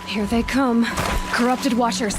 Here they come. Corrupted Watchers.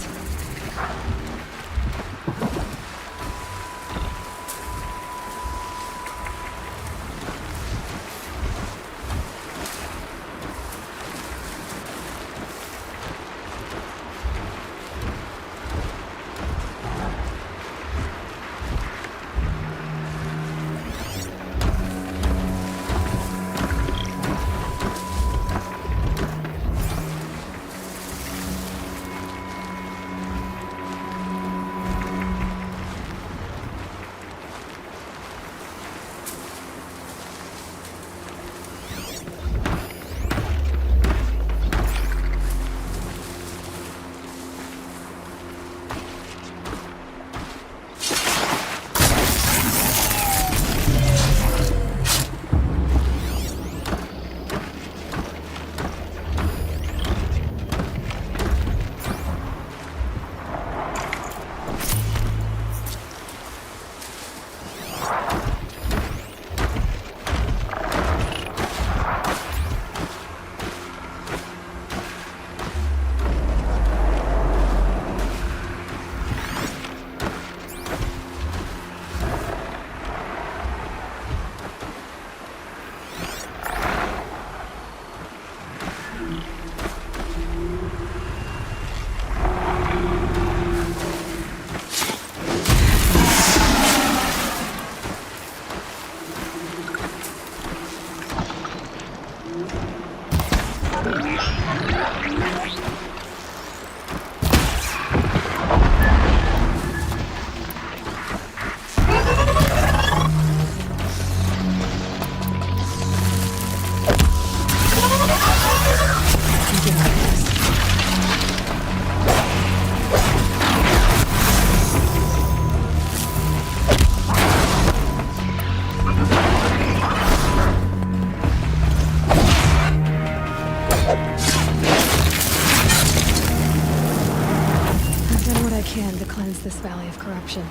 This valley of corruption.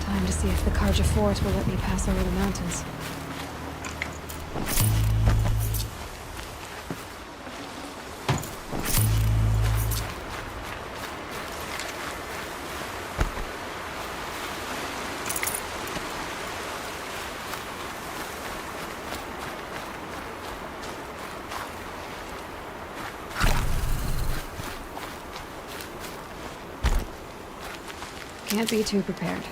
Time to see if the Karja fort will let me pass over the mountains. Can't be too prepared.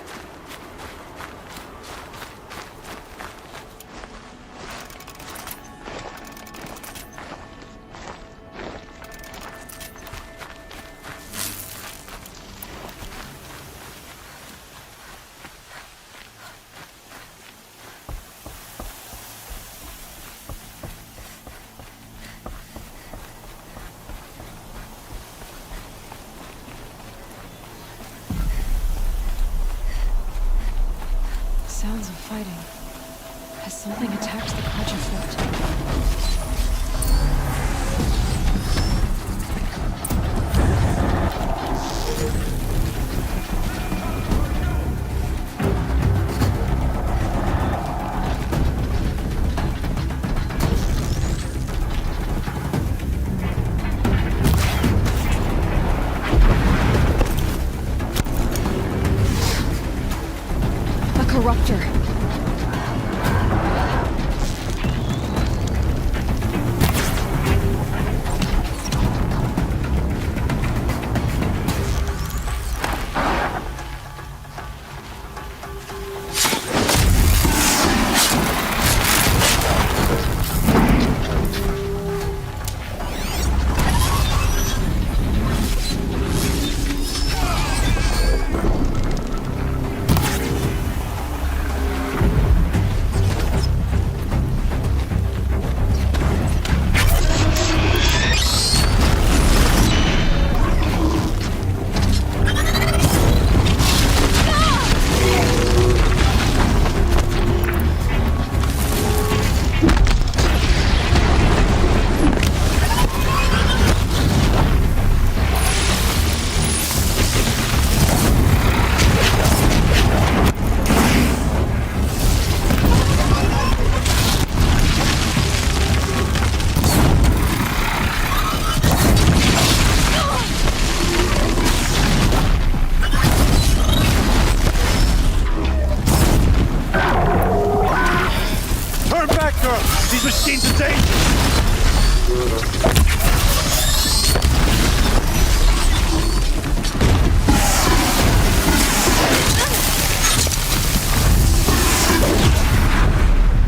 Sounds of fighting. Has something attacked the Karja fort? Corruptor.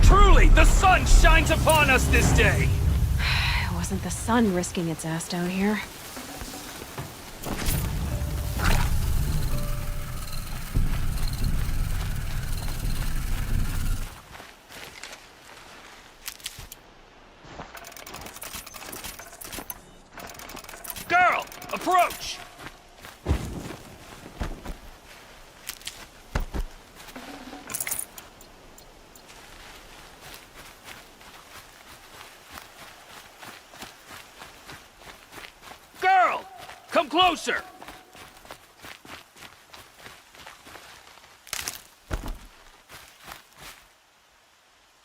Truly, the sun shines upon us this day! It wasn't the sun risking its ass down here. Girl, approach! Girl, come closer!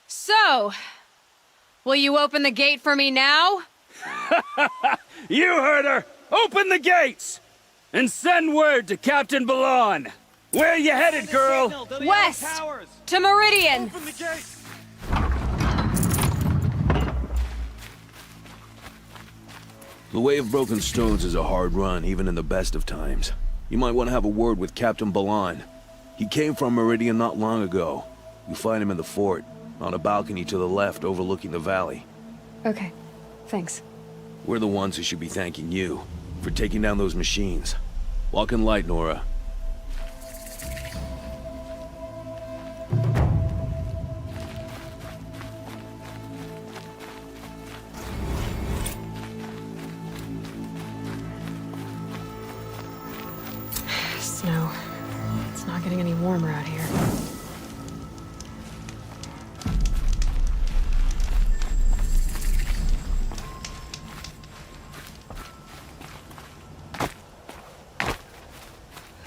So, will you open the gate for me now? You heard her! Open the gates! And send word to Captain Balan! Where are you headed, girl? West! To Meridian! Open the gate! The Way of Broken Stones is a hard run, even in the best of times. You might want to have a word with Captain Balan. He came from Meridian not long ago. You find him in the fort, on a balcony to the left overlooking the valley. Okay, thanks. We're the ones who should be thanking you for taking down those machines. Walk in light, Nora. Snow. It's not getting any warmer out here.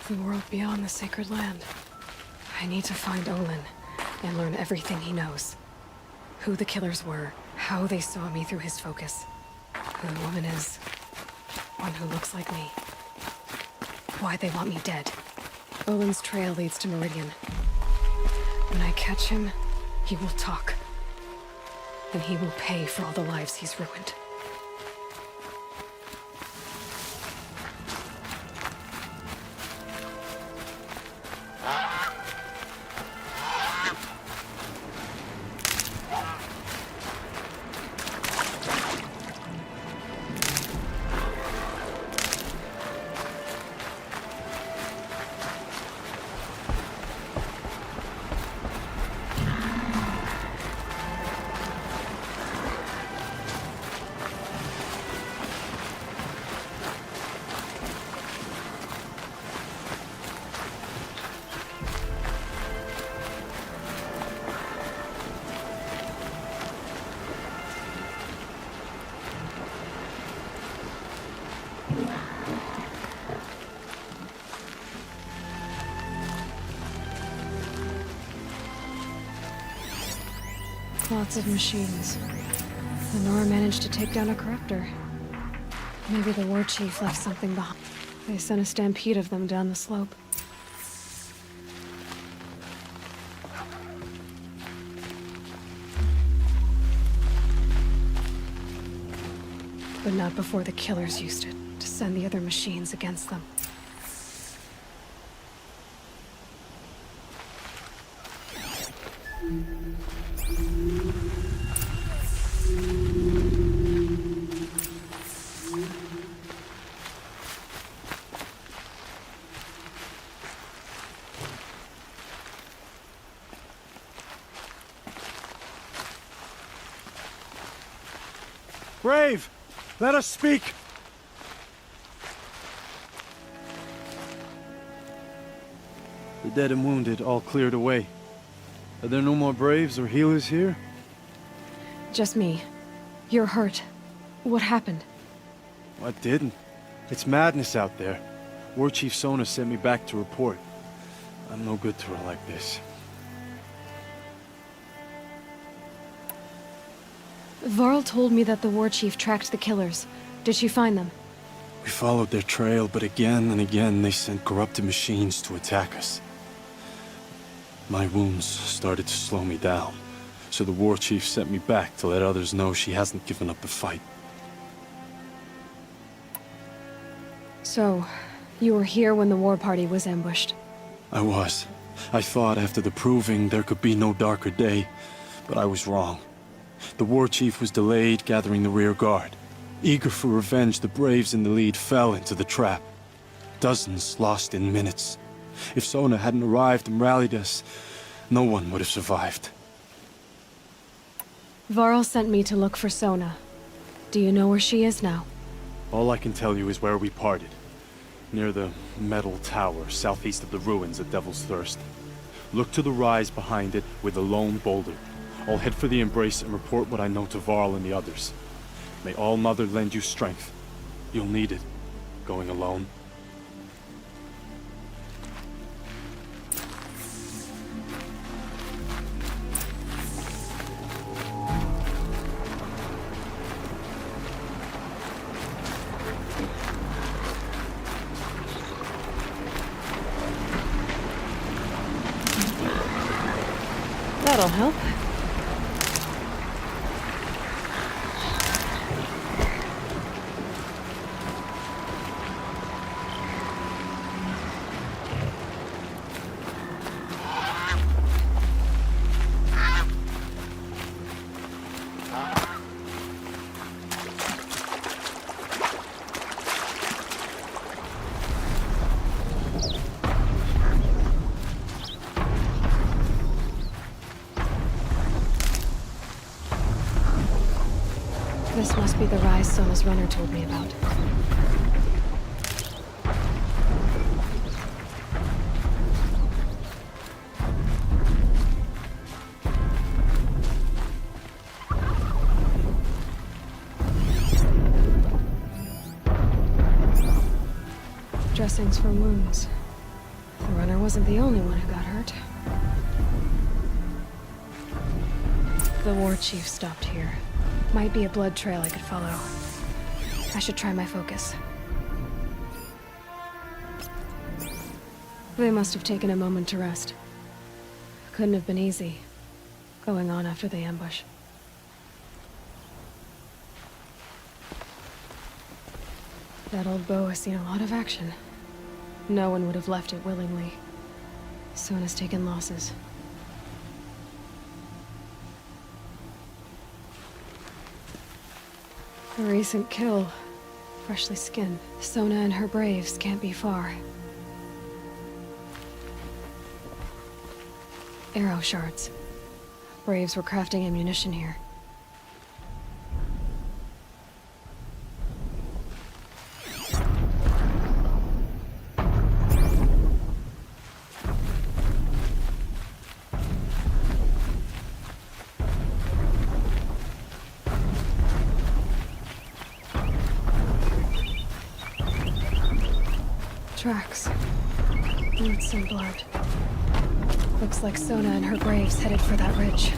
The world beyond the sacred land. I need to find Olin and learn everything he knows. Who the killers were, how they saw me through his focus, who the woman is, one who looks like me, why they want me dead. Olin's trail leads to Meridian. When I catch him, he will talk. And he will pay for all the lives he's ruined. Lots of machines. And Nora managed to take down a corruptor. Maybe the war chief left something behind. They sent a stampede of them down the slope. But not before the killers used it to send the other machines against them. Brave! Let us speak! The dead and wounded all cleared away. Are there no more Braves or healers here? Just me. You're hurt. What happened? I didn't. It's madness out there. War Chief Sona sent me back to report. I'm no good to her like this. Varl told me that the war chief tracked the killers. Did she find them? We followed their trail, but again and again they sent corrupted machines to attack us. My wounds started to slow me down, so the war chief sent me back to let others know she hasn't given up the fight. So, you were here when the war party was ambushed? I was. I thought after the proving there could be no darker day, but I was wrong. The war chief was delayed gathering the rear guard. Eager for revenge, the braves in the lead fell into the trap. Dozens lost in minutes. If Sona hadn't arrived and rallied us, no one would have survived. Varl sent me to look for Sona. Do you know where she is now? All I can tell you is where we parted. Near the metal tower, southeast of the ruins at Devil's Thirst. Look to the rise behind it with a lone boulder. I'll head for the embrace and report what I know to Varl and the others. May All Mother lend you strength. You'll need it, going alone. That'll help. This must be the rise Sona's runner told me about. Dressings for wounds. The runner wasn't the only one who got hurt. The war chief stopped here. Might be a blood trail I could follow. I should try my focus. They must have taken a moment to rest. Couldn't have been easy, going on after the ambush. That old bow has seen a lot of action. No one would have left it willingly. Sona's taken losses. A recent kill. Freshly skinned. Sona and her braves can't be far. Arrow shards. Braves were crafting ammunition here. Tracks. Boots and blood. Looks like Sona and her braves headed for that ridge.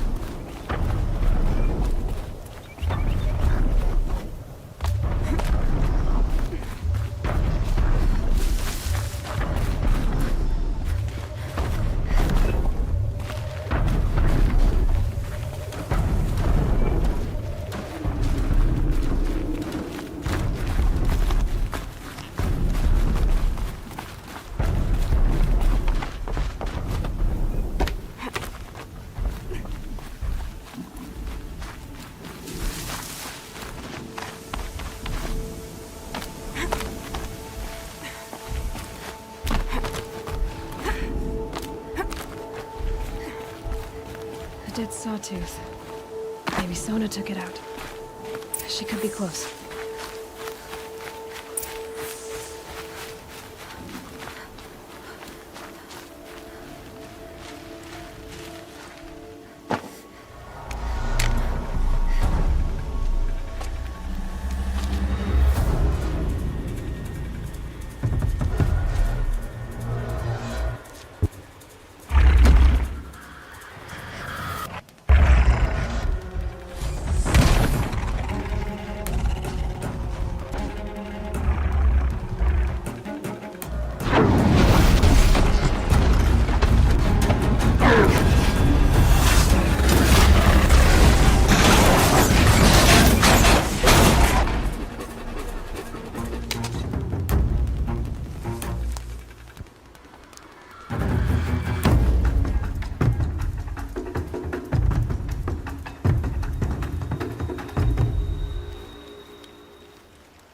A dead sawtooth. Maybe Sona took it out. She could be close.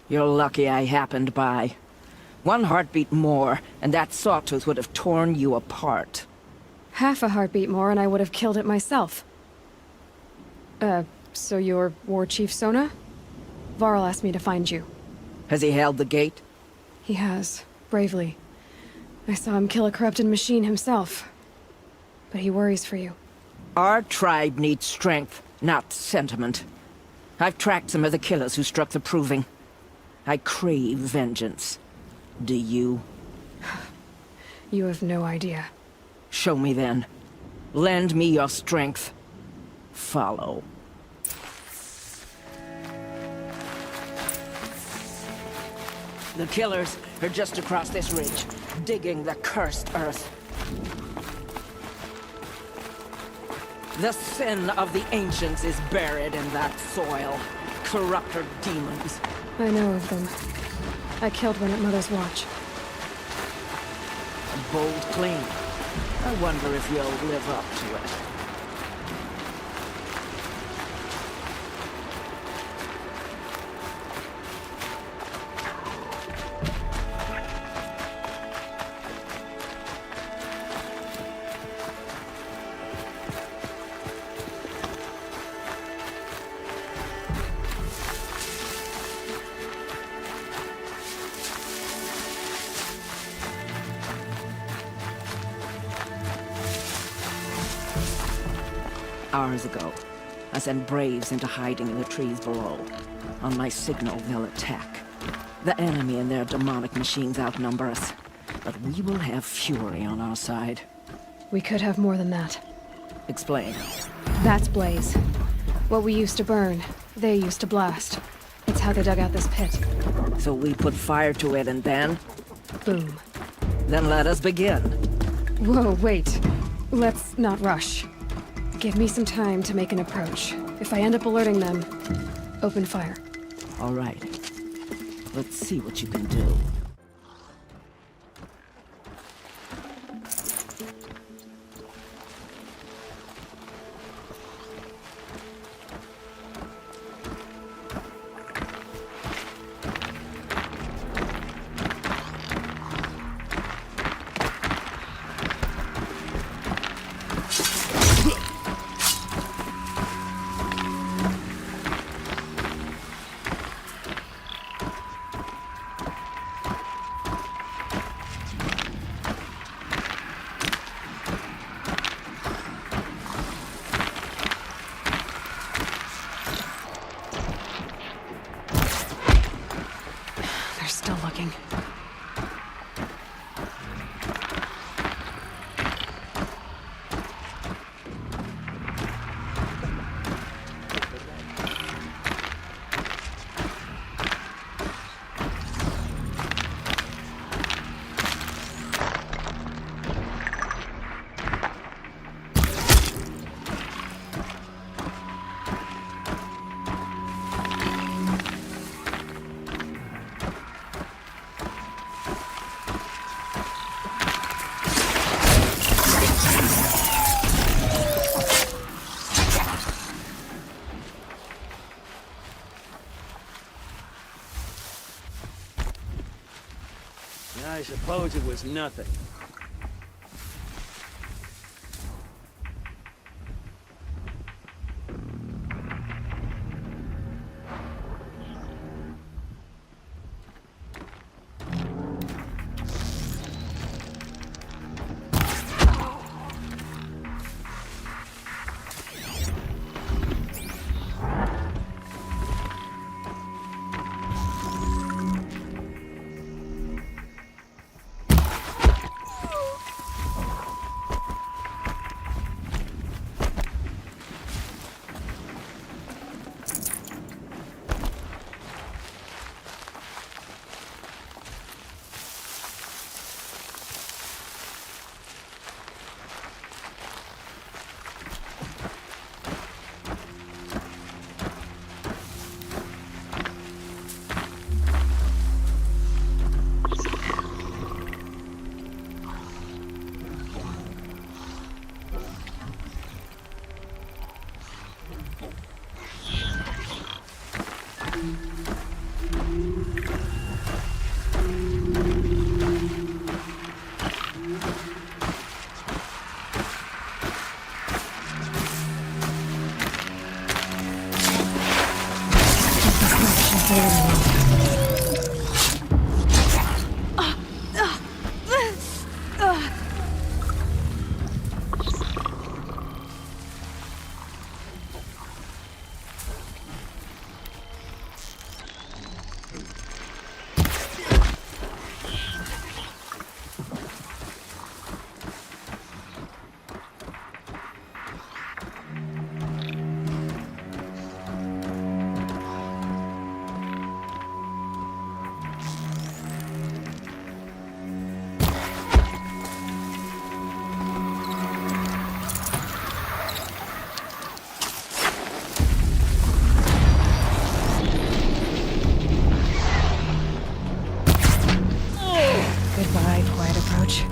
You're lucky I happened by. One heartbeat more, and that sawtooth would have torn you apart. Half a heartbeat more and I would have killed it myself. So you're War Chief Sona? Varl asked me to find you. Has he held the gate? He has, bravely. I saw him kill a corrupted machine himself. But he worries for you. Our tribe needs strength, not sentiment. I've tracked some of the killers who struck the Proving. I crave vengeance. Do you? You have no idea. Show me then. Lend me your strength. Follow. The killers are just across this ridge, digging the cursed earth. The sin of the ancients is buried in that soil. Corrupter demons. I know of them. I killed one at Mother's Watch. A bold claim. I wonder if you'll live up to it. Hours ago, I sent Braves into hiding in the trees below. On my signal, they'll attack. The enemy and their demonic machines outnumber us, but we will have fury on our side. We could have more than that. Explain. That's Blaze. What we used to burn, they used to blast. It's how they dug out this pit. So we put fire to it and then? Boom. Then let us begin. Whoa, wait. Let's not rush. Give me some time to make an approach. If I end up alerting them, open fire. All right. Let's see what you can do. They're still looking. I suppose it was nothing. Goodbye, quiet approach.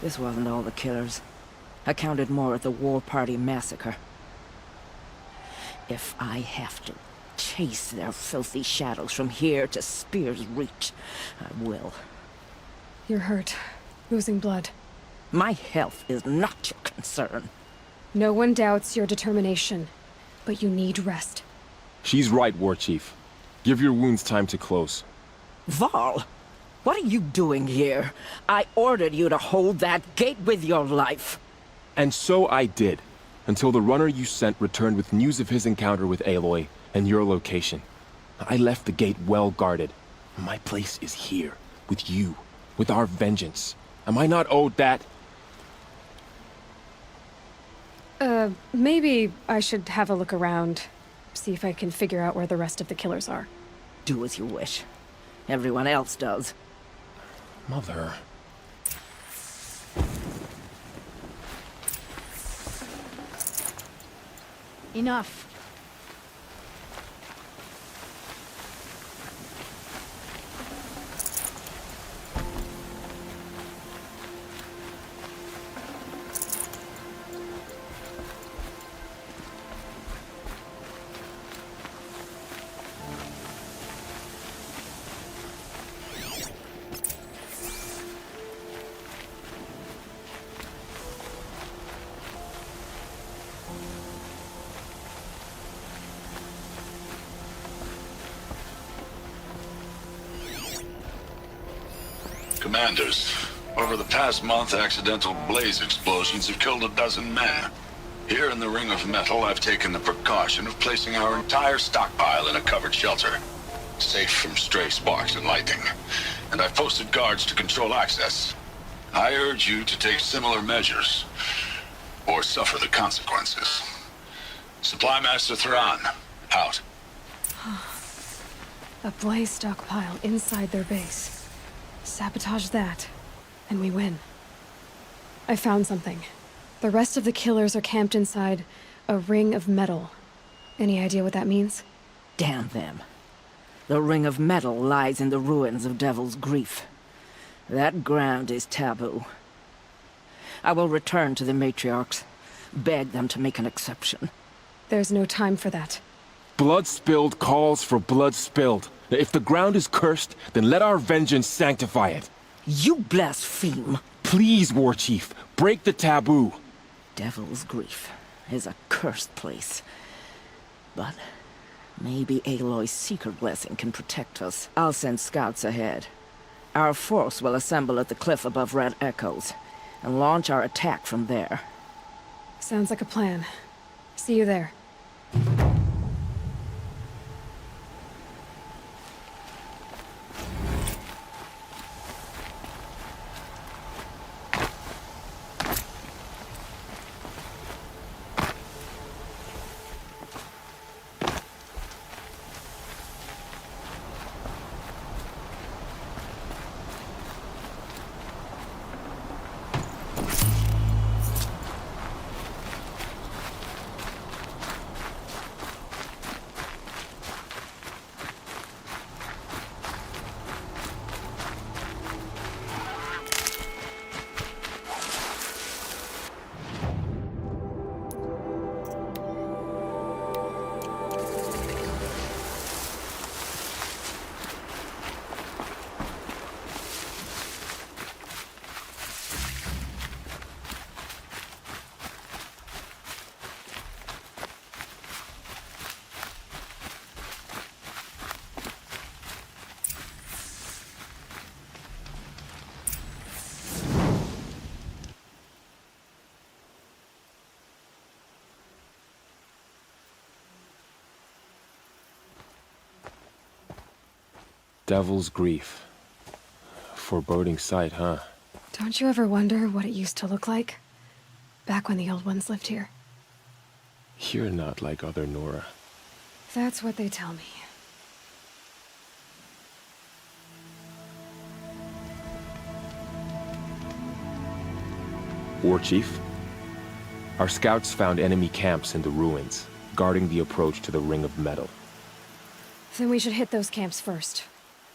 This wasn't all the killers. I counted more at the War Party massacre. If I have to chase their filthy shadows from here to Spear's Reach, I will. You're hurt. Losing blood. My health is not your concern. No one doubts your determination, but you need rest. She's right, War Chief. Give your wounds time to close. Varl, what are you doing here? I ordered you to hold that gate with your life. And so I did, until the runner you sent returned with news of his encounter with Aloy and your location. I left the gate well guarded. My place is here, with you, with our vengeance. Am I not owed that? Maybe I should have a look around. See if I can figure out where the rest of the killers are. Do as you wish. Everyone else does. Mother. Enough. Commanders, over the past month, accidental blaze explosions have killed 12 men. Here in the Ring of Metal, I've taken the precaution of placing our entire stockpile in a covered shelter, safe from stray sparks and lightning. And I've posted guards to control access. I urge you to take similar measures, or suffer the consequences. Supply Master Thran, out. A blaze stockpile inside their base. Sabotage that, and we win. I found something. The rest of the killers are camped inside a ring of metal. Any idea what that means? Damn them. The Ring of Metal lies in the ruins of Devil's Grief. That ground is taboo. I will return to the matriarchs, beg them to make an exception. There's no time for that. Blood spilled calls for blood spilled. If the ground is cursed, then let our vengeance sanctify it. You blaspheme! Please, War Chief, break the taboo. Devil's Grief is a cursed place. But maybe Aloy's secret blessing can protect us. I'll send scouts ahead. Our force will assemble at the cliff above Red Echoes, and launch our attack from there. Sounds like a plan. See you there. Devil's Grief. Foreboding sight, huh? Don't you ever wonder what it used to look like? Back when the old ones lived here. You're not like other Nora. That's what they tell me. War Chief? Our scouts found enemy camps in the ruins, guarding the approach to the Ring of Metal. Then we should hit those camps first.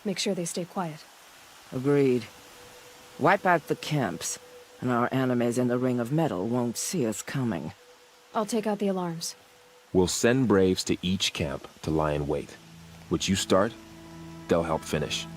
Make sure they stay quiet. Agreed. Wipe out the camps, and our enemies in the Ring of Metal won't see us coming. I'll take out the alarms. We'll send Braves to each camp to lie in wait. What you start, they'll help finish.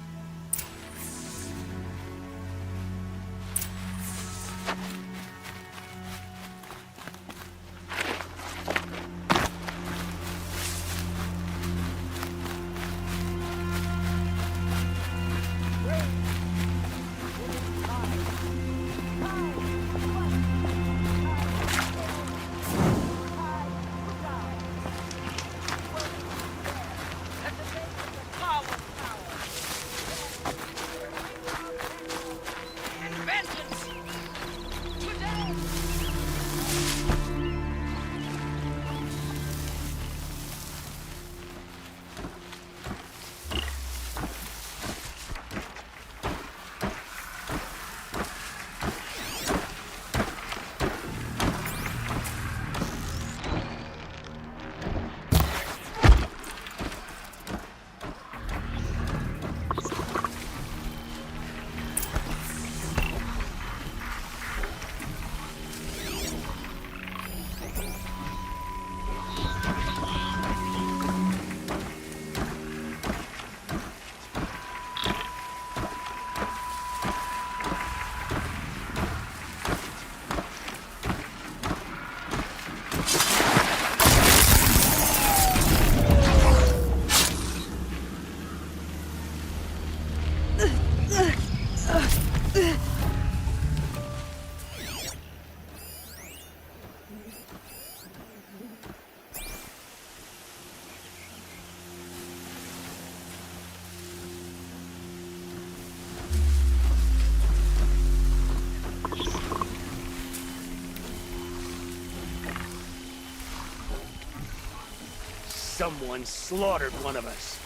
Someone slaughtered one of us.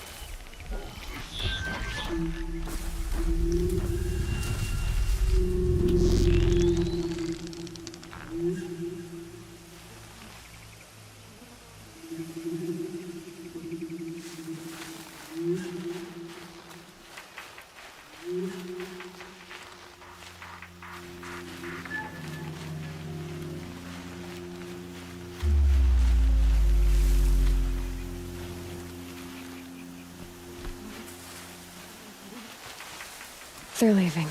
They're leaving.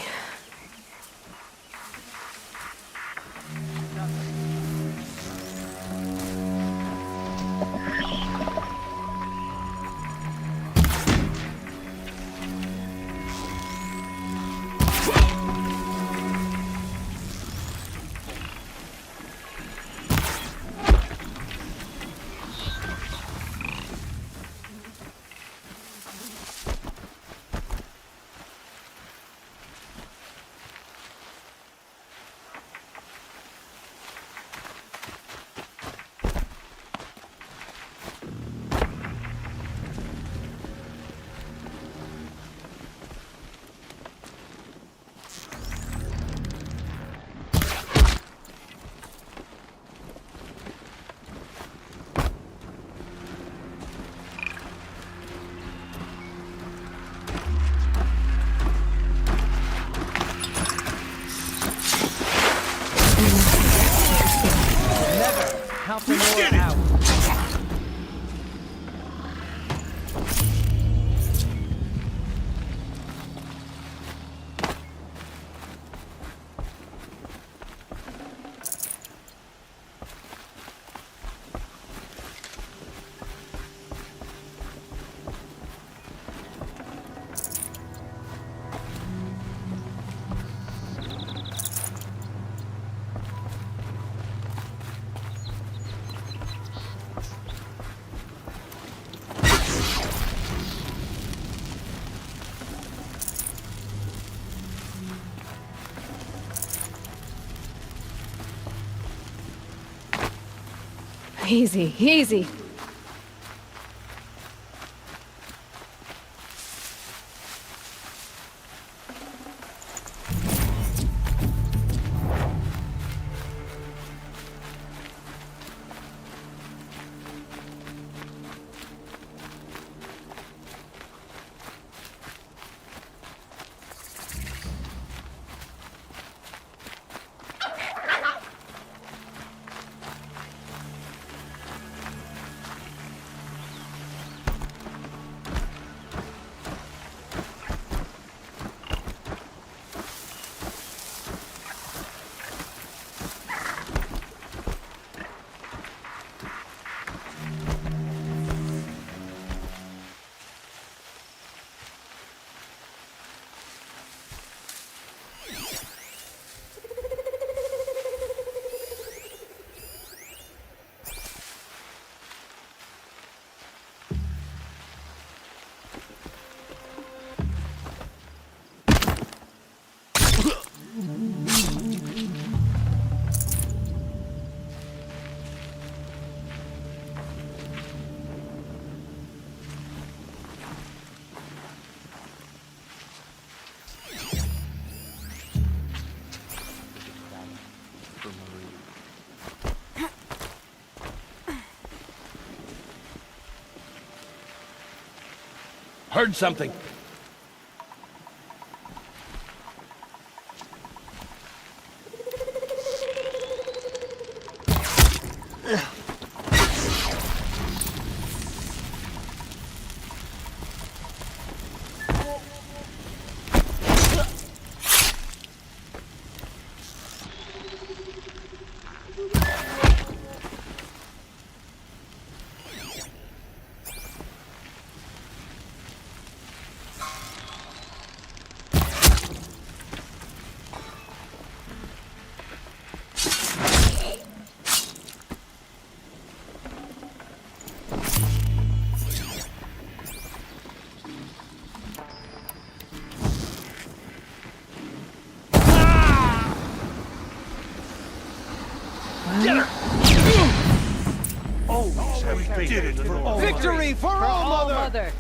Help the Nora out. Easy, easy. Heard something. Victory for all mother!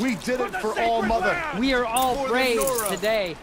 We did it for All Mother. We are all For the braves Nora. today.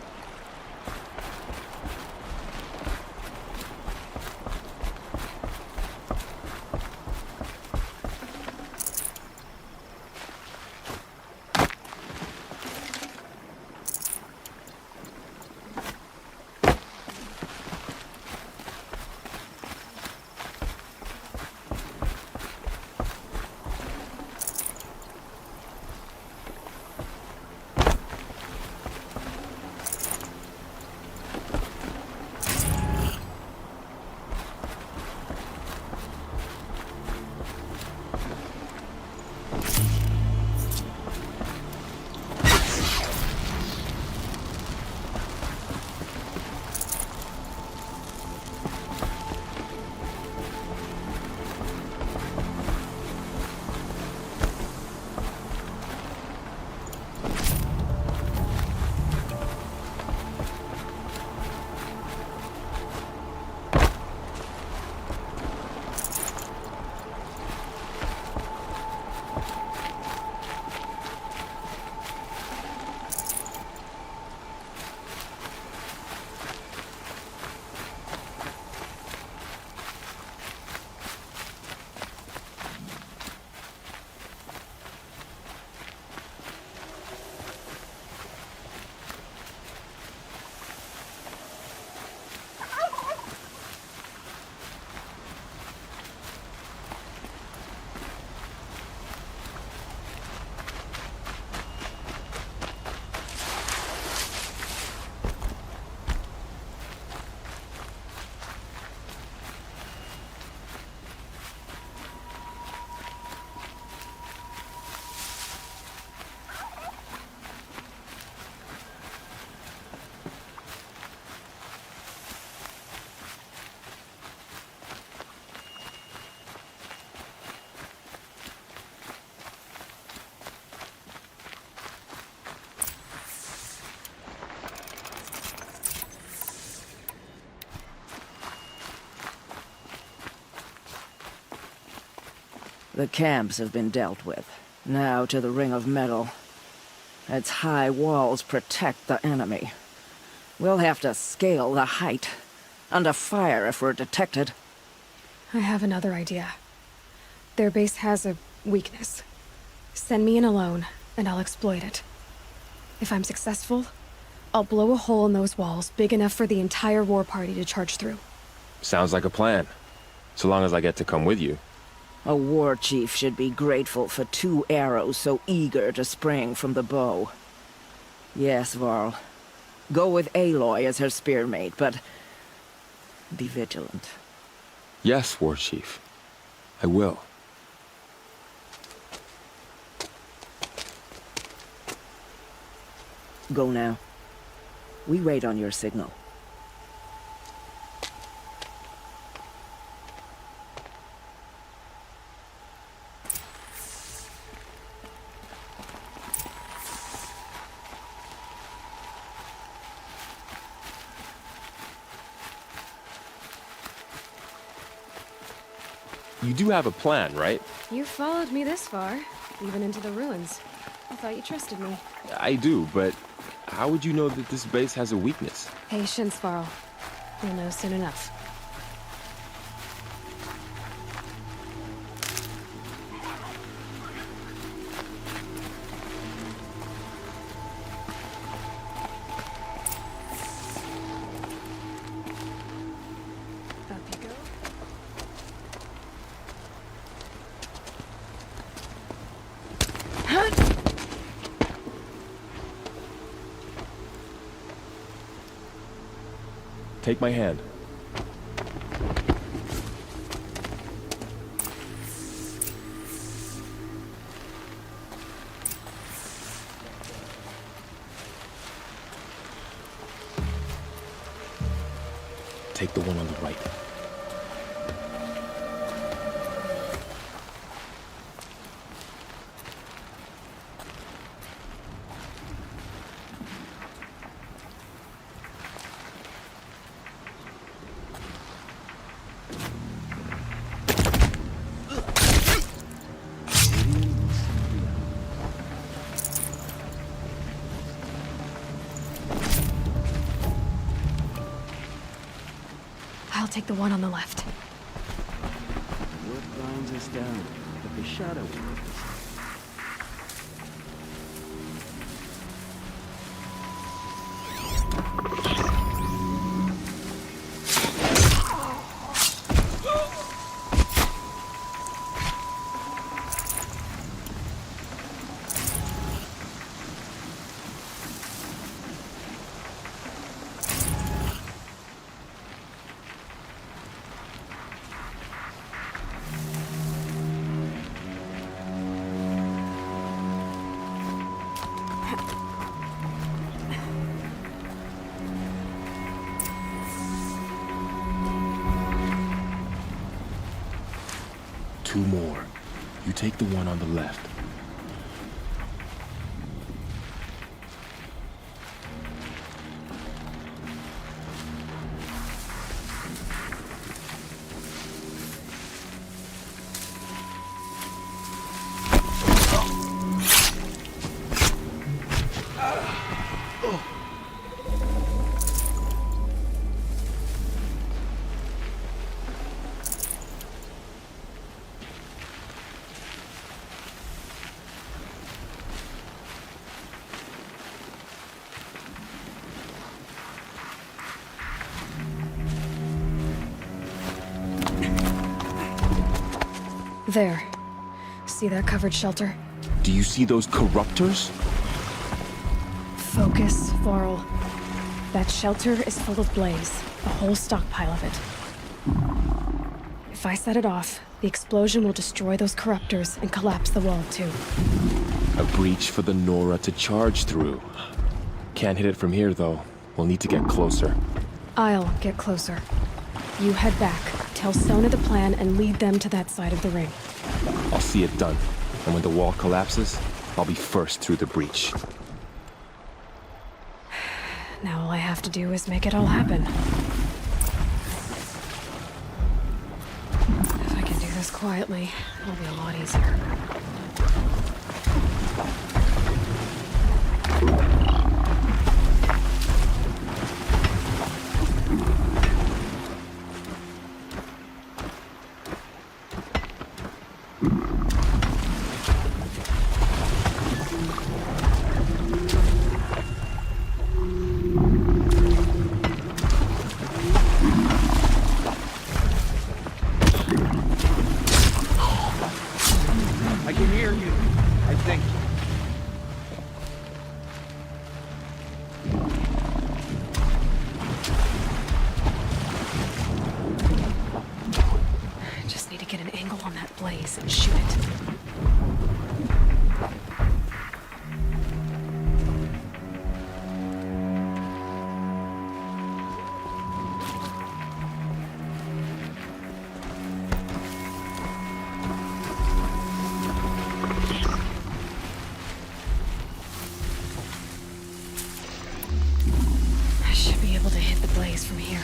The camps have been dealt with. Now to the Ring of Metal. Its high walls protect the enemy. We'll have to scale the height. Under fire if we're detected. I have another idea. Their base has a weakness. Send me in alone, and I'll exploit it. If I'm successful, I'll blow a hole in those walls big enough for the entire war party to charge through. Sounds like a plan. So long as I get to come with you. A war chief should be grateful for 2 arrows so eager to spring from the bow. Yes, Varl. Go with Aloy as her spearmate, but be vigilant. Yes, War Chief. I will. Go now. We wait on your signal. You do have a plan, right? You followed me this far, even into the ruins. I thought you trusted me. I do, but how would you know that this base has a weakness? Patience, Varl. You'll know soon enough. Up you go. Take my hand. Take the one on the right. take the one on the left. What binds us down? But the shadow world. Two more. You take the one on the left. There. See that covered shelter? Do you see those corruptors? Focus, Varl. That shelter is full of blaze. A whole stockpile of it. If I set it off, the explosion will destroy those corruptors and collapse the wall too. A breach for the Nora to charge through. Can't hit it from here, though. We'll need to get closer. I'll get closer. You head back, tell Sona the plan, and lead them to that side of the ring. I'll see it done. And when the wall collapses, I'll be first through the breach. Now all I have to do is make it all happen. If I can do this quietly, it'll be a lot easier. I can hear you, I think. I just need to get an angle on that blaze and shoot it. I should be able to hit the blaze from here.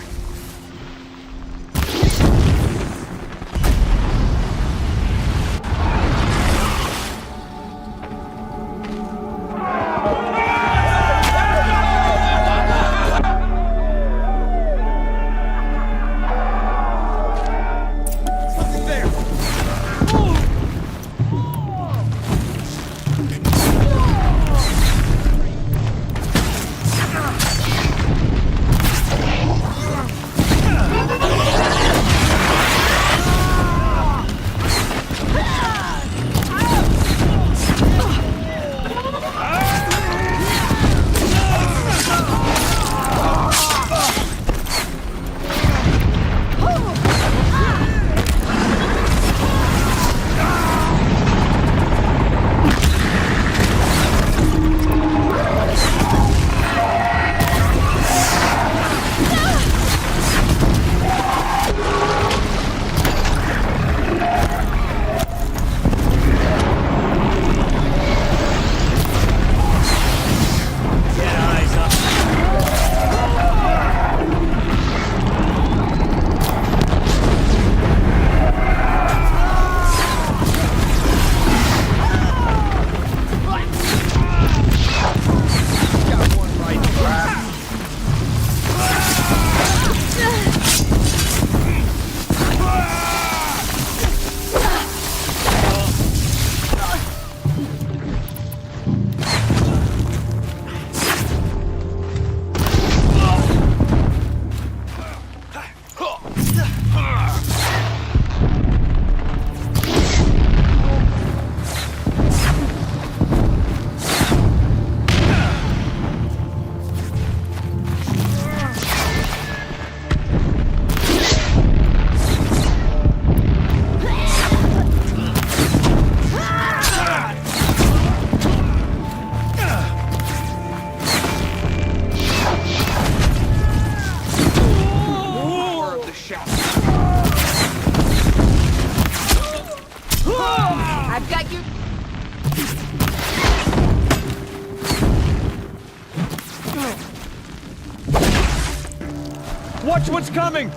Watch what's coming!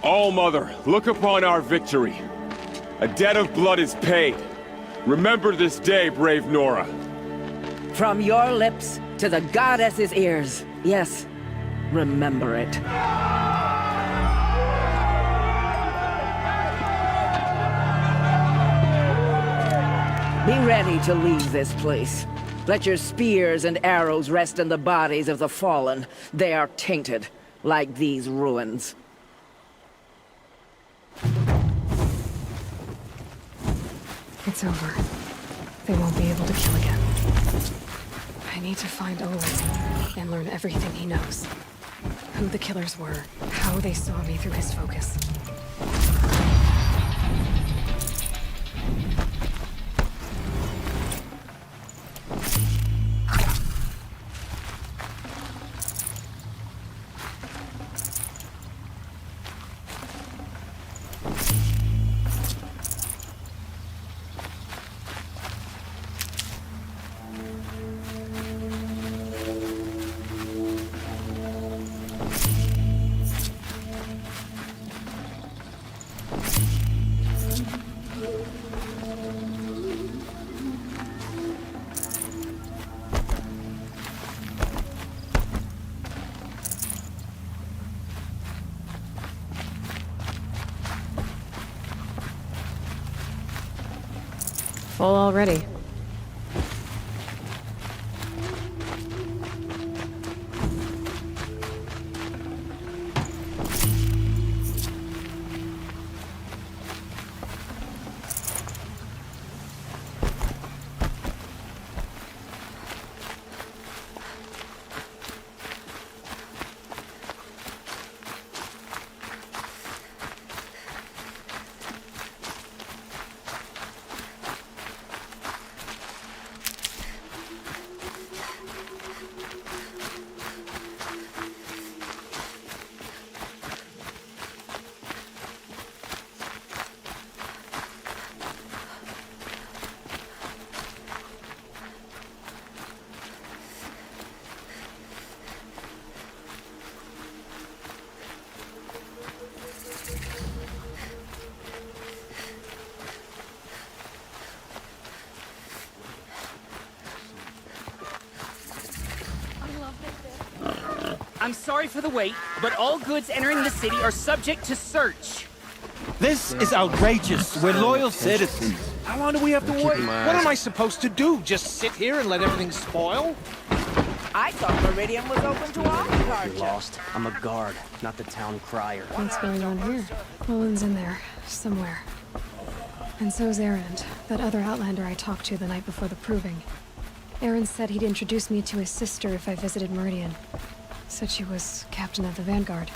All-Mother, look upon our victory. A debt of blood is paid. Remember this day, brave Nora. From your lips to the goddess's ears. Yes, remember it. Be ready to leave this place. Let your spears and arrows rest in the bodies of the fallen. They are tainted, like these ruins. It's over. They won't be able to kill again. I need to find Olin and learn everything he knows. Who the killers were, how they saw me through his focus. Full already. I'm sorry for the wait, but all goods entering the city are subject to search. This is outrageous. We're loyal citizens. How long do we have to wait? What am I supposed to do? Just sit here and let everything spoil? I thought Meridian was open to all departure. Lost. I'm a guard, not the town crier. What's going on here? Olin's in there, somewhere. And so's Erend, that other Outlander I talked to the night before the proving. Erend said he'd introduce me to his sister if I visited Meridian. Said she was captain of the Vanguard.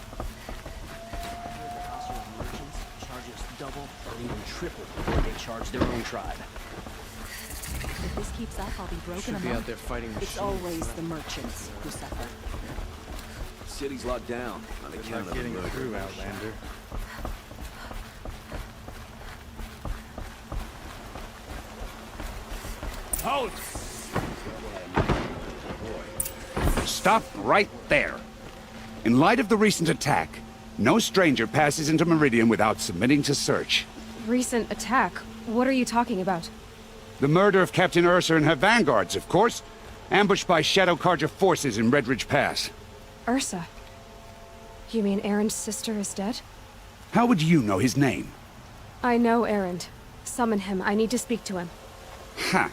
Charges double or even triple what they charge their own tribe. If this keeps up, I'll be broken Should be out there fighting It's always the merchants who suffer. The city's locked down on account of the murder. through, Outlander. Halt! Stop right there. In light of the recent attack, no stranger passes into Meridian without submitting to search. Recent attack? What are you talking about? The murder of Captain Ursa and her vanguards, of course. Ambushed by Shadow Carja forces in Redridge Pass. Ursa? You mean Erend's sister is dead? How would you know his name? I know Erend. Summon him. I need to speak to him. Ha!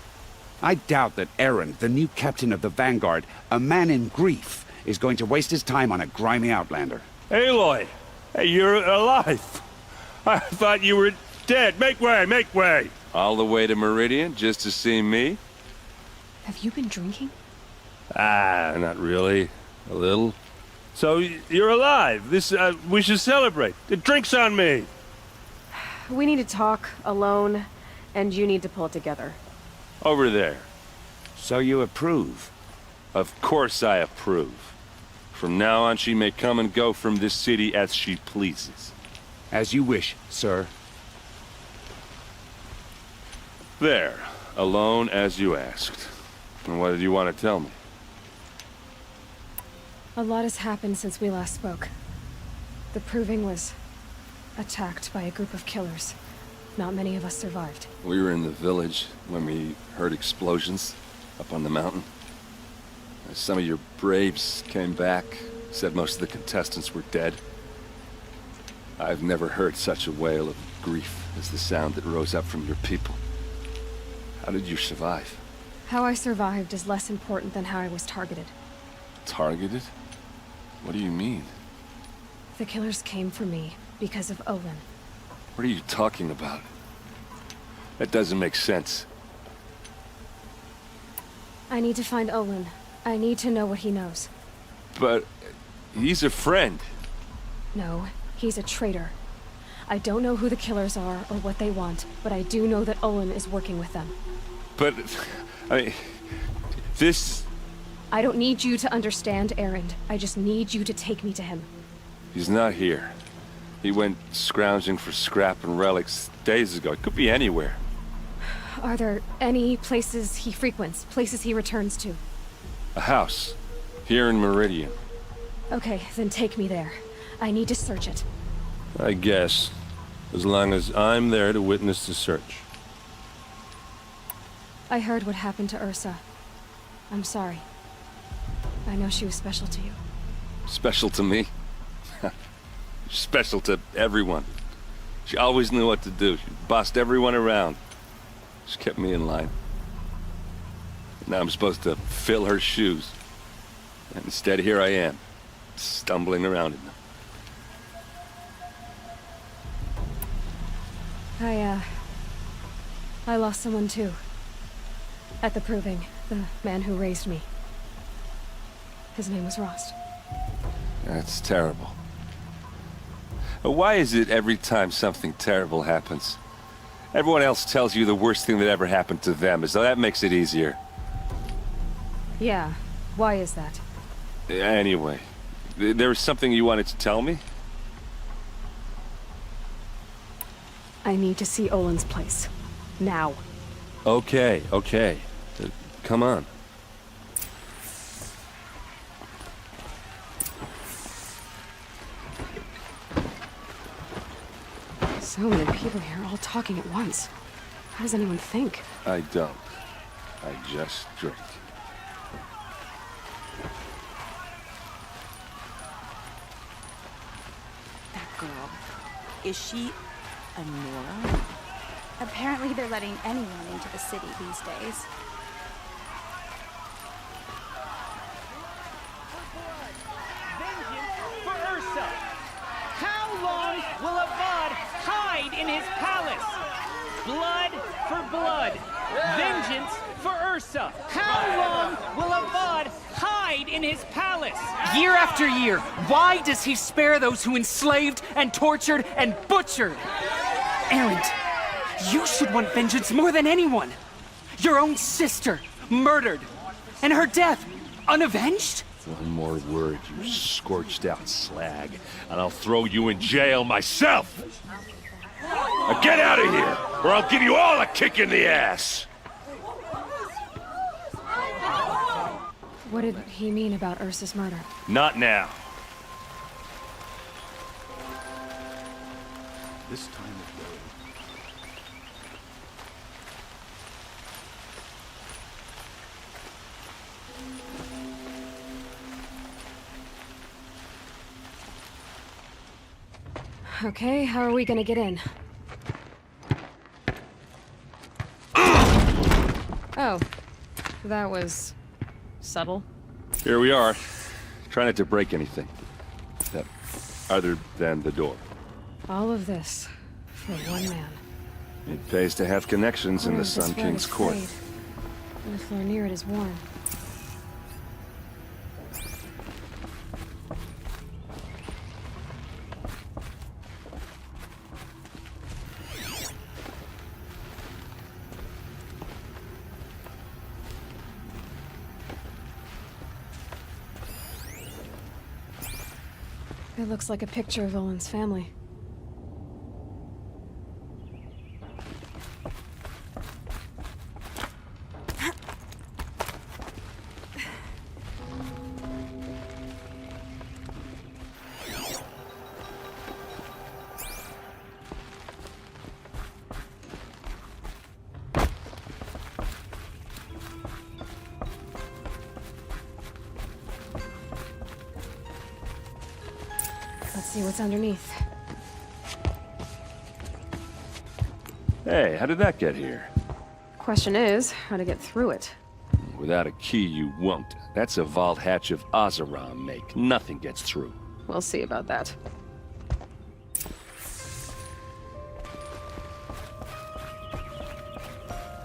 I doubt that Erend, the new captain of the Vanguard, a man in grief, is going to waste his time on a grimy outlander. Aloy! Hey, you're alive! I thought you were dead. Make way, make way! All the way to Meridian just to see me? Have you been drinking? Not really. A little. So, you're alive. We should celebrate. The drink's on me! We need to talk, alone, and you need to pull it together. Over there. So you approve? Of course I approve. From now on, she may come and go from this city as she pleases. As you wish, sir. There, alone as you asked. And what did you want to tell me? A lot has happened since we last spoke. The Proving was attacked by a group of killers. Not many of us survived. We were in the village when we heard explosions up on the mountain. Some of your braves came back, said most of the contestants were dead. I've never heard such a wail of grief as the sound that rose up from your people. How did you survive? How I survived is less important than how I was targeted. Targeted? What do you mean? The killers came for me because of Olin. What are you talking about? That doesn't make sense. I need to find Olin. I need to know what he knows. But he's a friend. No, he's a traitor. I don't know who the killers are or what they want, but I do know that Olin is working with them. But, I mean, this... I don't need you to understand, Erend. I just need you to take me to him. He's not here. He went scrounging for scrap and relics days ago. It could be anywhere. Are there any places he frequents, places he returns to? A house. Here in Meridian. Okay, then take me there. I need to search it. I guess. As long as I'm there to witness the search. I heard what happened to Ursa. I'm sorry. I know she was special to you. Special to me? Special to everyone. She always knew what to do. She bossed everyone around. She kept me in line. Now I'm supposed to fill her shoes. And instead, here I am, stumbling around in them. I lost someone too. At the Proving, the man who raised me. His name was Rost. That's terrible. Why is it every time something terrible happens, everyone else tells you the worst thing that ever happened to them, as though that makes it easier? Yeah, why is that? Anyway, there was something you wanted to tell me? I need to see Olin's place. Now. Okay. Come on. So many people here, all talking at once. How does anyone think? I don't. I just drink. That girl. Is she a Nora? Apparently they're letting anyone into the city these days. Vengeance for Ursa! How long will Avad hide in his palace? Blood for blood. Vengeance for Ursa. How long will Avad hide in his palace? Year after year, why does he spare those who enslaved and tortured and butchered? Erend, you should want vengeance more than anyone. Your own sister, murdered. And her death, unavenged? One more word, you scorched-out slag, and I'll throw you in jail myself! Now get out of here, or I'll give you all a kick in the ass! What did he mean about Ursa's murder? Not now. This time of day. Okay, how are we gonna get in? Oh, that was subtle. Here we are. Try not to break anything. Other than the door. All of this for one man. It pays to have connections in the Where is this Sun rug King's is court. frayed, and the floor near it is worn. It looks like a picture of Olin's family. Let's see what's underneath. Hey, how did that get here? Question is, how to get through it. Without a key, you won't. That's a vault hatch of Oseram make. Nothing gets through. We'll see about that.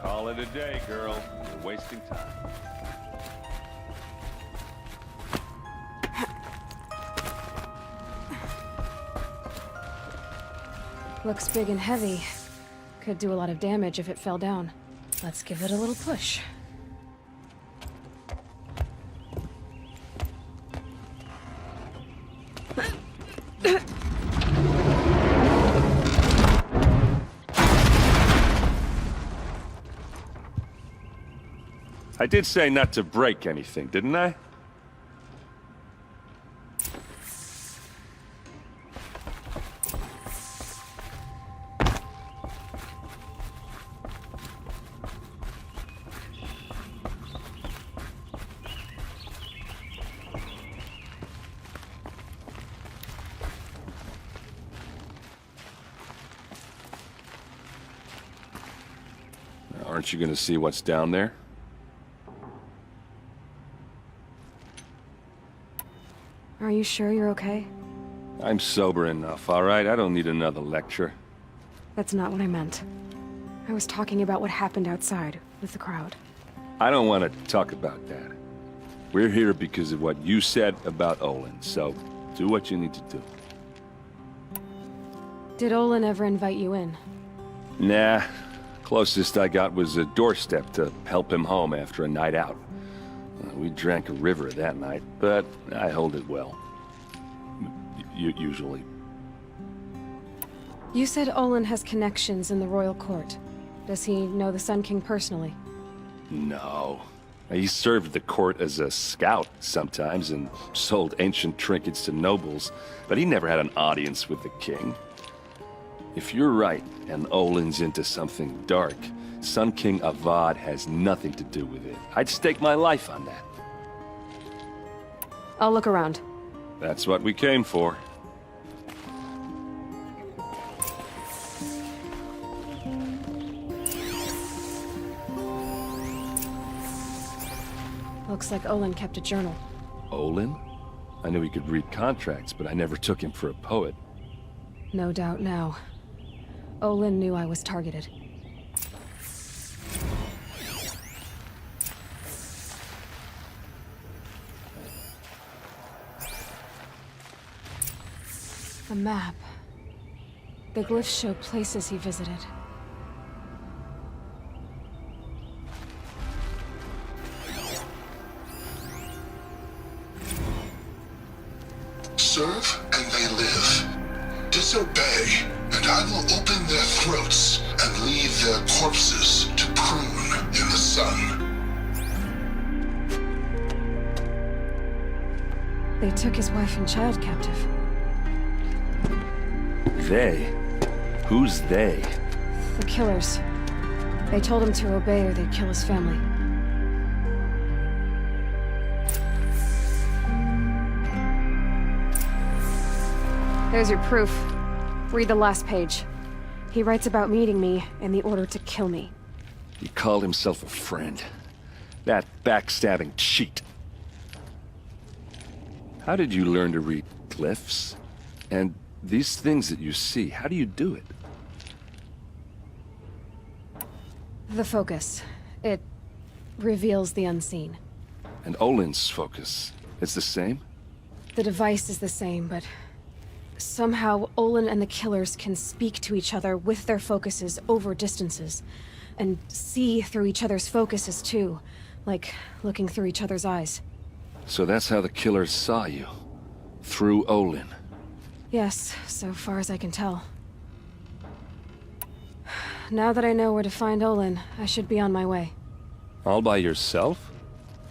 Call it a day, girl. You're wasting time. Looks big and heavy. Could do a lot of damage if it fell down. Let's give it a little push. I did say not to break anything, didn't I? Aren't you gonna see what's down there? Are you sure you're okay? I'm sober enough, all right? I don't need another lecture. That's not what I meant. I was talking about what happened outside with the crowd. I don't want to talk about that. We're here because of what you said about Olin, so do what you need to do. Did Olin ever invite you in? Nah. Closest I got was a doorstep to help him home after a night out. We drank a river that night, but I hold it well. Usually. You said Olin has connections in the royal court. Does he know the Sun King personally? No. He served the court as a scout sometimes and sold ancient trinkets to nobles, but he never had an audience with the king. If you're right, and Olin's into something dark, Sun King Avad has nothing to do with it. I'd stake my life on that. I'll look around. That's what we came for. Looks like Olin kept a journal. Olin? I knew he could read contracts, but I never took him for a poet. No doubt now. Olin knew I was targeted. A map. The glyphs show places he visited. Serve and they live. Disobey, and I will open their throats and leave their corpses to prune in the sun. They took his wife and child captive. They? Who's they? The killers. They told him to obey or they'd kill his family. There's your proof. Read the last page. He writes about meeting me and the order to kill me. He called himself a friend. That backstabbing cheat. How did you learn to read glyphs? And these things that you see, how do you do it? The focus. It reveals the unseen. And Olin's focus, it's the same? The device is the same, but somehow Olin and the killers can speak to each other with their focuses over distances. And see through each other's focuses too. Like looking through each other's eyes. So that's how the killers saw you. Through Olin. Yes, so far as I can tell. Now that I know where to find Olin, I should be on my way. All by yourself?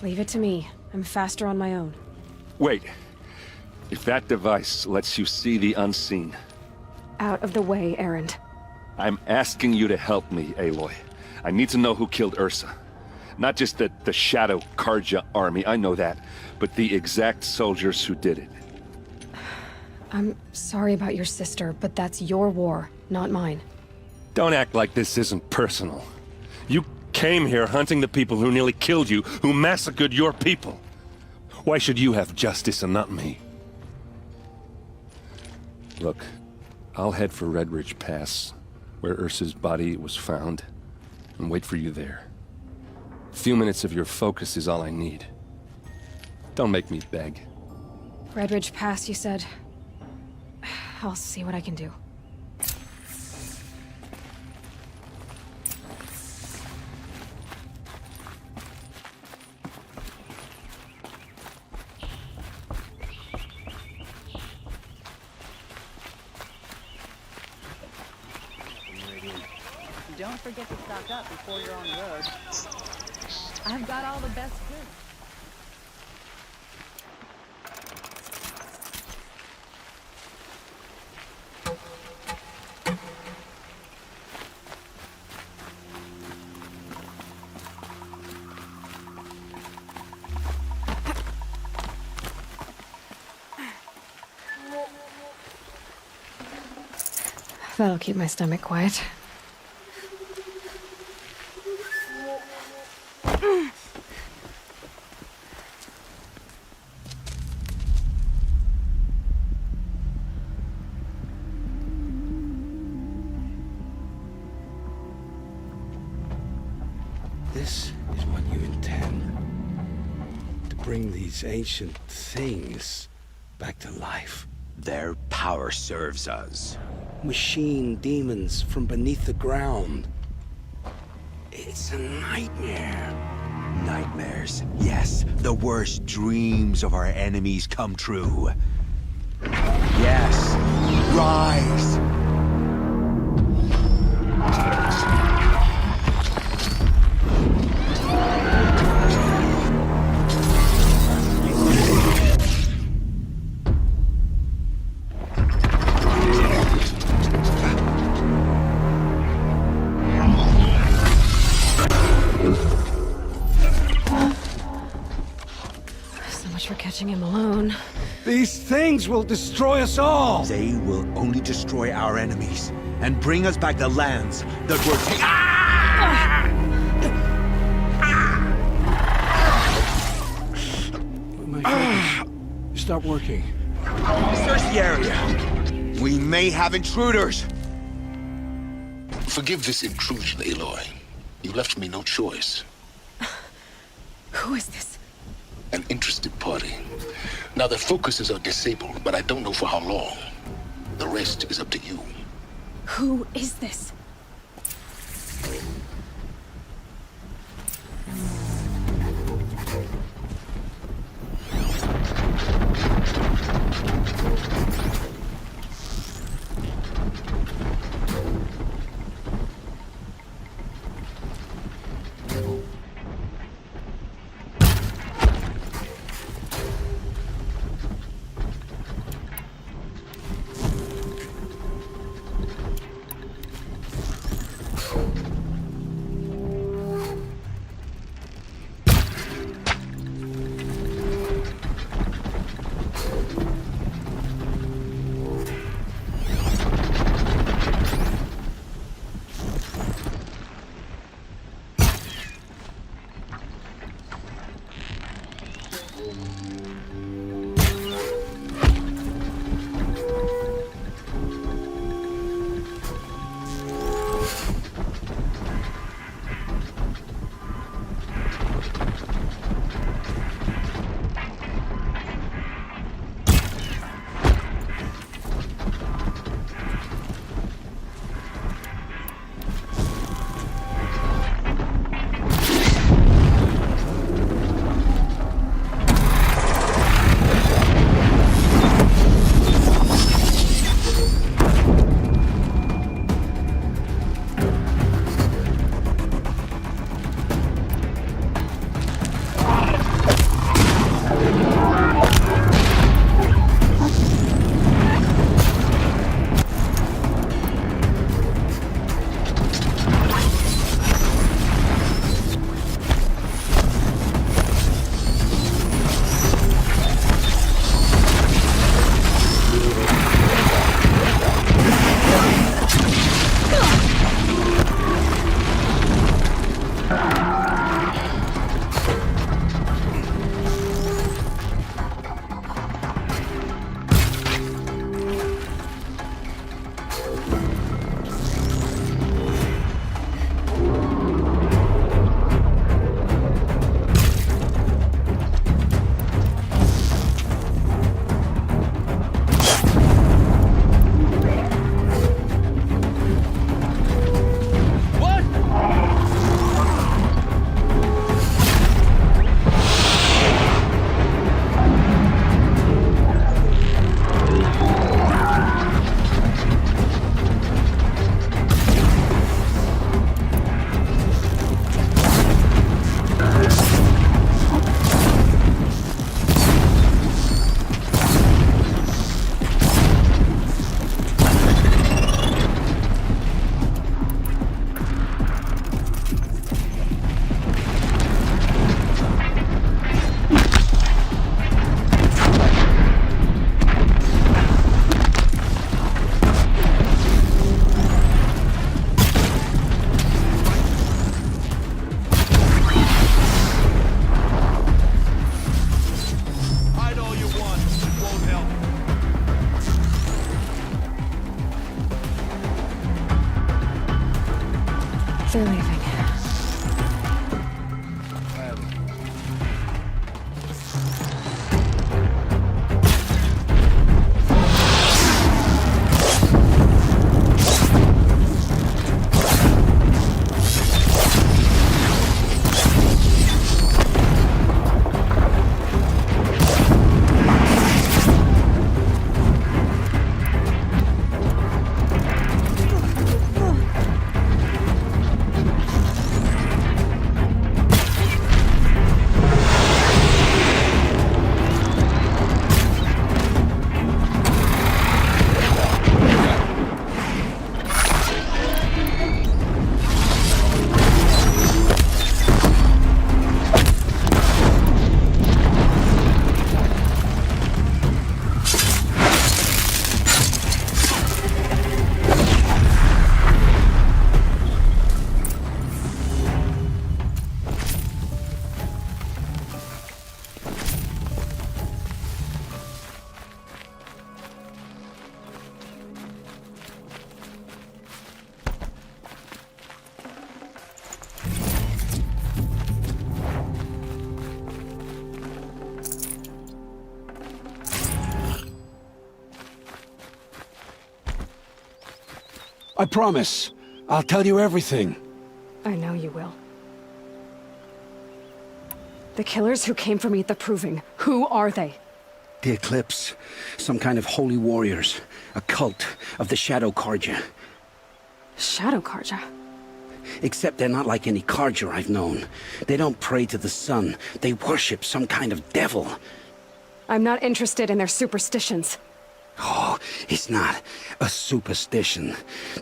Leave it to me. I'm faster on my own. Wait. If that device lets you see the unseen... Out of the way, Erend. I'm asking you to help me, Aloy. I need to know who killed Ursa. Not just the Shadow Karja army, I know that, but the exact soldiers who did it. I'm sorry about your sister, but that's your war, not mine. Don't act like this isn't personal. You came here hunting the people who nearly killed you, who massacred your people. Why should you have justice and not me? Look, I'll head for Red Ridge Pass, where Ursa's body was found, and wait for you there. A few minutes of your focus is all I need. Don't make me beg. Red Ridge Pass, you said? I'll see what I can do. Don't forget to stock up before you're on the road. I've got all the best goods. That'll keep my stomach quiet. This is what you intend. To bring these ancient things back to life. Their power serves us. Machine demons from beneath the ground. It's a nightmare. Nightmares. Yes, the worst dreams of our enemies come true. Yes, rise! For catching him alone. These things will destroy us all! They will only destroy our enemies and bring us back the lands that were taken. My focus. Stop working. Search the area. We may have intruders. Forgive this intrusion, Aloy. You left me no choice. Who is this? An interested party. Now their focuses are disabled, but I don't know for how long. The rest is up to you. Who is this? They're leaving. I promise. I'll tell you everything. I know you will. The killers who came for me at the Proving, who are they? The Eclipse. Some kind of holy warriors. A cult of the Shadow Carja. Shadow Carja? Except they're not like any Carja I've known. They don't pray to the sun. They worship some kind of devil. I'm not interested in their superstitions. Oh, it's not a superstition.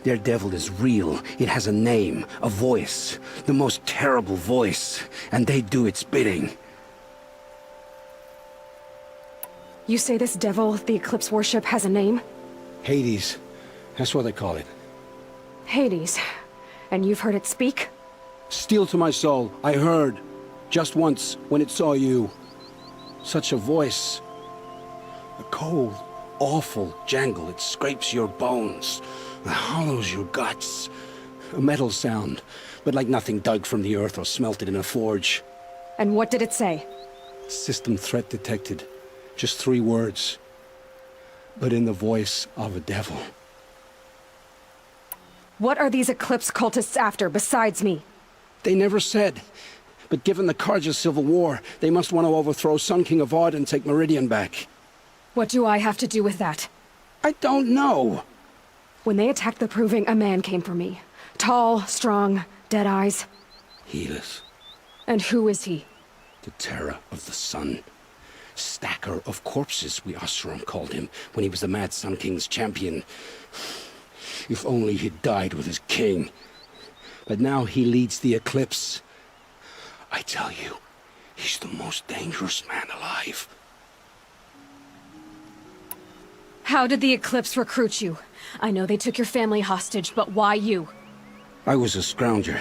Their devil is real. It has a name, a voice. The most terrible voice. And they do its bidding. You say this devil the Eclipse worship has a name? Hades. That's what they call it. Hades. And you've heard it speak? Steel to my soul. I heard. Just once, when it saw you. Such a voice. A cold, awful jangle. It scrapes your bones. It hollows your guts. A metal sound, but like nothing dug from the earth or smelted in a forge. And what did it say? System threat detected. Just 3 words. But in the voice of a devil. What are these Eclipse cultists after, besides me? They never said. But given the Carja civil war, they must want to overthrow Sun King Avad and take Meridian back. What do I have to do with that? I don't know. When they attacked the Proving, a man came for me. Tall, strong, dead eyes. Helis. And who is he? The terror of the sun. Stacker of corpses, we Oseram called him, when he was the Mad Sun King's champion. If only he'd died with his king. But now he leads the Eclipse. I tell you, he's the most dangerous man alive. How did the Eclipse recruit you? I know they took your family hostage, but why you? I was a scrounger.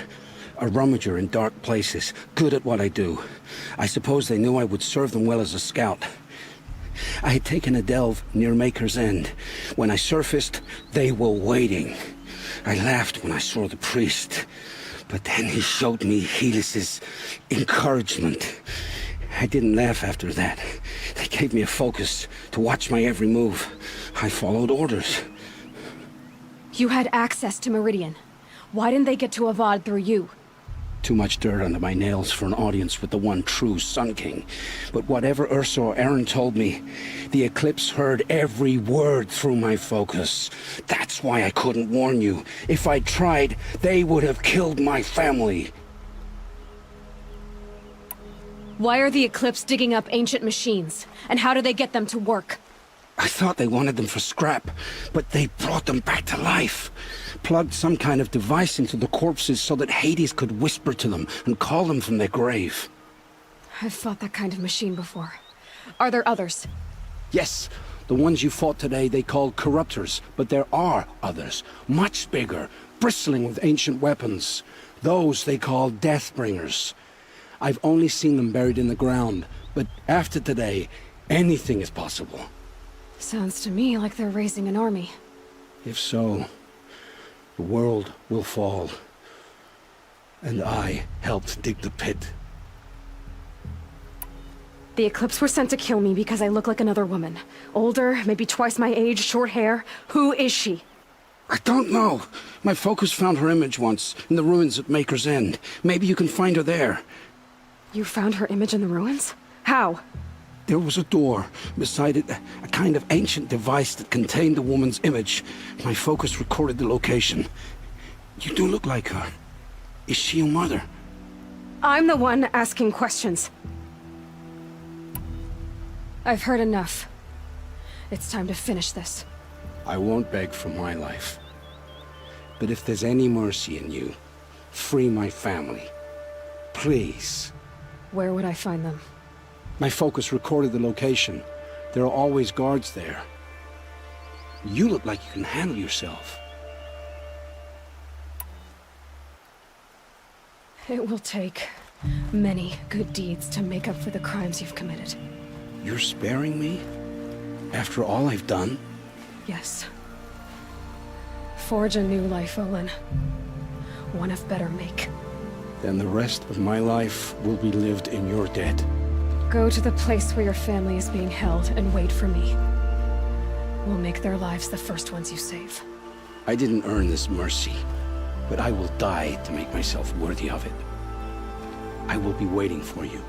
A rummager in dark places, good at what I do. I suppose they knew I would serve them well as a scout. I had taken a delve near Maker's End. When I surfaced, they were waiting. I laughed when I saw the priest. But then he showed me Helis's encouragement. I didn't laugh after that. They gave me a focus to watch my every move. I followed orders. You had access to Meridian. Why didn't they get to Avad through you? Too much dirt under my nails for an audience with the one true Sun King. But whatever Ursa or Aaron told me, the Eclipse heard every word through my focus. That's why I couldn't warn you. If I'd tried, they would have killed my family. Why are the Eclipse digging up ancient machines? And how do they get them to work? I thought they wanted them for scrap, but they brought them back to life. Plugged some kind of device into the corpses so that Hades could whisper to them and call them from their grave. I've fought that kind of machine before. Are there others? Yes, the ones you fought today they called corruptors, but there are others, much bigger, bristling with ancient weapons. Those they call Deathbringers. I've only seen them buried in the ground, but after today, anything is possible. Sounds to me like they're raising an army. If so, the world will fall. And I helped dig the pit. The Eclipse were sent to kill me because I look like another woman. Older, maybe twice my age, short hair. Who is she? I don't know. My focus found her image once, in the ruins at Maker's End. Maybe you can find her there. You found her image in the ruins? How? There was a door. Beside it, a kind of ancient device that contained the woman's image. My focus recorded the location. You do look like her. Is she your mother? I'm the one asking questions. I've heard enough. It's time to finish this. I won't beg for my life. But if there's any mercy in you, free my family. Please. Where would I find them? My focus recorded the location. There are always guards there. You look like you can handle yourself. It will take many good deeds to make up for the crimes you've committed. You're sparing me? After all I've done? Yes. Forge a new life, Olin. One of better make. Then the rest of my life will be lived in your debt. Go to the place where your family is being held and wait for me. We'll make their lives the first ones you save. I didn't earn this mercy, but I will die to make myself worthy of it. I will be waiting for you.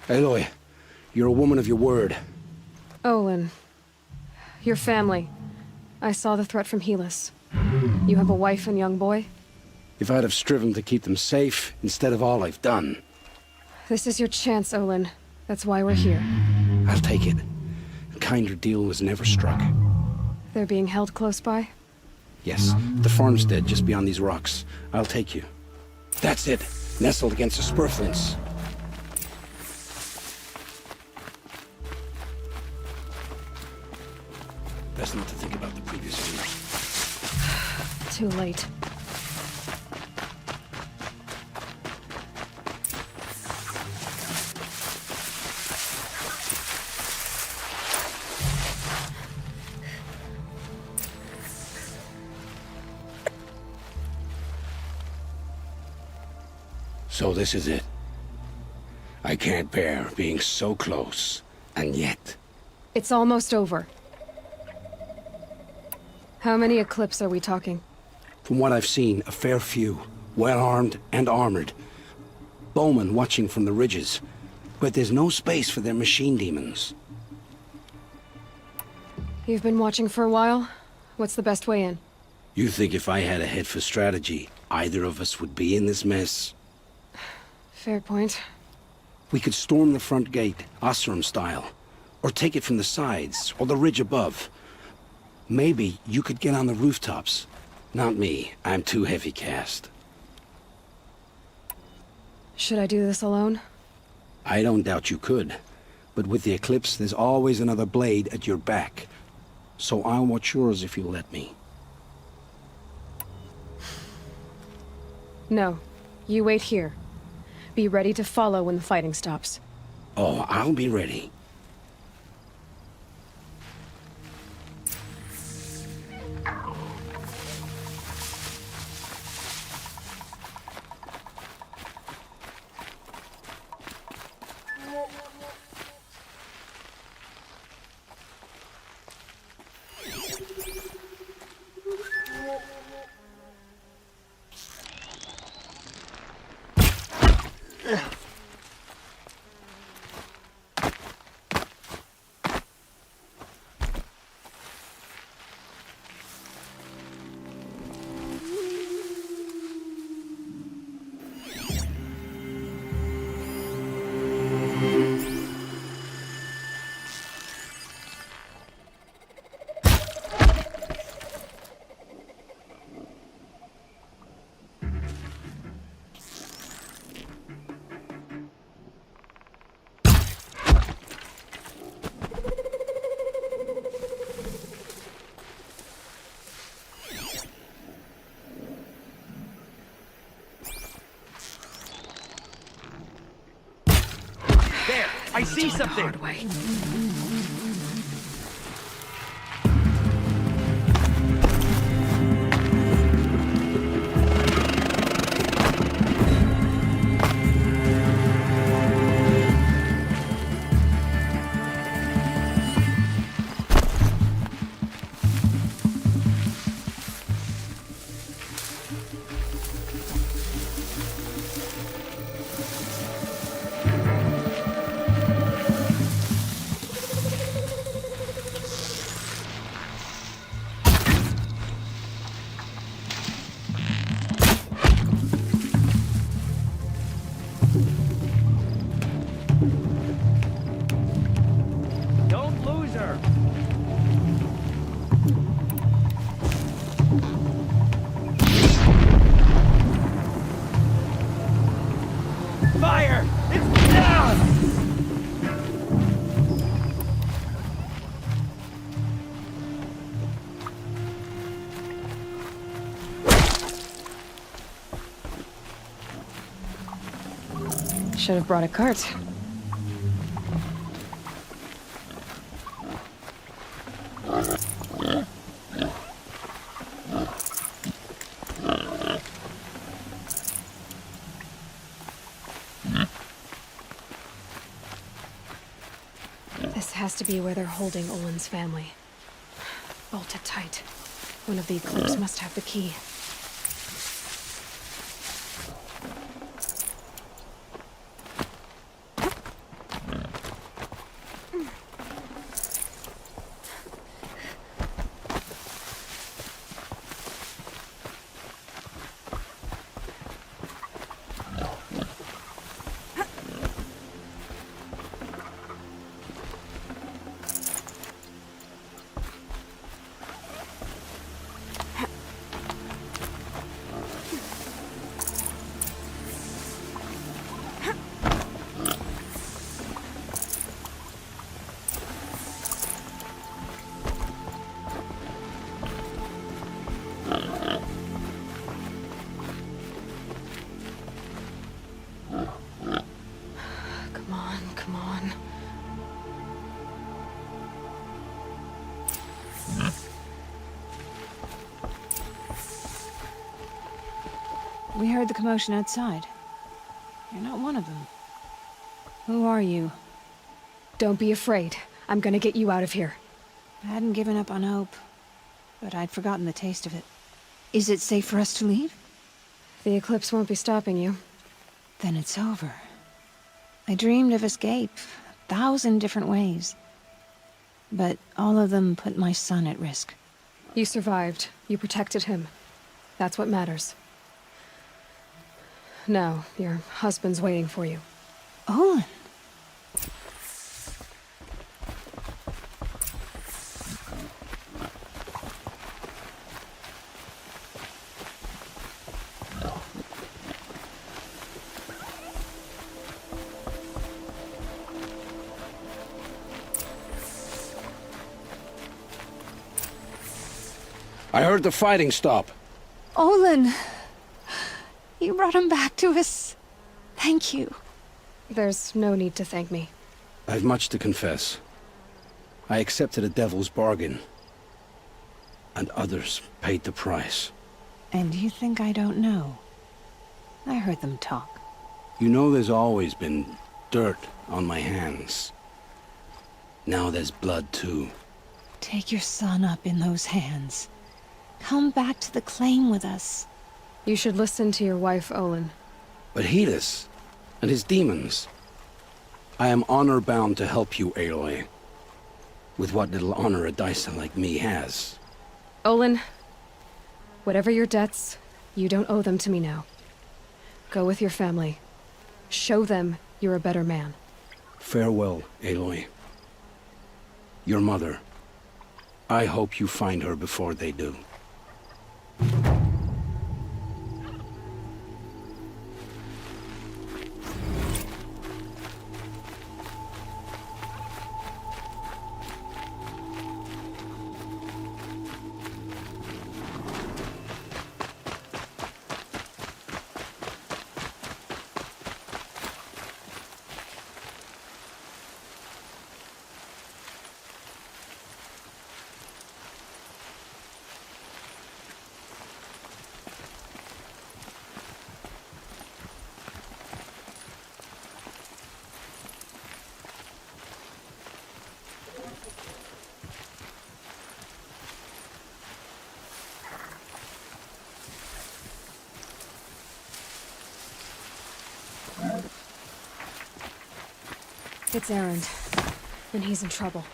Aloy, you're a woman of your word. Olin. Your family. I saw the threat from Helis. You have a wife and young boy? If I'd have striven to keep them safe, instead of all I've done. This is your chance, Olin. That's why we're here. I'll take it. A kinder deal was never struck. They're being held close by? Yes, the farmstead just beyond these rocks. I'll take you. That's it. Nestled against the spurflints. Best not to think about the previous years. Too late. So this is it. I can't bear being so close, and yet... It's almost over. How many Eclipse are we talking? From what I've seen, a fair few. Well-armed and armored. Bowmen watching from the ridges. But there's no space for their machine demons. You've been watching for a while? What's the best way in? You think if I had a head for strategy, either of us would be in this mess? Fair point. We could storm the front gate, Osram style. Or take it from the sides, or the ridge above. Maybe you could get on the rooftops. Not me. I'm too heavy cast. Should I do this alone? I don't doubt you could. But with the Eclipse, there's always another blade at your back. So I'll watch yours if you'll let me. No. You wait here. Be ready to follow when the fighting stops. Oh, I'll be ready. I see the something! hard way. Don't lose her! Fire! It's down! Should have brought a cart. This has to be where they're holding Olin's family. Bolted tight. One of the Eclipse must have the key. Come on, come on. We heard the commotion outside. You're not one of them. Who are you? Don't be afraid. I'm gonna get you out of here. I hadn't given up on hope, but I'd forgotten the taste of it. Is it safe for us to leave? The Eclipse won't be stopping you. Then it's over. I dreamed of escape, 1,000 different ways. But all of them put my son at risk. You survived. You protected him. That's what matters. Now, your husband's waiting for you. Olin! I heard the fighting stop. Olin! You brought him back to us. Thank you. There's no need to thank me. I've much to confess. I accepted a devil's bargain. And others paid the price. And you think I don't know? I heard them talk. You know there's always been dirt on my hands. Now there's blood too. Take your son up in those hands. Come back to the claim with us. You should listen to your wife, Olin. But Hedis and his demons. I am honor-bound to help you, Aloy. With what little honor a Dyson like me has. Olin, whatever your debts, you don't owe them to me now. Go with your family. Show them you're a better man. Farewell, Aloy. Your mother. I hope you find her before they do. It's Erend, and he's in trouble.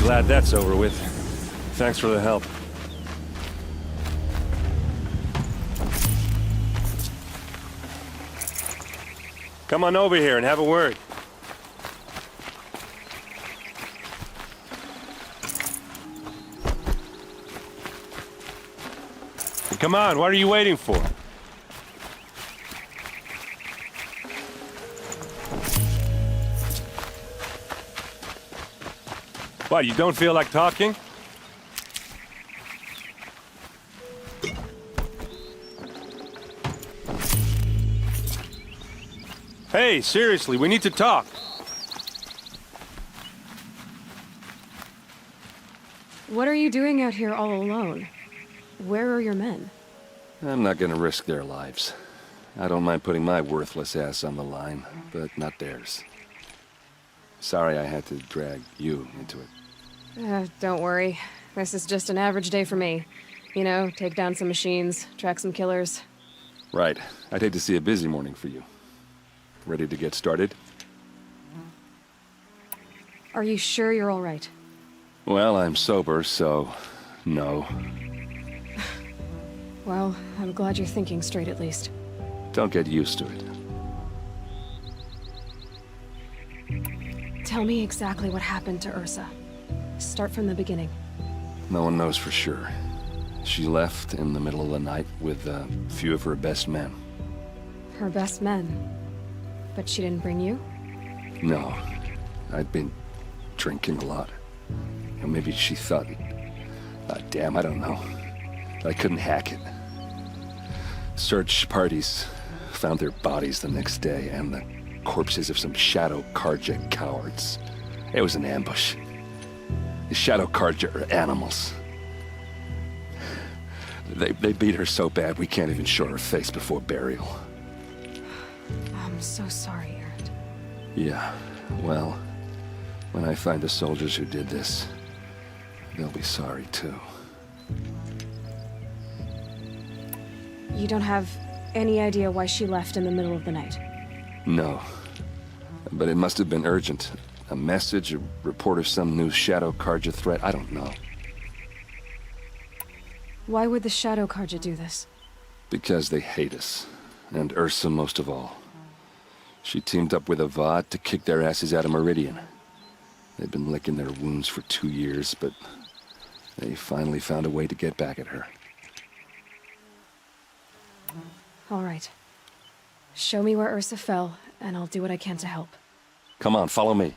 Glad that's over with. Thanks for the help. Come on over here and have a word. Come on, what are you waiting for? What, you don't feel like talking? Hey, seriously, we need to talk. What are you doing out here all alone? Where are your men? I'm not gonna risk their lives. I don't mind putting my worthless ass on the line, but not theirs. Sorry I had to drag you into it. Don't worry. This is just an average day for me. You know, take down some machines, track some killers. Right. I'd hate to see a busy morning for you. Ready to get started? Are you sure you're all right? Well, I'm sober, so no. Well, I'm glad you're thinking straight at least. Don't get used to it. Tell me exactly what happened to Ursa. Start from the beginning. No one knows for sure. She left in the middle of the night with a few of her best men. Her best men? But she didn't bring you? No. I'd been drinking a lot. Or maybe she thought... damn, I don't know. I couldn't hack it. Search parties found their bodies the next day, and the corpses of some Shadow Karja cowards. It was an ambush. The Shadow Karja are animals. They beat her so bad we can't even show her face before burial. I'm so sorry, Erend. Yeah, well, when I find the soldiers who did this, they'll be sorry too. You don't have any idea why she left in the middle of the night? No. But it must have been urgent. A message, a report of some new Shadow Karja threat, I don't know. Why would the Shadow Karja do this? Because they hate us. And Ursa most of all. She teamed up with Avad to kick their asses out of Meridian. They've been licking their wounds for 2 years, but they finally found a way to get back at her. All right. Show me where Ursa fell, and I'll do what I can to help. Come on, follow me.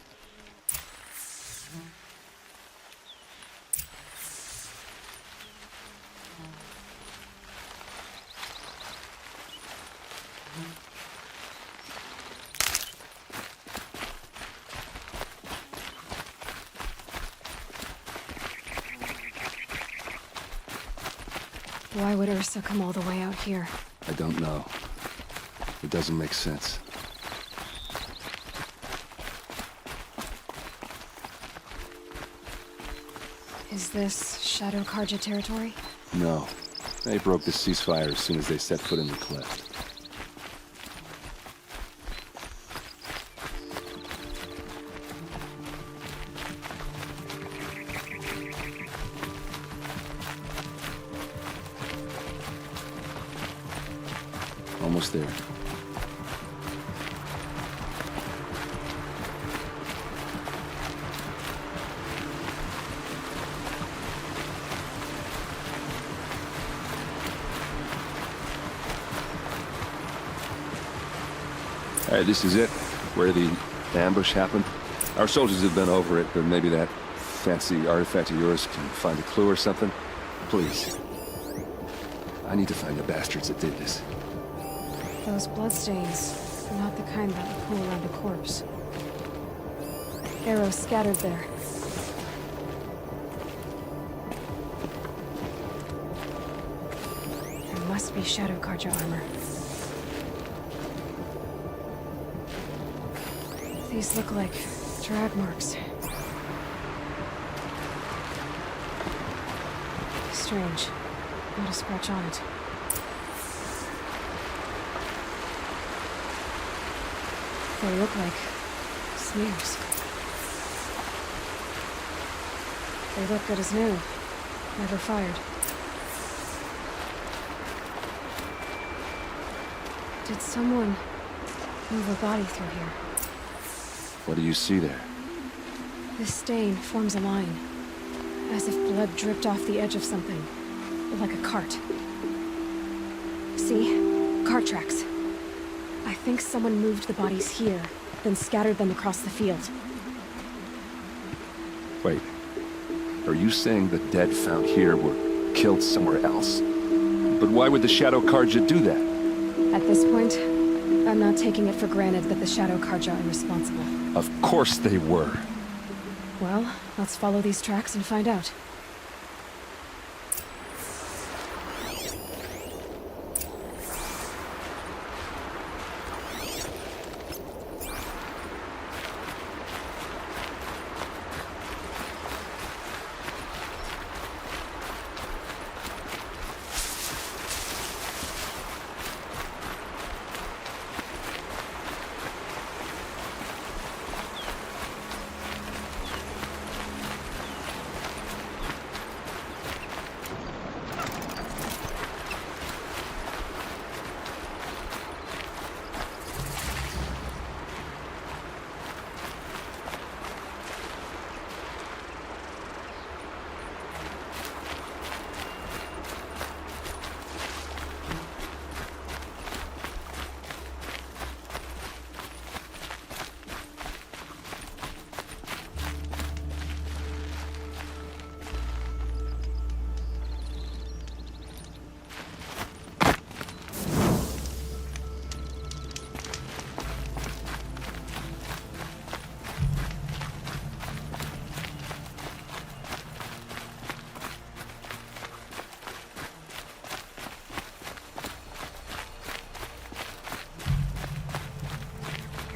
Why would Ursa come all the way out here? I don't know. It doesn't make sense. Is this Shadow Karja territory? No. They broke the ceasefire as soon as they set foot in the cleft. Almost there. All right, this is it, where the ambush happened. Our soldiers have been over it, but maybe that fancy artifact of yours can find a clue or something. Please. I need to find the bastards that did this. Those bloodstains, not the kind that would pool around a corpse. Arrows scattered there. There must be Shadow Karja armor. These look like drag marks. Strange. Not a scratch on it. They look like smears. They look good as new. Never fired. Did someone move a body through here? What do you see there? This stain forms a line, as if blood dripped off the edge of something, like a cart. See? Cart tracks. I think someone moved the bodies here, then scattered them across the field. Wait. Are you saying the dead found here were killed somewhere else? But why would the Shadow Karja do that? At this point, I'm not taking it for granted that the Shadow Karja are responsible. Of course they were. Well, let's follow these tracks and find out.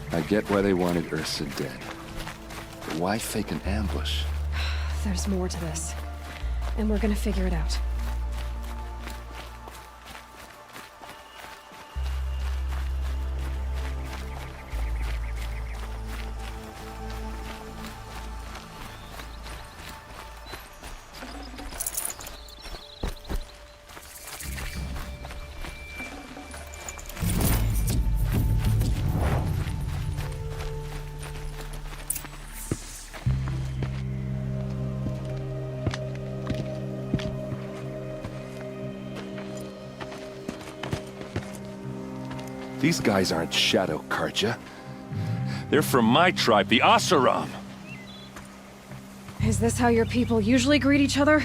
I get why they wanted Ursa dead. But why fake an ambush? There's more to this, and we're gonna figure it out. These guys aren't Shadow Karja. They're from my tribe, the Asaram. Is this how your people usually greet each other?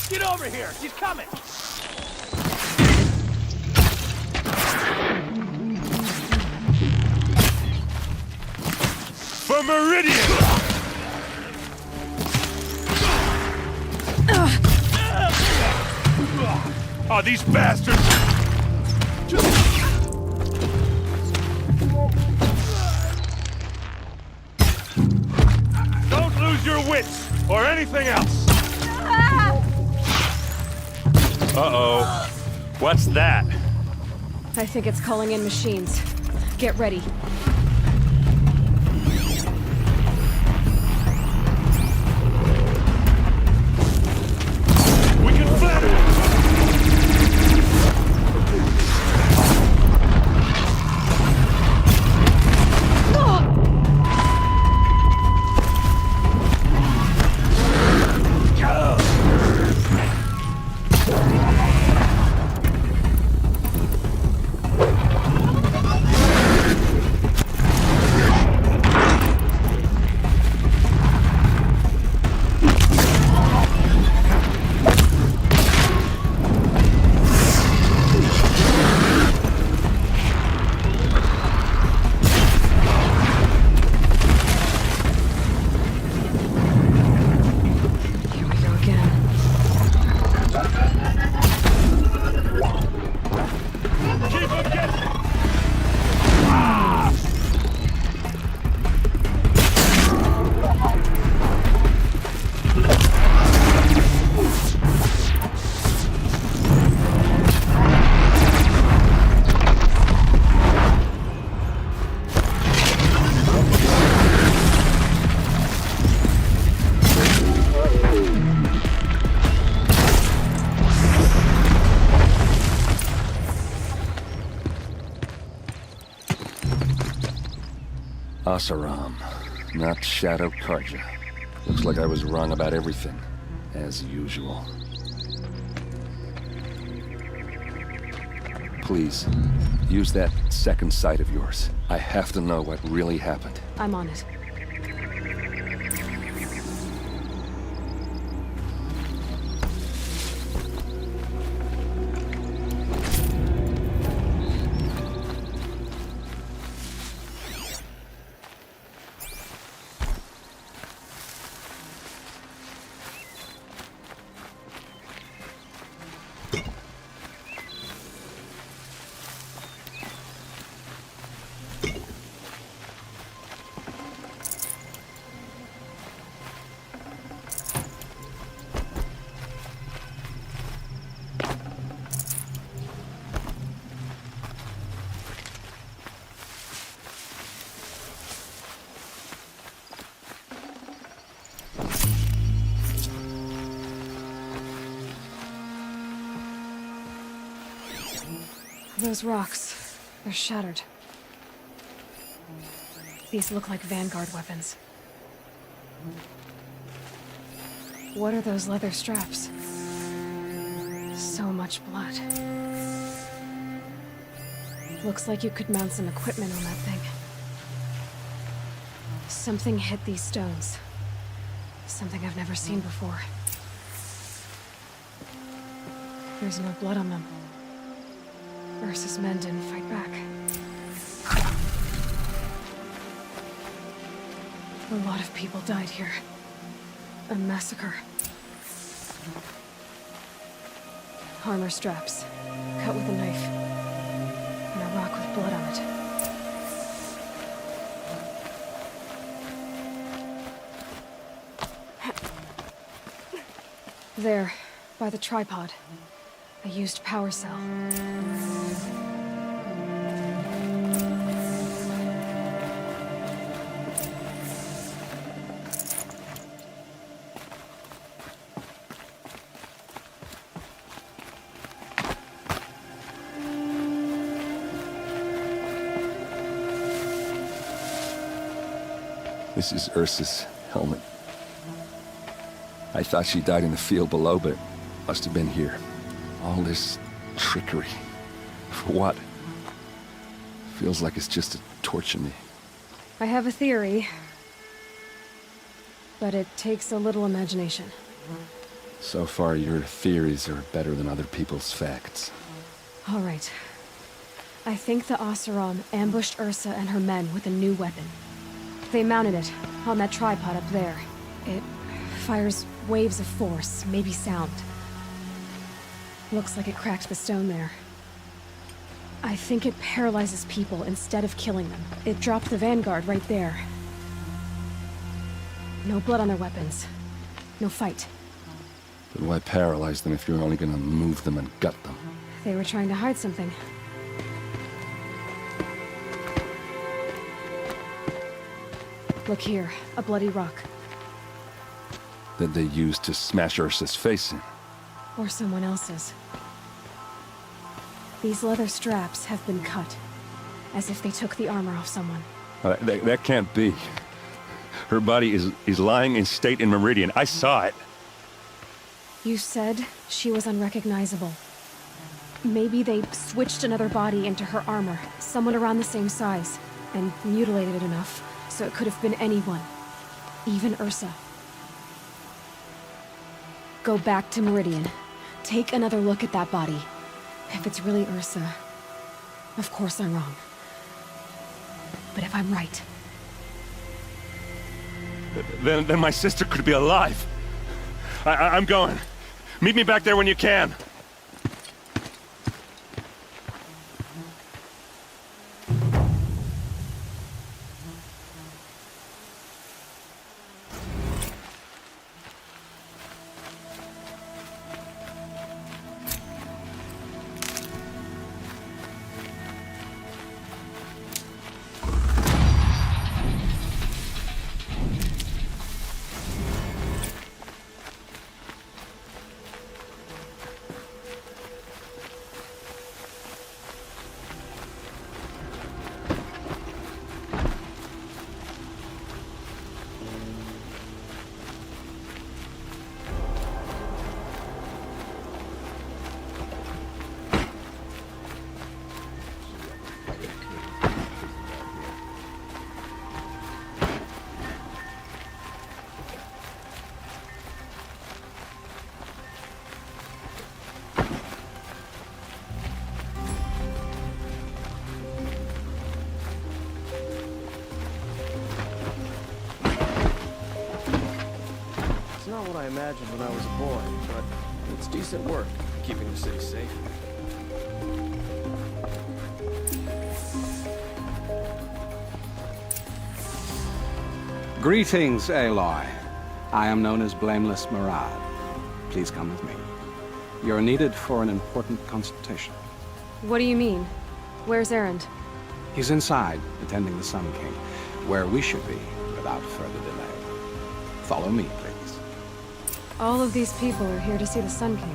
Get over here! She's coming! For Meridian! Oh, these bastards! Don't lose your wits, or anything else! Uh-oh. What's that? I think it's calling in machines. Get ready. We can flatter it! Asaram, not Shadow Karja. Looks like I was wrong about everything, as usual. Please, use that second sight of yours. I have to know what really happened. I'm on it. Those rocks, they're shattered. These look like Vanguard weapons. What are those leather straps? So much blood. Looks like you could mount some equipment on that thing. Something hit these stones. Something I've never seen before. There's no blood on them. Ursa's men didn't fight back. A lot of people died here. A massacre. Armor straps, cut with a knife. And a rock with blood on it. There, by the tripod. A used power cell. This is Ursa's helmet. I thought she died in the field below, but must have been here. All this trickery. For what? Feels like it's just to torture me. I have a theory, but it takes a little imagination. So far, your theories are better than other people's facts. All right. I think the Oseram ambushed Ursa and her men with a new weapon. They mounted it on that tripod up there. It fires waves of force, maybe sound. Looks like it cracked the stone there. I think it paralyzes people instead of killing them. It dropped the Vanguard right there. No blood on their weapons. No fight. But why paralyze them if you're only gonna move them and gut them? They were trying to hide something. Look here, a bloody rock. That they used to smash Ursa's face in. Or someone else's. These leather straps have been cut, as if they took the armor off someone. That can't be. Her body is lying in state in Meridian. I saw it. You said she was unrecognizable. Maybe they switched another body into her armor, someone around the same size, and mutilated it enough, so it could have been anyone. Even Ursa. Go back to Meridian. Take another look at that body. If it's really Ursa, of course I'm wrong. But if I'm right... Then my sister could be alive. I'm going. Meet me back there when you can. what I imagined when I was a boy, but it's decent work, keeping the city safe. Greetings, Aloy. I am known as Blameless Murad. Please come with me. You're needed for an important consultation. What do you mean? Where's Erend? He's inside, attending the Sun King, where we should be, without further delay. Follow me, please. All of these people are here to see the Sun King.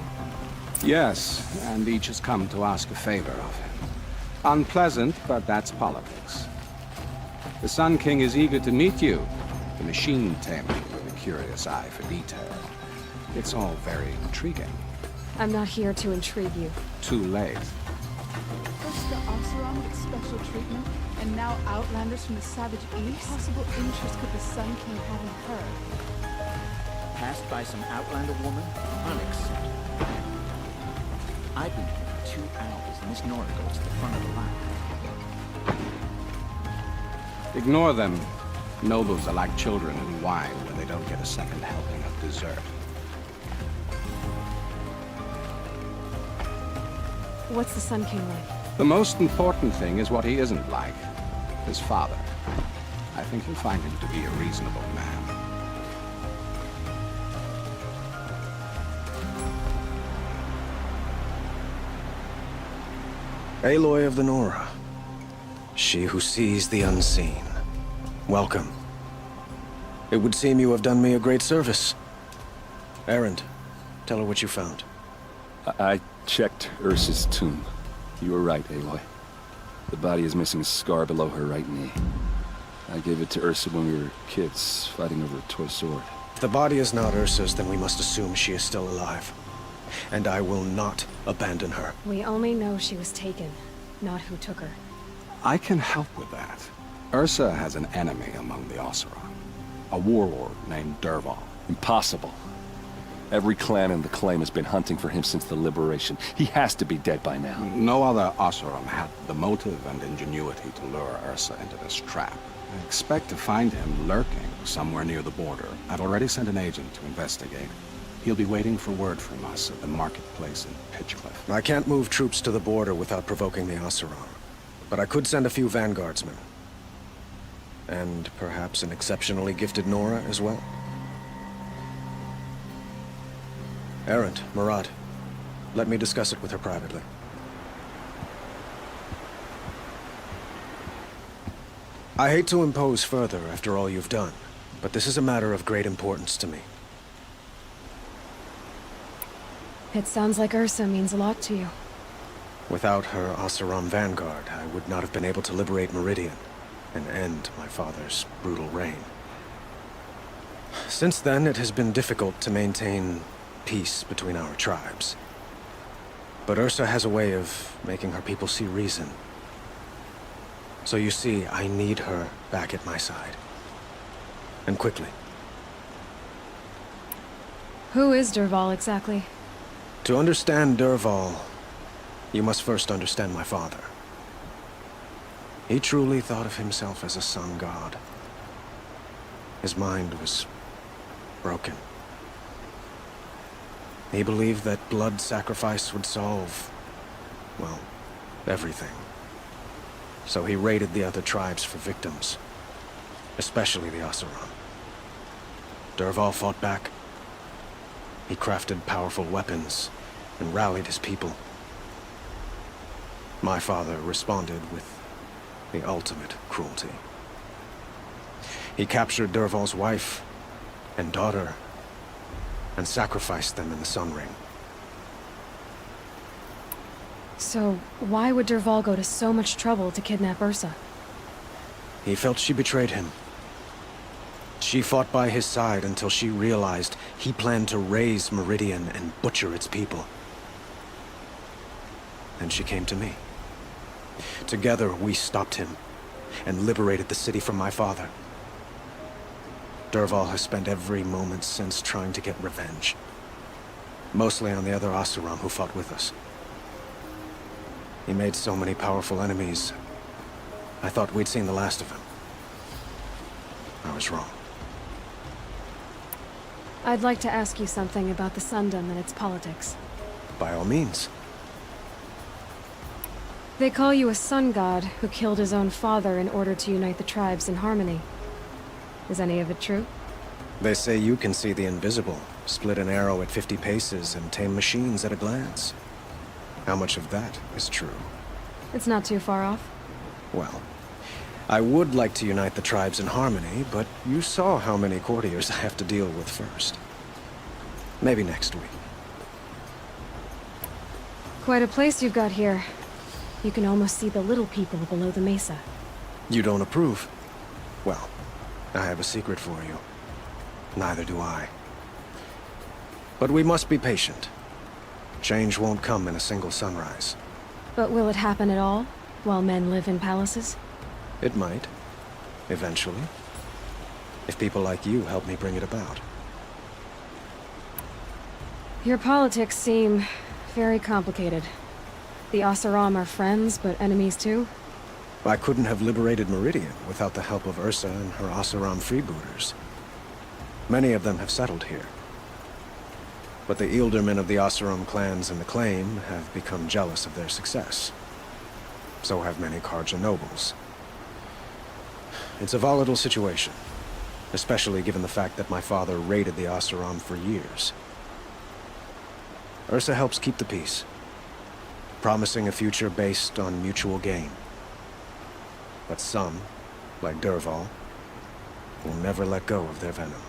Yes, and each has come to ask a favor of him. Unpleasant, but that's politics. The Sun King is eager to meet you, the machine tamer with a curious eye for detail. It's all very intriguing. I'm not here to intrigue you. Too late. First the Oseram with special treatment, and now outlanders from the savage east. What possible interest could the Sun King have in her? Passed by some outlander woman? Unacceptable. I've been here 2 hours, and Miss Nora goes to the front of the line. Ignore them. Nobles are like children in wine when they don't get a second helping of dessert. What's the Sun King like? The most important thing is what he isn't like. His father. I think you'll find him to be a reasonable man. Aloy of the Nora. She who sees the unseen. Welcome. It would seem you have done me a great service. Erend, tell her what you found. I checked Ursa's tomb. You were right, Aloy. The body is missing a scar below her right knee. I gave it to Ursa when we were kids, fighting over a toy sword. If the body is not Ursa's, then we must assume she is still alive. And I will not abandon her. We only know she was taken, not who took her. I can help with that. Ursa has an enemy among the Oseram. A warlord named Dervahl. Impossible. Every clan in the claim has been hunting for him since the liberation. He has to be dead by now. No other Oseram had the motive and ingenuity to lure Ursa into this trap. I expect to find him lurking somewhere near the border. I've already sent an agent to investigate. He'll be waiting for word from us at the marketplace in Pitchcliff. I can't move troops to the border without provoking the Oseram. But I could send a few vanguardsmen. And perhaps an exceptionally gifted Nora as well. Erend, Murad, let me discuss it with her privately. I hate to impose further after all you've done, but this is a matter of great importance to me. It sounds like Ursa means a lot to you. Without her Oseram vanguard, I would not have been able to liberate Meridian and end my father's brutal reign. Since then, it has been difficult to maintain peace between our tribes. But Ursa has a way of making her people see reason. So you see, I need her back at my side. And quickly. Who is Dervahl exactly? To understand Dervahl, you must first understand my father. He truly thought of himself as a sun god. His mind was broken. He believed that blood sacrifice would solve, well, everything. So he raided the other tribes for victims, especially the Oseram. Dervahl fought back. He crafted powerful weapons and rallied his people. My father responded with the ultimate cruelty. He captured Dervahl's wife and daughter and sacrificed them in the Sun Ring. So, why would Dervahl go to so much trouble to kidnap Ursa? He felt she betrayed him. She fought by his side until she realized he planned to raise Meridian and butcher its people. Then she came to me. Together, we stopped him and liberated the city from my father. Dervahl has spent every moment since trying to get revenge. Mostly on the other Oseram who fought with us. He made so many powerful enemies, I thought we'd seen the last of him. I was wrong. I'd like to ask you something about the Sundom and its politics. By all means. They call you a sun god who killed his own father in order to unite the tribes in harmony. Is any of it true? They say you can see the invisible, split an arrow at 50 paces, and tame machines at a glance. How much of that is true? It's not too far off. Well, I would like to unite the tribes in harmony, but you saw how many courtiers I have to deal with first. Maybe next week. Quite a place you've got here. You can almost see the little people below the mesa. You don't approve? Well, I have a secret for you. Neither do I. But we must be patient. Change won't come in a single sunrise. But will it happen at all, while men live in palaces? It might. Eventually. If people like you help me bring it about. Your politics seem very complicated. The Oseram are friends, but enemies too? I couldn't have liberated Meridian without the help of Ursa and her Oseram freebooters. Many of them have settled here. But the Ealdormen of the Oseram clans in the Claim have become jealous of their success. So have many Karja nobles. It's a volatile situation, especially given the fact that my father raided the Oseram for years. Ursa helps keep the peace, promising a future based on mutual gain. But some, like Dervahl, will never let go of their venom.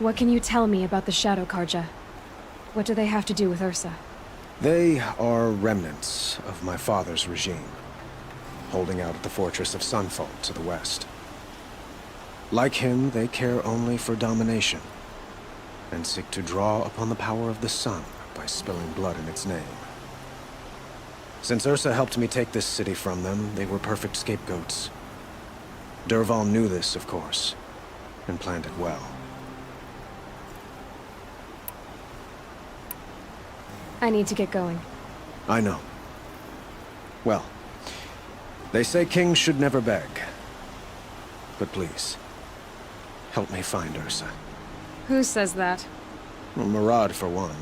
What can you tell me about the Shadow Karja? What do they have to do with Ursa? They are remnants of my father's regime, holding out at the fortress of Sunfall to the west. Like him, they care only for domination, and seek to draw upon the power of the sun by spilling blood in its name. Since Ursa helped me take this city from them, they were perfect scapegoats. Dervahl knew this, of course, and planned it well. I need to get going. I know. Well, they say kings should never beg. But please, help me find Ursa. Who says that? Well, Murad, for one.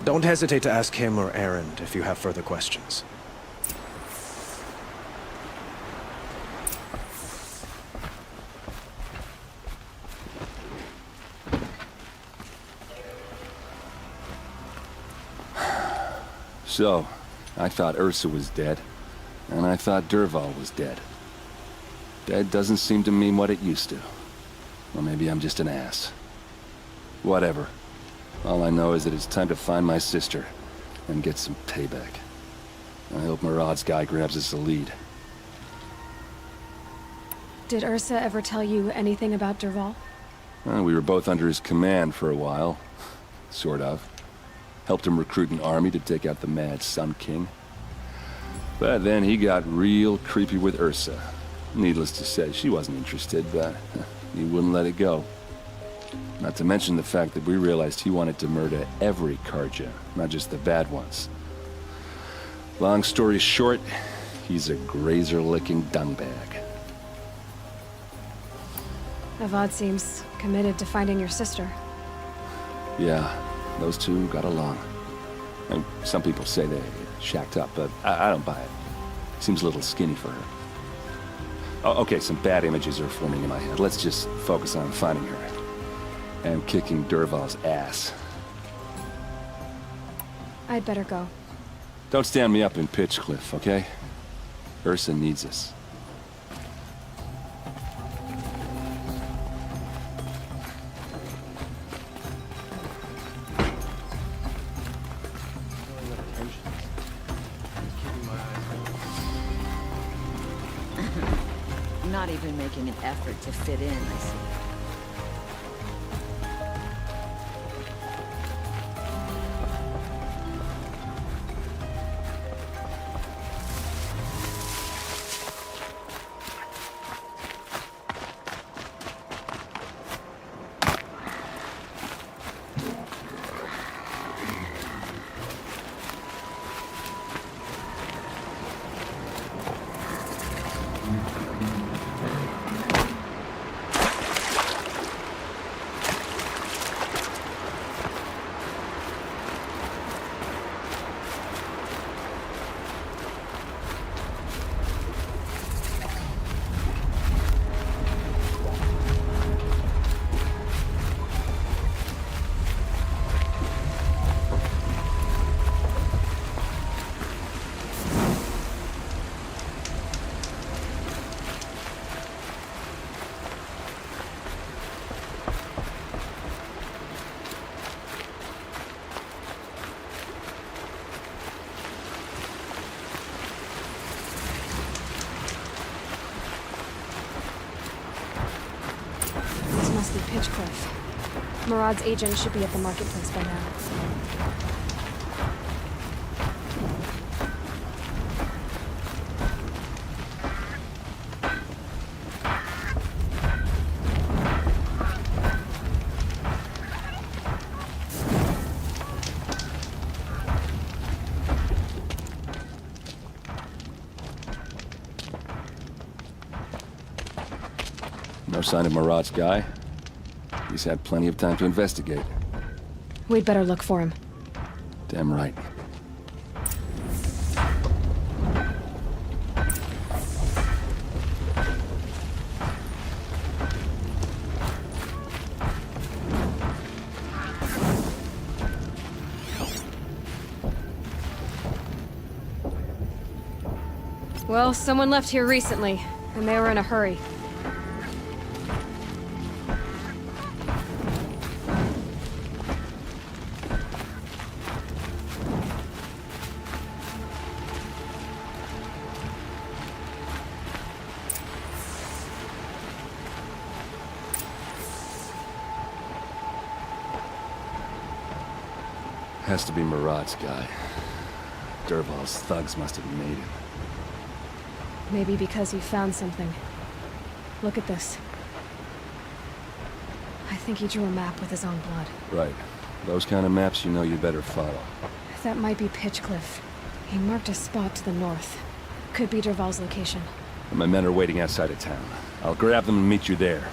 Don't hesitate to ask him or Erend if you have further questions. So, I thought Ursa was dead, and I thought Dervahl was dead. Dead doesn't seem to mean what it used to. Or maybe I'm just an ass. Whatever. All I know is that it's time to find my sister and get some payback. I hope Murad's guy grabs us a lead. Did Ursa ever tell you anything about Dervahl? We were both under his command for a while. Sort of. Helped him recruit an army to take out the Mad Sun King. But then he got real creepy with Ursa. Needless to say, she wasn't interested, but he wouldn't let it go. Not to mention the fact that we realized he wanted to murder every Karja, not just the bad ones. Long story short, he's a grazer-licking dungbag. Avad seems committed to finding your sister. Yeah, those two got along. And some people say they shacked up, but I don't buy it. Seems a little skinny for her. Oh, okay, some bad images are forming in my head. Let's just focus on finding her. And kicking Dervahl's ass. I'd better go. Don't stand me up in Pitchcliff, okay? Ursa needs us. Not even making an effort to fit in, I see. Pitchcliff. Murad's agent should be at the marketplace by now. No sign of Murad's guy. He's had plenty of time to investigate. We'd better look for him. Damn right. Well, someone left here recently, and they were in a hurry. Has to be Murad's guy. Dervahl's thugs must have made him. Maybe because he found something. Look at this. I think he drew a map with his own blood. Right. Those kind of maps you know you better follow. That might be Pitchcliff. He marked a spot to the north. Could be Dervahl's location. My men are waiting outside of town. I'll grab them and meet you there.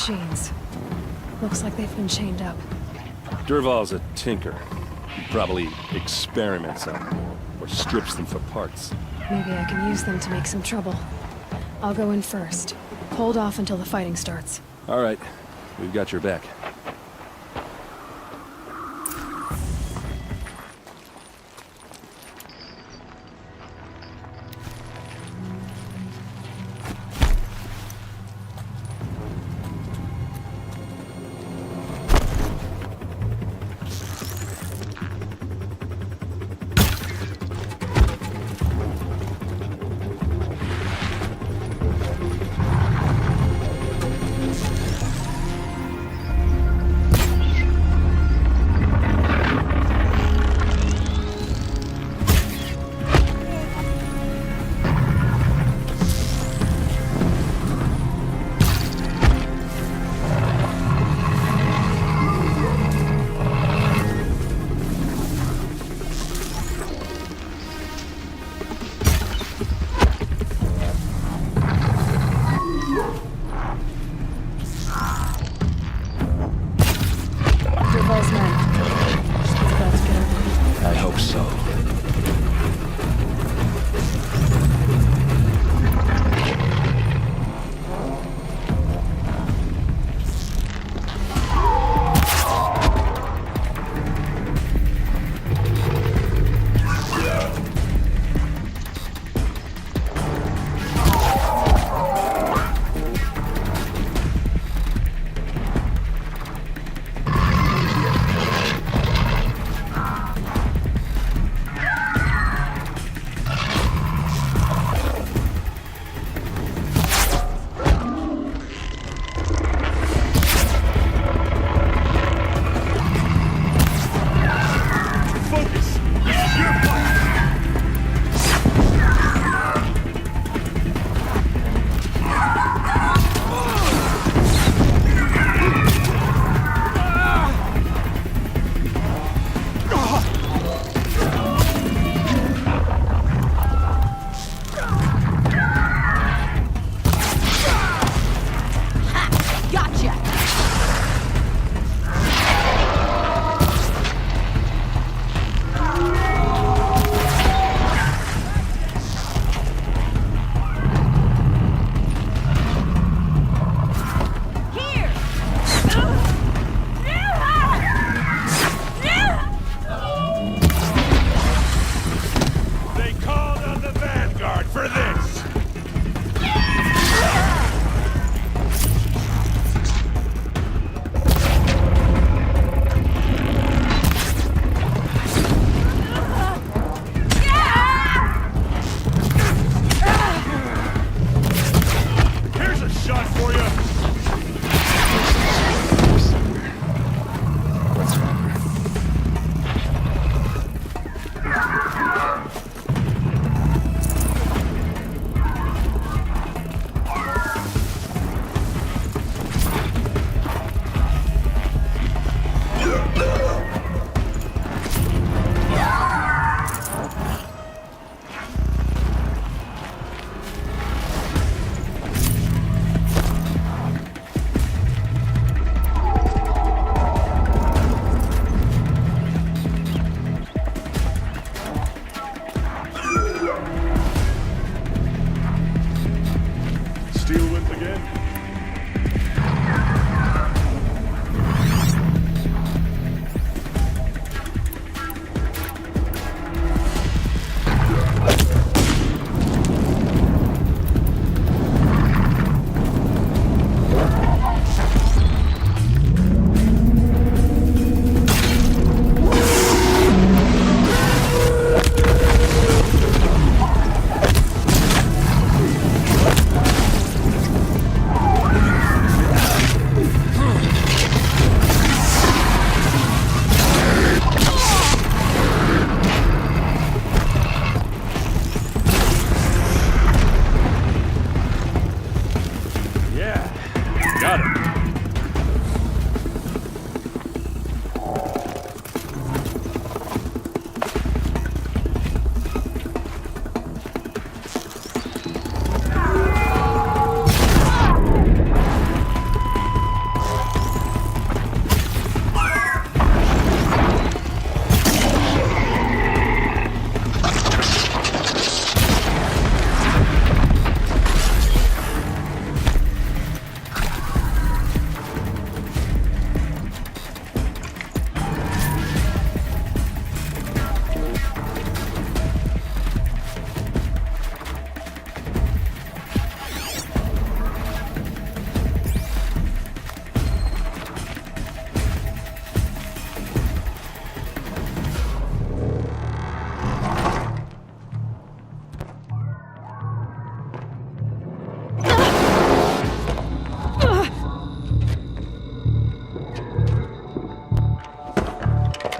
machines. Looks like they've been chained up. Durval's a tinker. He probably experiments on them, or strips them for parts. Maybe I can use them to make some trouble. I'll go in first. Hold off until the fighting starts. All right, we've got your back.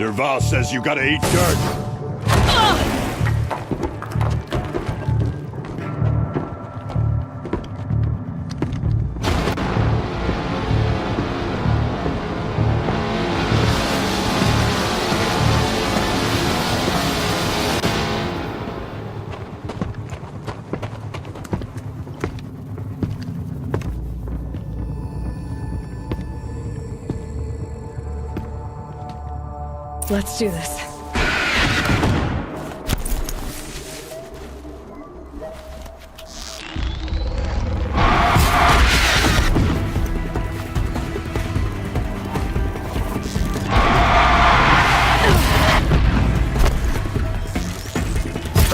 Derval says you gotta eat dirt. Let's do this.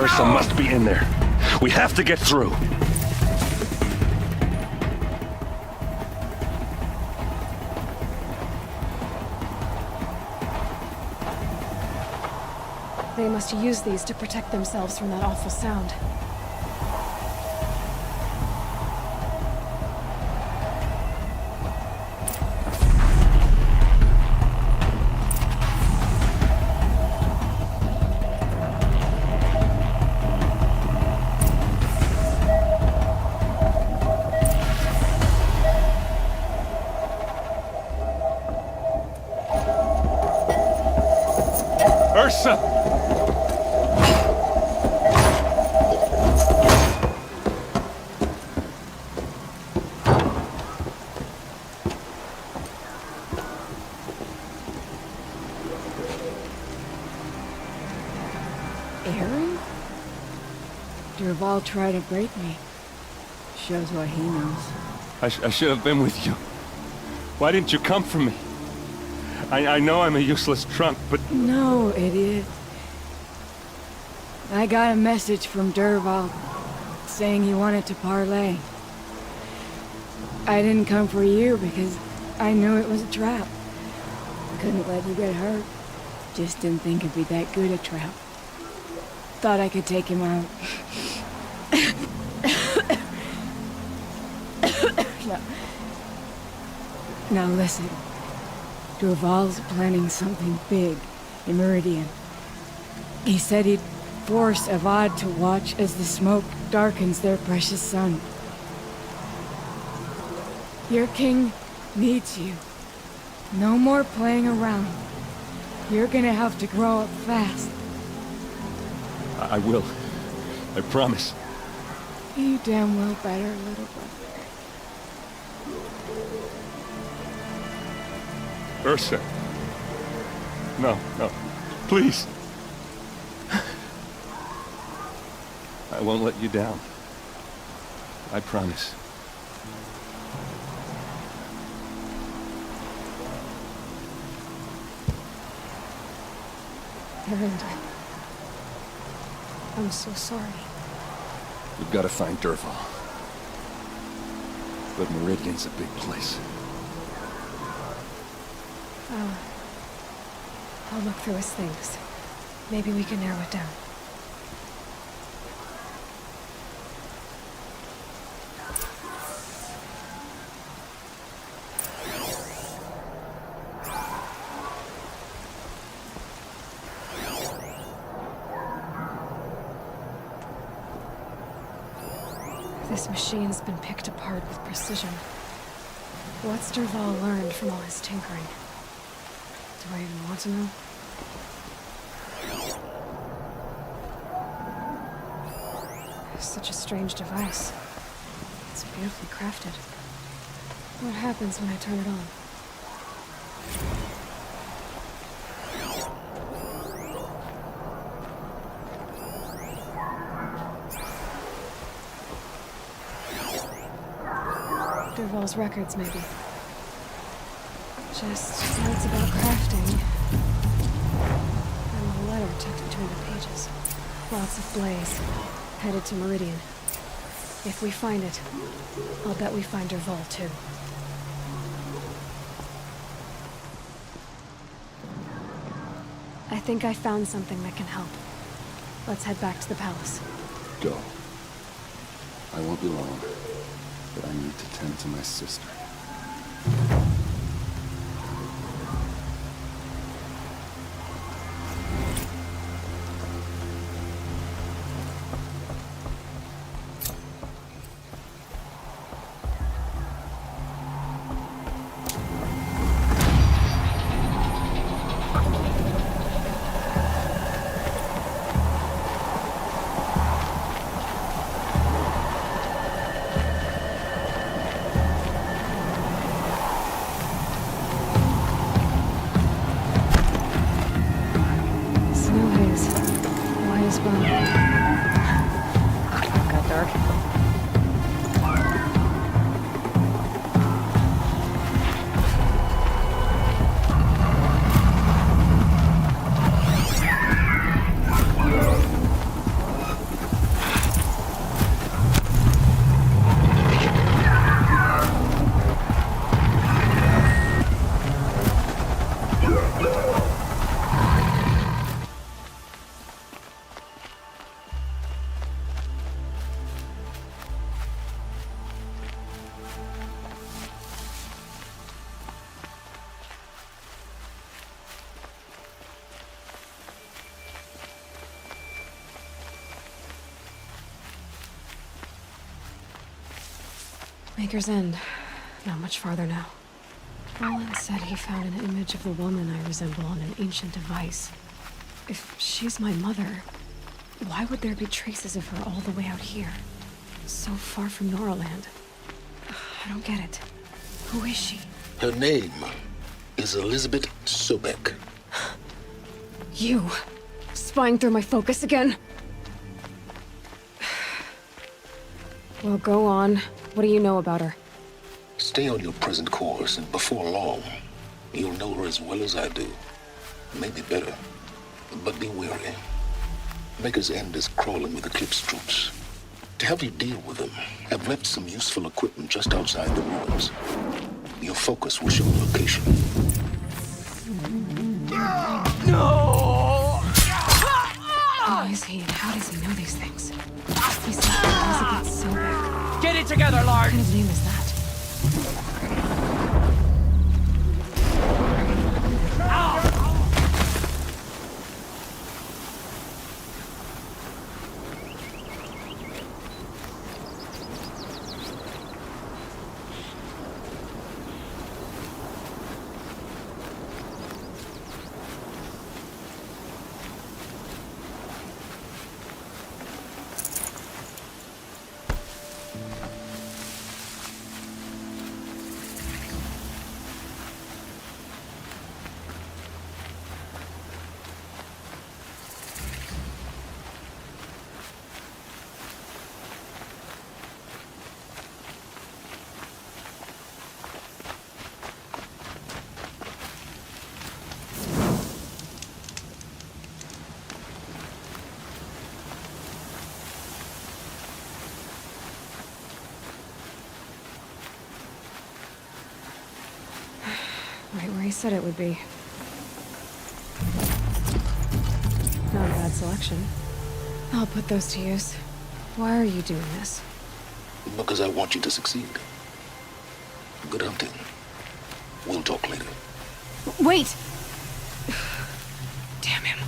Ursa must be in there. We have to get through. They must use these to protect themselves from that awful sound. Ursa! Aaron? Derval tried to break me. Shows what he knows. I should have been with you. Why didn't you come for me? I know I'm a useless trunk, but... No, idiot. I got a message from Derval saying he wanted to parlay. I didn't come for you because I knew it was a trap. Couldn't let you get hurt. Just didn't think it'd be that good a trap. Thought I could take him out. Now listen. Derval's planning something big in Meridian. He said he'd force Avad to watch as the smoke darkens their precious sun. Your king needs you. No more playing around. You're gonna have to grow up fast. I will. I promise. You damn well better, little brother. Ursa. No, no. Please. I won't let you down. I promise. Aaron, I'm so sorry. We've got to find Derval. But Meridian's a big place. I'll look through his things. Maybe we can narrow it down. This machine's been picked apart with precision. What's Derval learned from all his tinkering? Do I even want to know? Such a strange device. It's beautifully crafted. What happens when I turn it on? Derval's records, maybe. Just notes about crafting. And a letter tucked between the pages. Lots of blaze. Headed to Meridian. If we find it, I'll bet we find Derval too. I think I found something that can help. Let's head back to the palace. Go. I won't be long, but I need to tend to my sister. fun. Got dark. Maker's End. Not much farther now. Roland said he found an image of the woman I resemble on an ancient device. If she's my mother, why would there be traces of her all the way out here? So far from Noraland. I don't get it. Who is she? Her name is Elizabeth Sobek. You! Spying through my focus again? Well, go on. What do you know about her? Stay on your present course, and before long, you'll know her as well as I do. Maybe better. But be wary. Maker's End is crawling with Eclipse troops. To help you deal with them, I've left some useful equipment just outside the ruins. Your focus will show the location. No! Who is he and how does he know these things? He said Elizabeth Sobek. Get it together, Lard! What kind of name is that? Right where he said it would be. Not a bad selection. I'll put those to use. Why are you doing this? Because I want you to succeed. Good hunting. We'll talk later. Wait! Damn him.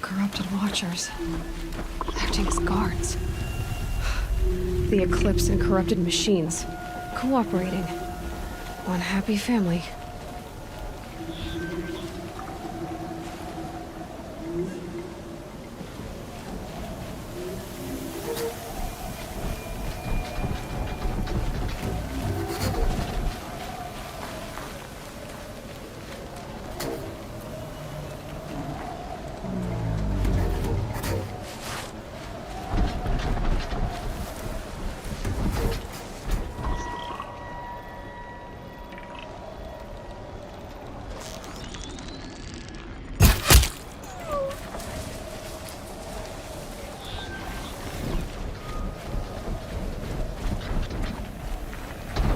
Corrupted Watchers. Acting as guards. The Eclipse and corrupted machines. Cooperating. One happy family.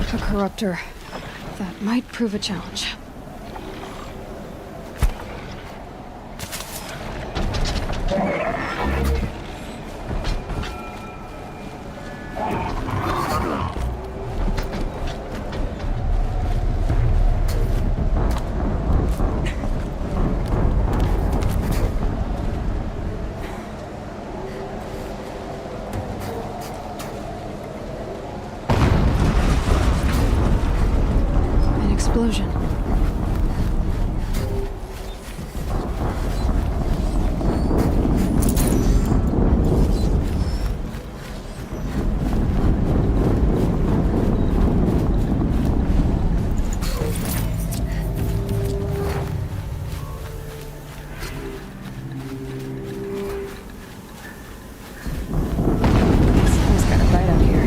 A corruptor. That might prove a challenge. explosion. Someone's got a bite out here.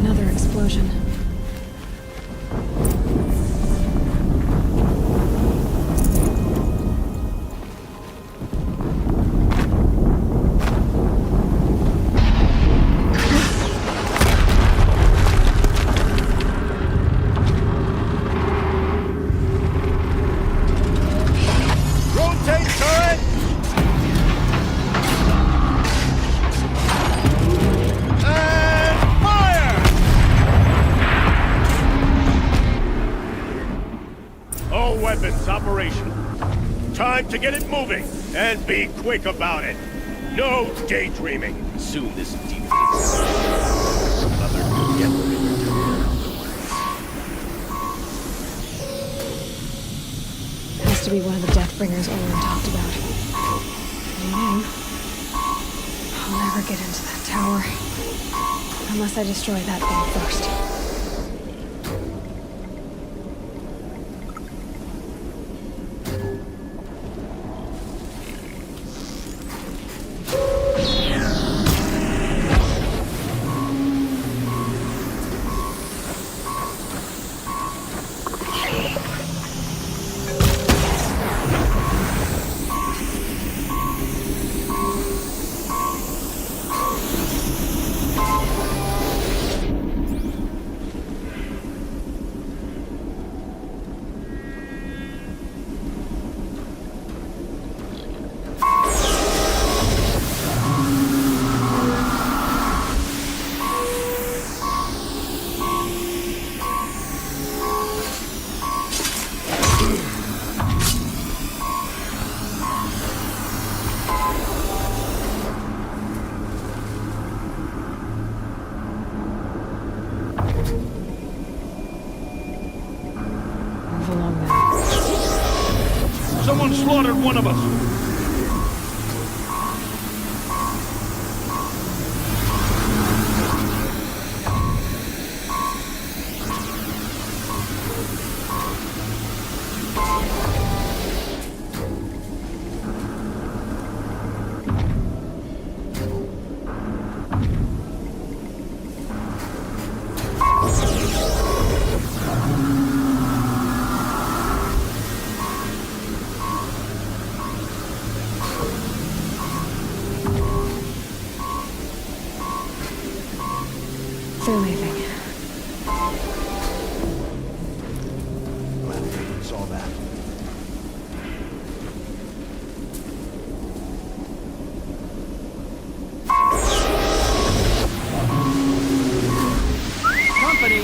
Another explosion. Rotate turret! And fire! All weapons operational. Time to get it moving, and be quick about it. No daydreaming. Soon this deep another together. Has to be one of the Deathbringers Olin talked about. New name. I'll never get into that tower. Unless I destroy that thing first. Move along now. Someone slaughtered one of us. They're leaving. Saw that. Company.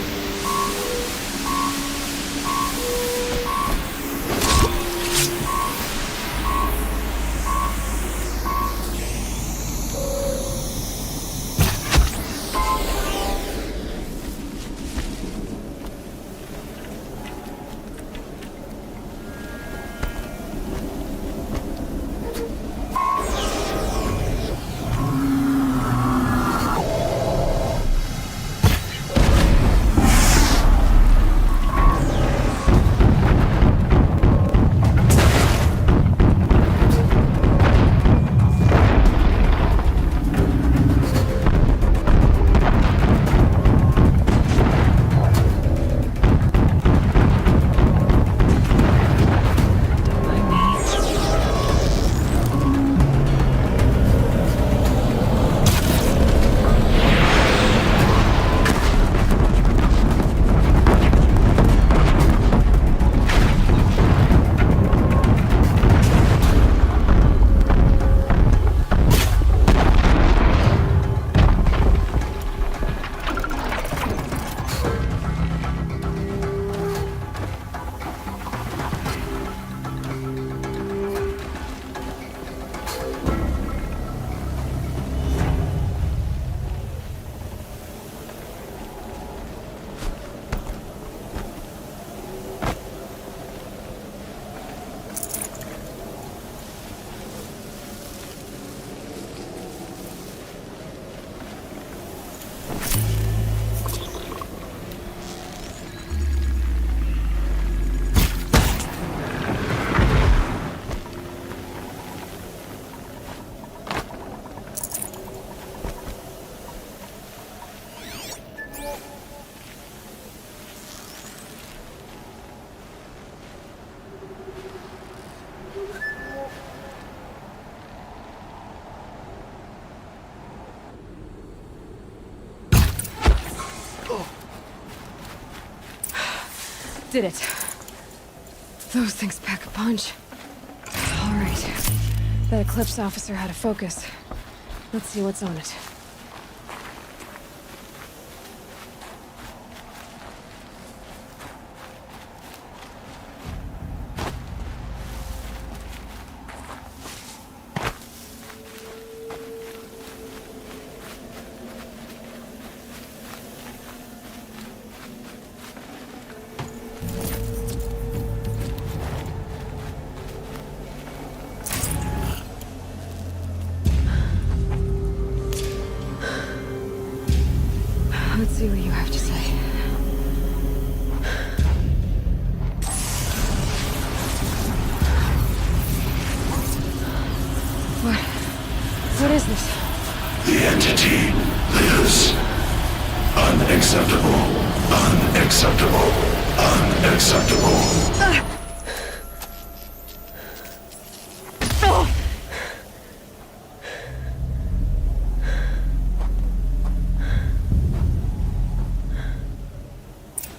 Did it. Those things pack a punch. All right. That Eclipse officer had a focus. Let's see what's on it. Let's see what you have to say. What is this? The entity lives. Unacceptable. Unacceptable. Unacceptable.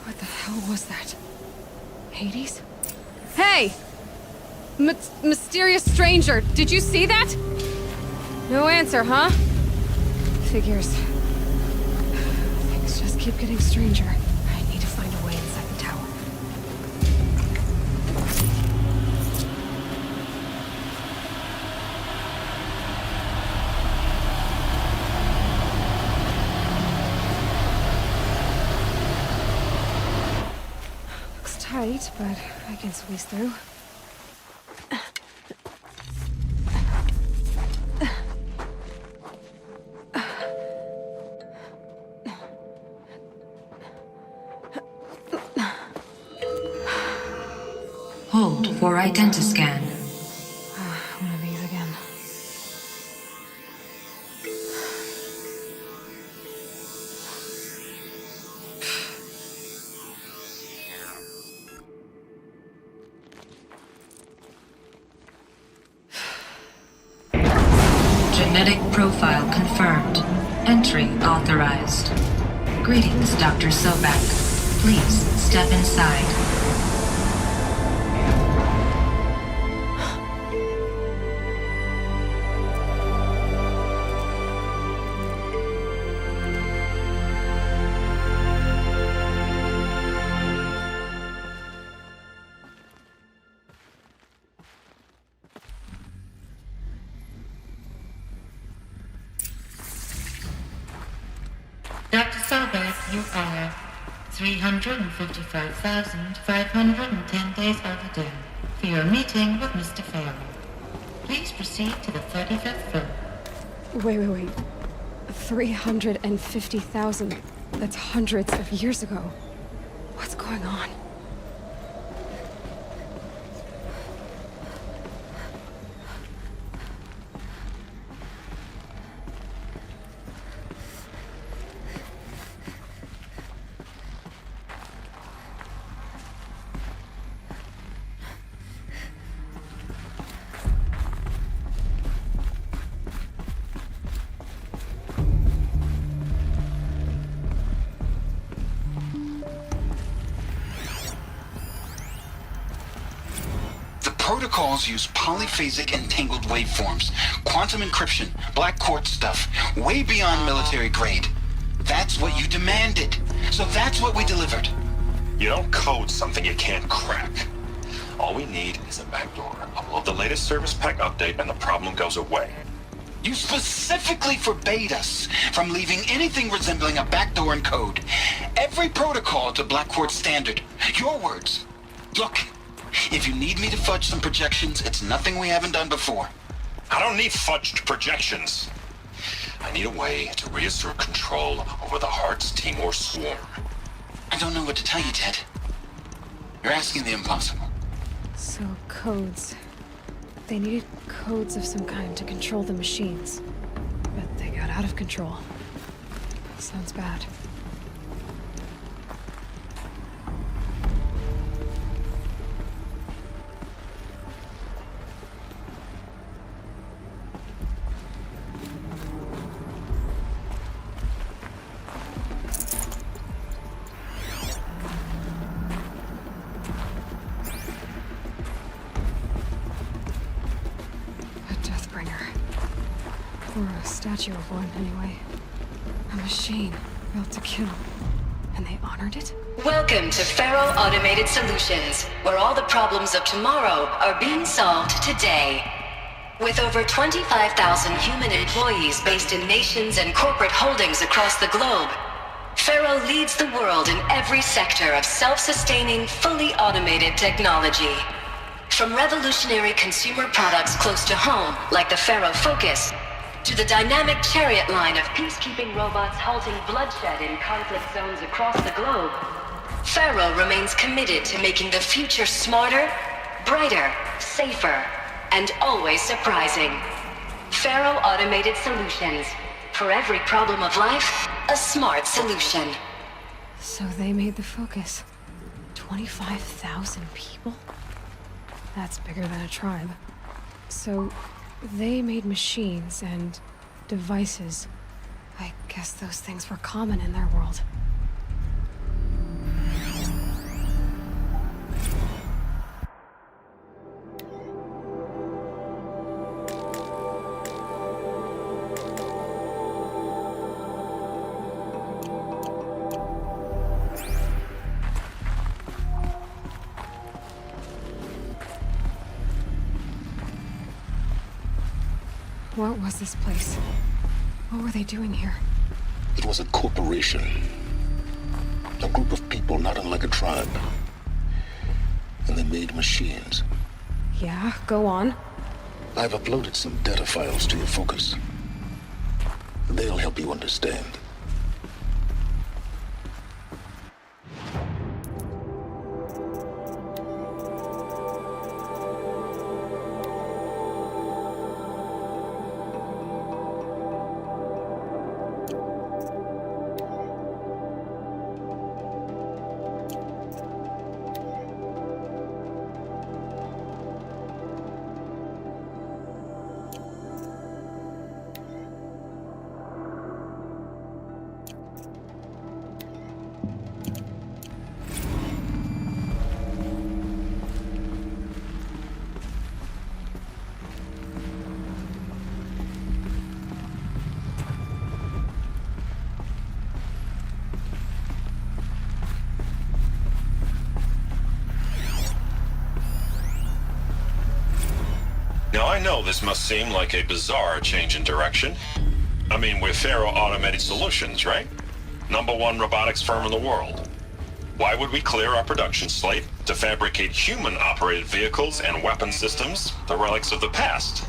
What the hell was that? Hades? Hey! Mysterious stranger, did you see that? No answer, huh? Figures. Things just keep getting stranger. I need to find a way inside the tower. Looks tight, but I can squeeze through. Hold for identiscan. One of these again. Genetic profile confirmed. Entry authorized. Greetings, Dr. Sobek. Please step inside. Dr. Sobek, you are 355,510 days overdue for your meeting with Mr. Farrell. Please proceed to the 35th floor. Wait. 350,000. That's hundreds of years ago. What's going on? Protocols use polyphasic entangled waveforms, quantum encryption, black quartz stuff, way beyond military grade. That's what you demanded. So that's what we delivered. You don't code something you can't crack. All we need is a backdoor. Upload the latest service pack update and the problem goes away. You specifically forbade us from leaving anything resembling a backdoor in code. Every protocol to black quartz standard. Your words. Look. If you need me to fudge some projections, it's nothing we haven't done before. I don't need fudged projections. I need a way to reassert control over the Heart's Timor swarm. I don't know what to tell you, Ted. You're asking the impossible. So, codes. They needed codes of some kind to control the machines. But they got out of control. Sounds bad. Or a statue of one, anyway. A machine built to kill. And they honored it? Welcome to Faro Automated Solutions, where all the problems of tomorrow are being solved today. With over 25,000 human employees based in nations and corporate holdings across the globe, Faro leads the world in every sector of self-sustaining, fully automated technology. From revolutionary consumer products close to home, like the Faro Focus, to the dynamic chariot line of peacekeeping robots halting bloodshed in conflict zones across the globe, Faro remains committed to making the future smarter, brighter, safer, and always surprising. Faro Automated Solutions. For every problem of life, a smart solution. So they made the Focus. 25,000 people? That's bigger than a tribe. So they made machines and devices. I guess those things were common in their world. What was this place? What were they doing here? It was a corporation. A group of people not unlike a tribe. And they made machines. Yeah, go on. I've uploaded some data files to your Focus. They'll help you understand. Now I know this must seem like a bizarre change in direction. I mean, we're Faro Automated Solutions, right? #1 robotics firm in the world. Why would we clear our production slate to fabricate human-operated vehicles and weapon systems, the relics of the past?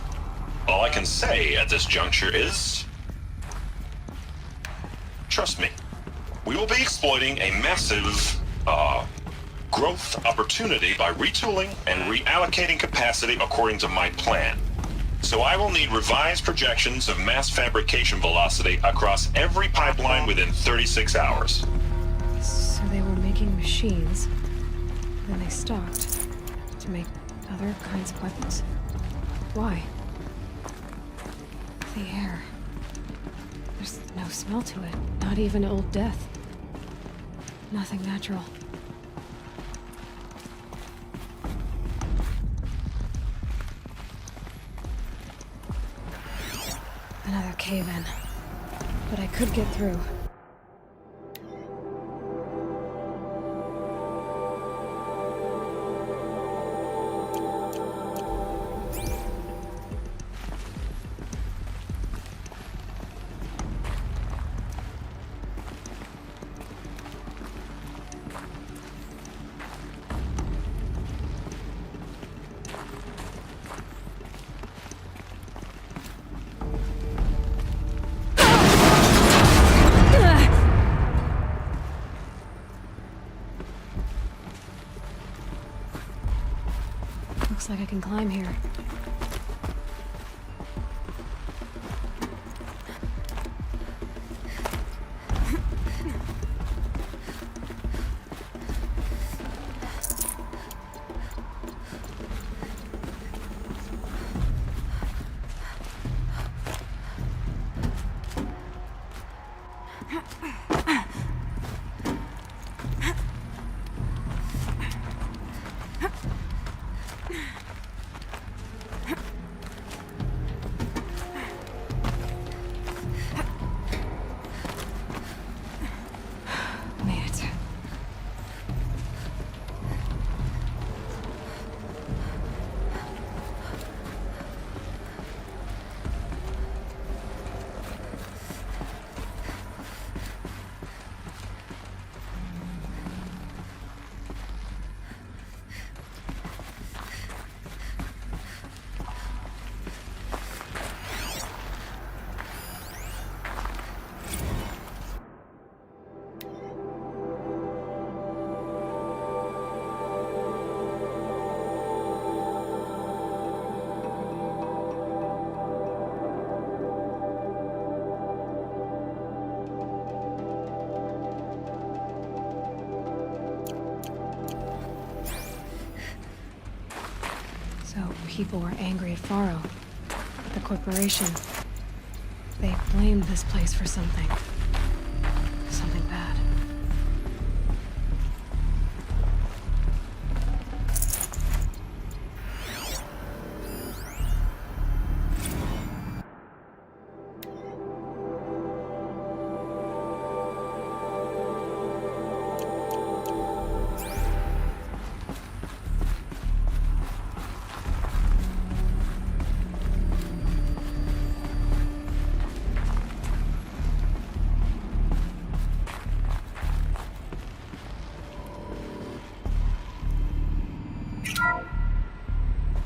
All I can say at this juncture is... trust me, we will be exploiting a massive, growth opportunity by retooling and reallocating capacity according to my plan. So I will need revised projections of mass fabrication velocity across every pipeline within 36 hours. So they were making machines, then they stopped to make other kinds of weapons. Why? The air. There's no smell to it, not even Old Death. Nothing natural. Another cave-in. But I could get through. Looks like I can climb here. So people were angry at Faro. But the corporation, they blamed this place for something. Something bad.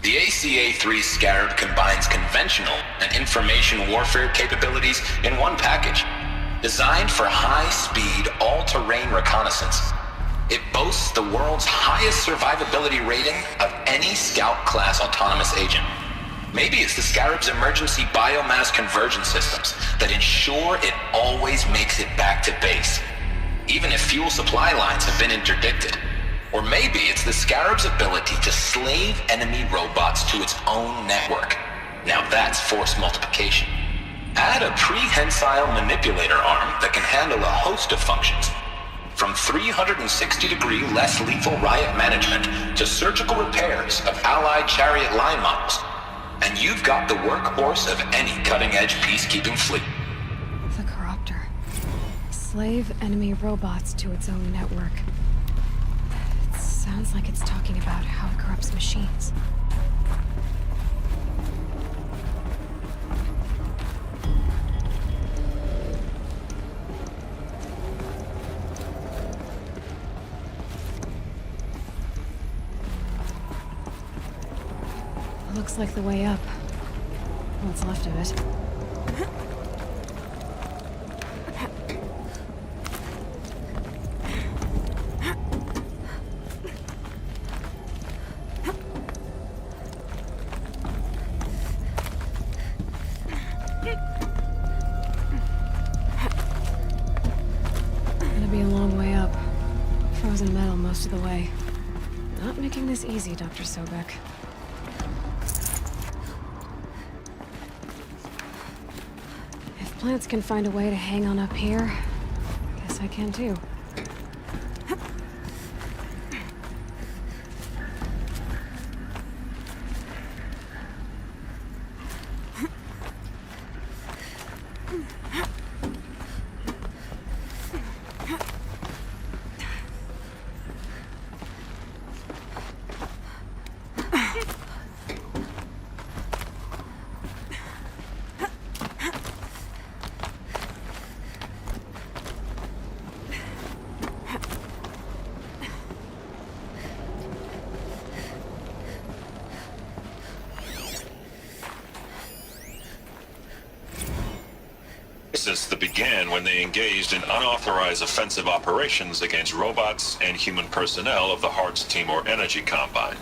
The ACA-3 Scarab combines conventional and information warfare capabilities in one package. Designed for high-speed, all-terrain reconnaissance, it boasts the world's highest survivability rating of any Scout-class autonomous agent. Maybe it's the Scarab's emergency biomass conversion systems that ensure it always makes it back to base, even if fuel supply lines have been interdicted. Or maybe it's the Scarab's ability to slave enemy robots to its own network. Now that's force multiplication. Add a prehensile manipulator arm that can handle a host of functions, from 360-degree less lethal riot management to surgical repairs of Allied chariot line models. And you've got the workhorse of any cutting-edge peacekeeping fleet. The Corruptor. Slave enemy robots to its own network. It sounds like it's talking about how it corrupts machines. Looks like the way up. What's left of it. Gonna be a long way up. Frozen metal most of the way. Not making this easy, Dr. Sobek. Plants can find a way to hang on up here. Guess I can too. That began when they engaged in unauthorized offensive operations against robots and human personnel of the Hartz Timor Energy Combine.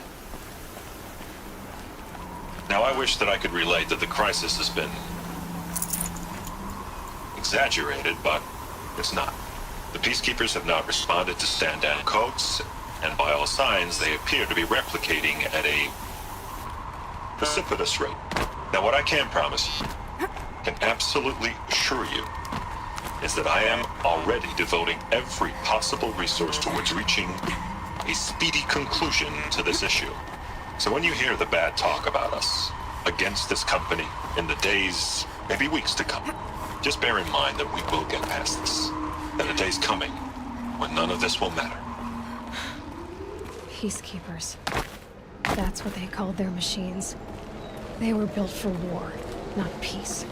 Now I wish that I could relate that the crisis has been exaggerated, but it's not. The Peacekeepers have not responded to stand-down codes, and by all signs they appear to be replicating at a precipitous rate. Now what I can promise, can absolutely assure you, is that I am already devoting every possible resource towards reaching a speedy conclusion to this issue. So when you hear the bad talk about us against this company in the days, maybe weeks to come, just bear in mind that we will get past this. That a day's coming when none of this will matter. Peacekeepers. That's what they called their machines. They were built for war, not peace.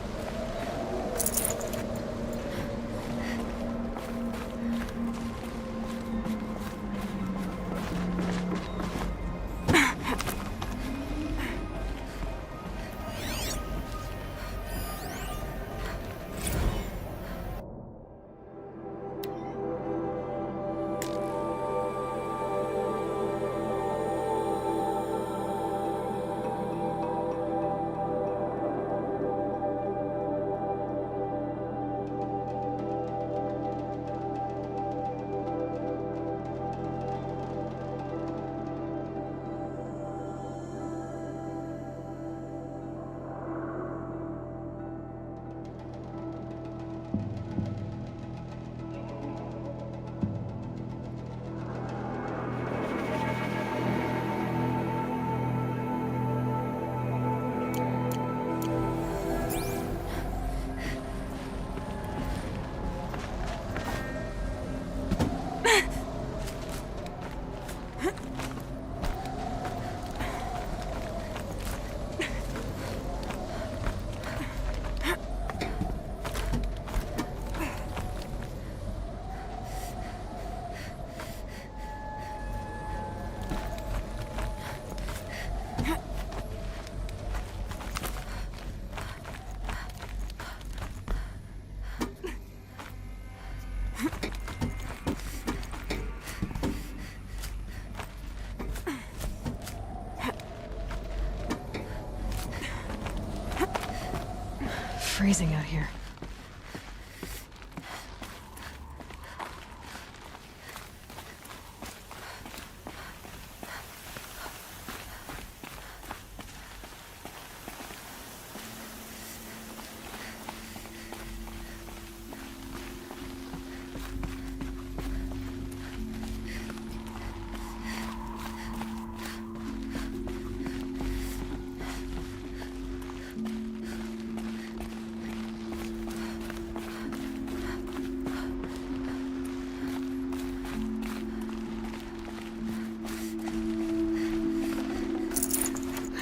freezing out here.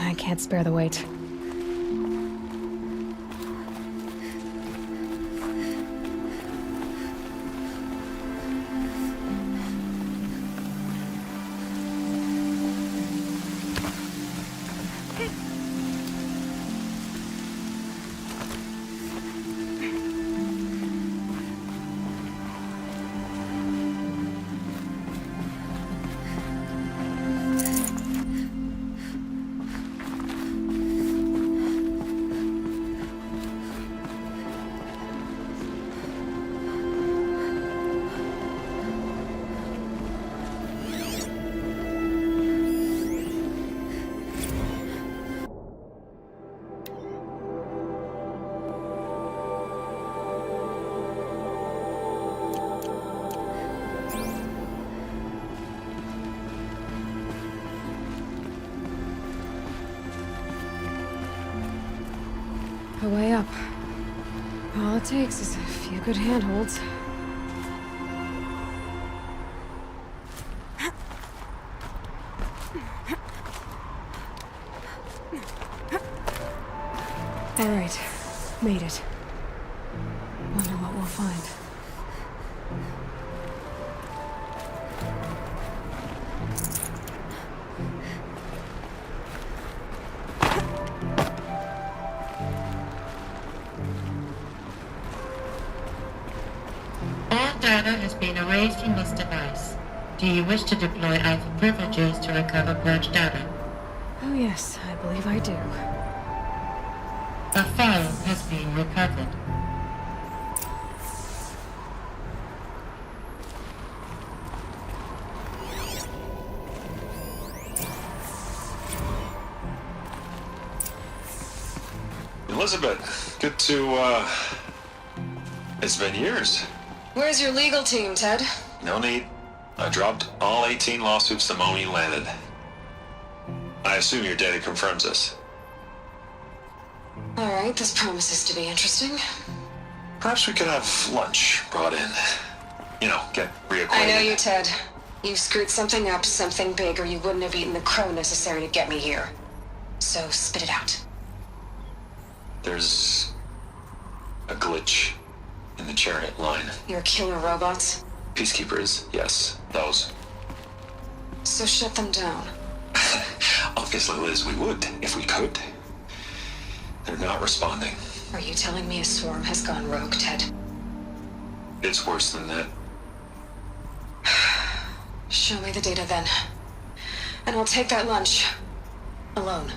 I can't spare the weight. A way up. All it takes is a few good handholds. All right, made it. Wonder what we'll find. All data has been erased from this device. Do you wish to deploy Alpha privileges to recover purged data? Oh yes, I believe I do. A file has been recovered. Elizabeth, good to, it's been years. Where's your legal team, Ted? No need. I dropped all 18 lawsuits the moment you landed. I assume your data confirms this. All right, this promises to be interesting. Perhaps we could have lunch brought in. You know, get reacquainted. I know you, Ted. You screwed something up, something big, or you wouldn't have eaten the crow necessary to get me here. So spit it out. There's a glitch in the chariot line. Your killer robots? Peacekeepers, yes, those. So shut them down. Obviously, Liz, we would, if we could. They're not responding. Are you telling me a swarm has gone rogue, Ted? It's worse than that. Show me the data then. And I'll take that lunch. Alone.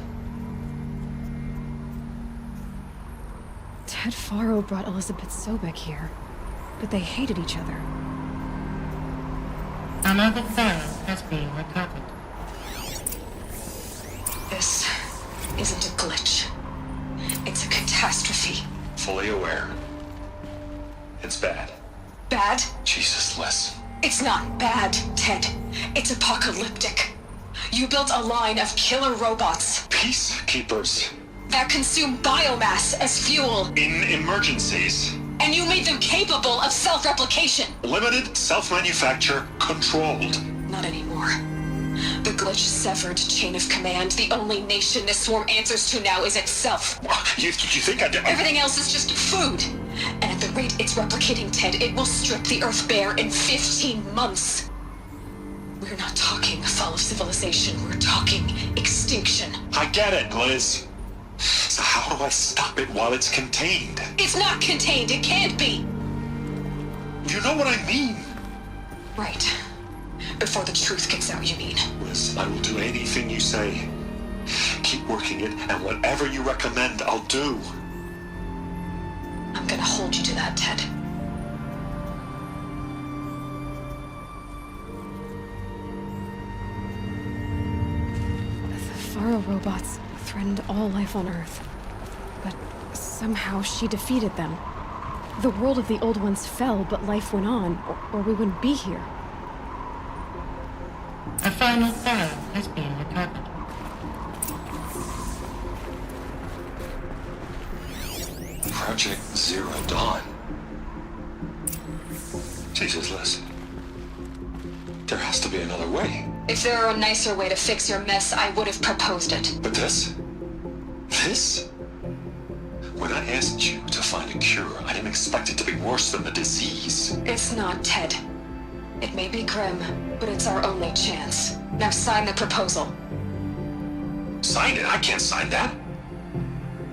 Ted Faro brought Elizabeth Sobek here, but they hated each other. Another file has been recovered. This isn't a glitch. It's a catastrophe. Fully aware. It's bad. Bad? Jesus, Liz. It's not bad, Ted. It's apocalyptic. You built a line of killer robots. Peacekeepers. That consume biomass as fuel. In emergencies. And you made them capable of self-replication. Limited, self-manufacture, controlled. Not anymore. The glitch severed chain of command. The only nation this swarm answers to now is itself. You think I did? Everything else is just food. And at the rate it's replicating, Ted, it will strip the Earth bare in 15 months. We're not talking fall of civilization. We're talking extinction. I get it, Liz. So how do I stop it while it's contained? It's not contained. It can't be. You know what I mean. Right. Before the truth gets out, you mean? Liz, I will do anything you say. Keep working it, and whatever you recommend, I'll do. I'm gonna hold you to that, Ted. The Faro robots threatened all life on Earth. But somehow she defeated them. The world of the old ones fell, but life went on, or we wouldn't be here. A final file has been recovered. Project Zero Dawn. Jesus, Liz. There has to be another way. If there were a nicer way to fix your mess, I would have proposed it. But this? This? When I asked you to find a cure, I didn't expect it to be worse than the disease. It's not, Ted. It may be grim, but it's our only chance. Now sign the proposal. Sign it? I can't sign that.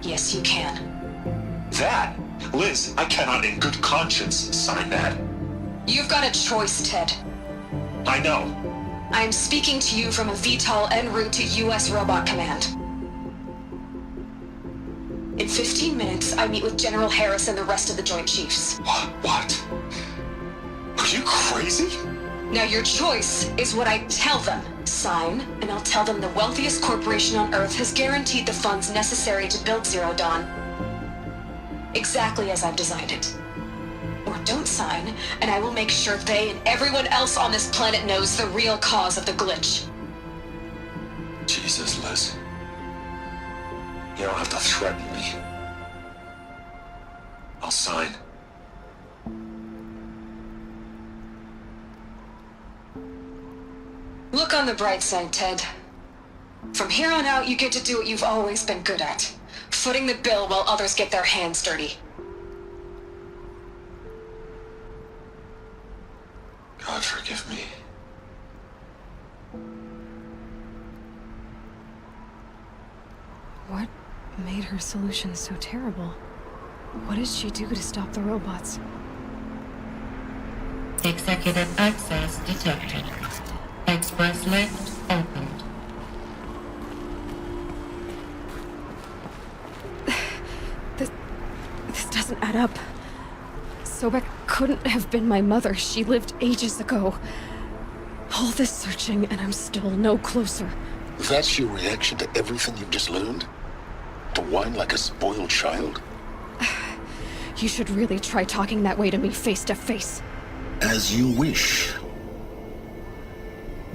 Yes, you can. That? Liz, I cannot in good conscience sign that. You've got a choice, Ted. I know. I am speaking to you from a VTOL en route to U.S. Robot Command. In 15 minutes, I meet with General Harris and the rest of the Joint Chiefs. What? Are you crazy? Now your choice is what I tell them. Sign, and I'll tell them the wealthiest corporation on Earth has guaranteed the funds necessary to build Zero Dawn. Exactly as I've designed it. Or don't sign, and I will make sure they and everyone else on this planet knows the real cause of the glitch. Jesus, Liz. You don't have to threaten me. I'll sign. Look on the bright side, Ted. From here on out, you get to do what you've always been good at. Footing the bill while others get their hands dirty. God forgive me. What made her solution so terrible? What did she do to stop the robots? Executive access detected. Express lift opened. This doesn't add up. Sobek couldn't have been my mother. She lived ages ago. All this searching, and I'm still no closer. That's your reaction to everything you've just learned? To whine like a spoiled child? You should really try talking that way to me face to face. As you wish.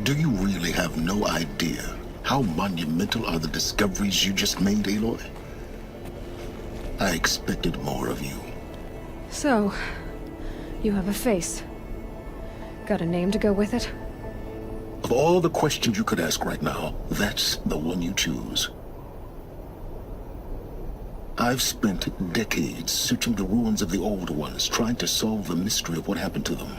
Do you really have no idea how monumental are the discoveries you just made, Aloy? I expected more of you. So, you have a face. Got a name to go with it? Of all the questions you could ask right now, that's the one you choose. I've spent decades searching the ruins of the old ones, trying to solve the mystery of what happened to them.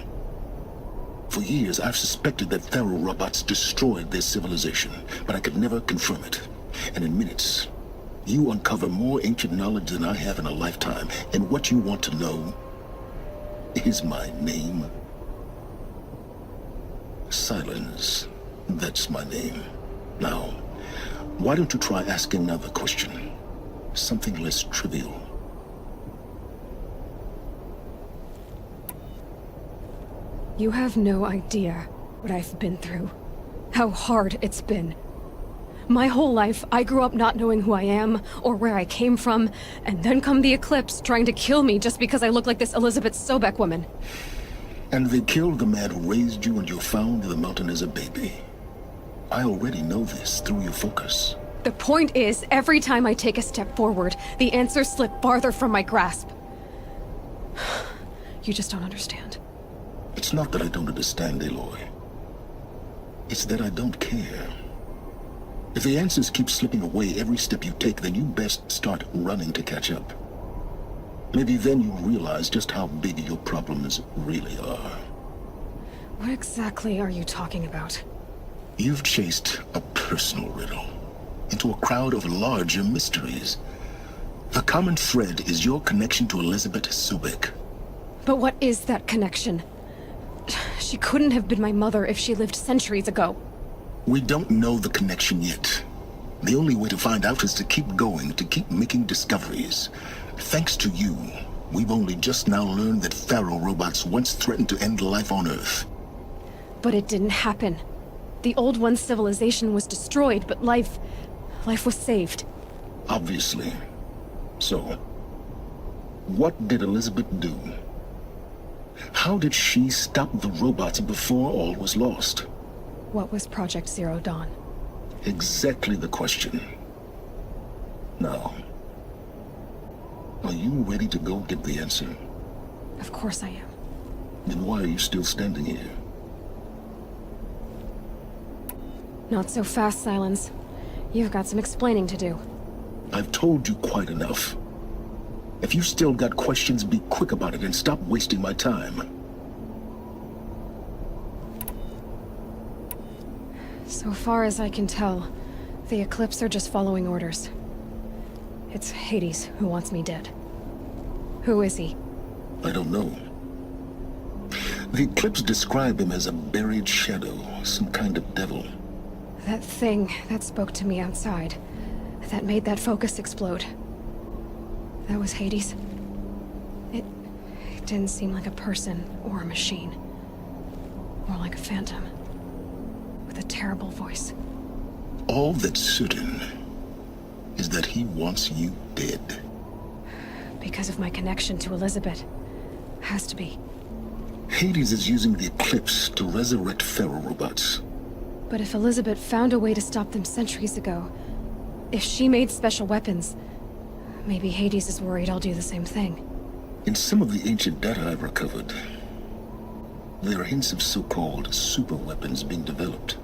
For years, I've suspected that Faro robots destroyed their civilization, but I could never confirm it. And in minutes, you uncover more ancient knowledge than I have in a lifetime, and what you want to know is my name. Silence. That's my name. Now, why don't you try asking another question? Something less trivial. You have no idea what I've been through. How hard it's been. My whole life, I grew up not knowing who I am, or where I came from, and then come the Eclipse trying to kill me just because I look like this Elizabeth Sobek woman. And they killed the man who raised you and you found in the mountain as a baby. I already know this through your focus. The point is, every time I take a step forward, the answers slip farther from my grasp. You just don't understand. It's not that I don't understand, Aloy. It's that I don't care. If the answers keep slipping away every step you take, then you best start running to catch up. Maybe then you'll realize just how big your problems really are. What exactly are you talking about? You've chased a personal riddle into a crowd of larger mysteries. The common thread is your connection to Elizabeth Sobek. But what is that connection? She couldn't have been my mother if she lived centuries ago. We don't know the connection yet. The only way to find out is to keep going, to keep making discoveries. Thanks to you, We've only just now learned that Pharaoh robots once threatened to end life on Earth. But it didn't happen. The Old One's civilization was destroyed, but life was saved. Obviously. So, what did Elizabeth do? How did she stop the robots before all was lost? What was Project Zero Dawn? Exactly the question. Now, are you ready to go get the answer? Of course I am. Then why are you still standing here? Not so fast, Silence. You've got some explaining to do. I've told you quite enough. If you still got questions, be quick about it and stop wasting my time. So far as I can tell, the Eclipse are just following orders. It's Hades who wants me dead. Who is he? I don't know. The Eclipse describe him as a buried shadow, some kind of devil. That thing that spoke to me outside, that made that focus explode. That was Hades. It didn't seem like a person or a machine. More like a phantom. With a terrible voice. All that's certain is that he wants you dead. Because of my connection to Elizabeth. Has to be. Hades is using the Eclipse to resurrect Pharaoh robots. But if Elizabeth found a way to stop them centuries ago, if she made special weapons, maybe Hades is worried I'll do the same thing. In some of the ancient data I've recovered, there are hints of so-called super weapons being developed.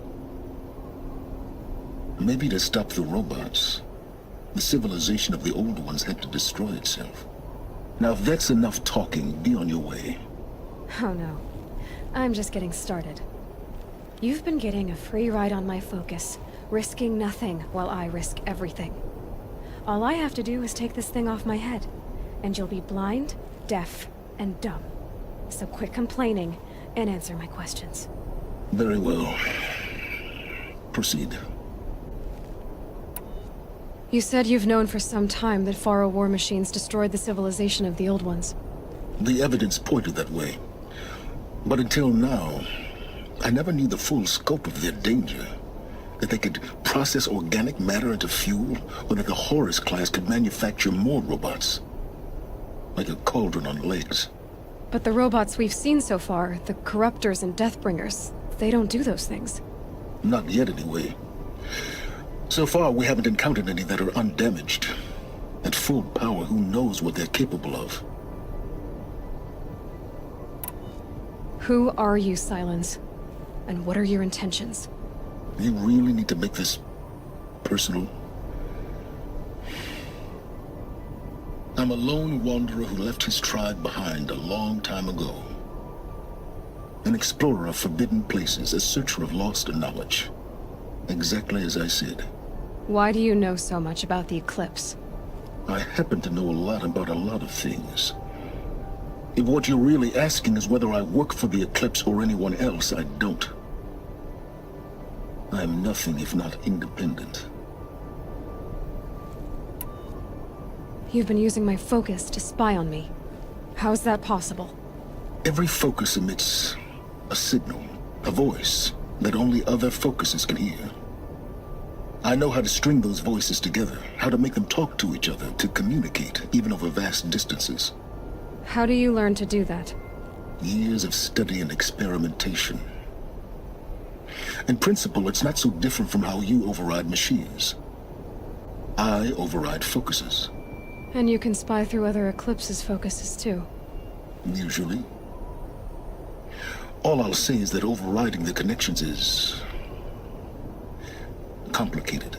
Maybe to stop the robots, the civilization of the old ones had to destroy itself. Now if that's enough talking, be on your way. Oh no. I'm just getting started. You've been getting a free ride on my focus, risking nothing while I risk everything. All I have to do is take this thing off my head, and you'll be blind, deaf, and dumb. So quit complaining and answer my questions. Very well. Proceed. You said you've known for some time that Pharaoh war machines destroyed the civilization of the old ones. The evidence pointed that way. But until now, I never knew the full scope of their danger. That they could process organic matter into fuel, or that the Horus class could manufacture more robots. Like a cauldron on legs. But the robots we've seen so far, the Corruptors and Deathbringers, they don't do those things. Not yet, anyway. So far, we haven't encountered any that are undamaged. At full power, who knows what they're capable of? Who are you, Silence? And what are your intentions? You really need to make this personal? I'm a lone wanderer who left his tribe behind a long time ago. An explorer of forbidden places, a searcher of lost knowledge. Exactly as I said. Why do you know so much about the Eclipse? I happen to know a lot about a lot of things. If what you're really asking is whether I work for the Eclipse or anyone else, I don't. I am nothing if not independent. You've been using my focus to spy on me. How's that possible? Every focus emits a signal, a voice, that only other focuses can hear. I know how to string those voices together, how to make them talk to each other, to communicate, even over vast distances. How do you learn to do that? Years of study and experimentation. In principle, it's not so different from how you override machines. I override focuses. And you can spy through other Eclipse's focuses too. Usually. All I'll say is that overriding the connections is complicated.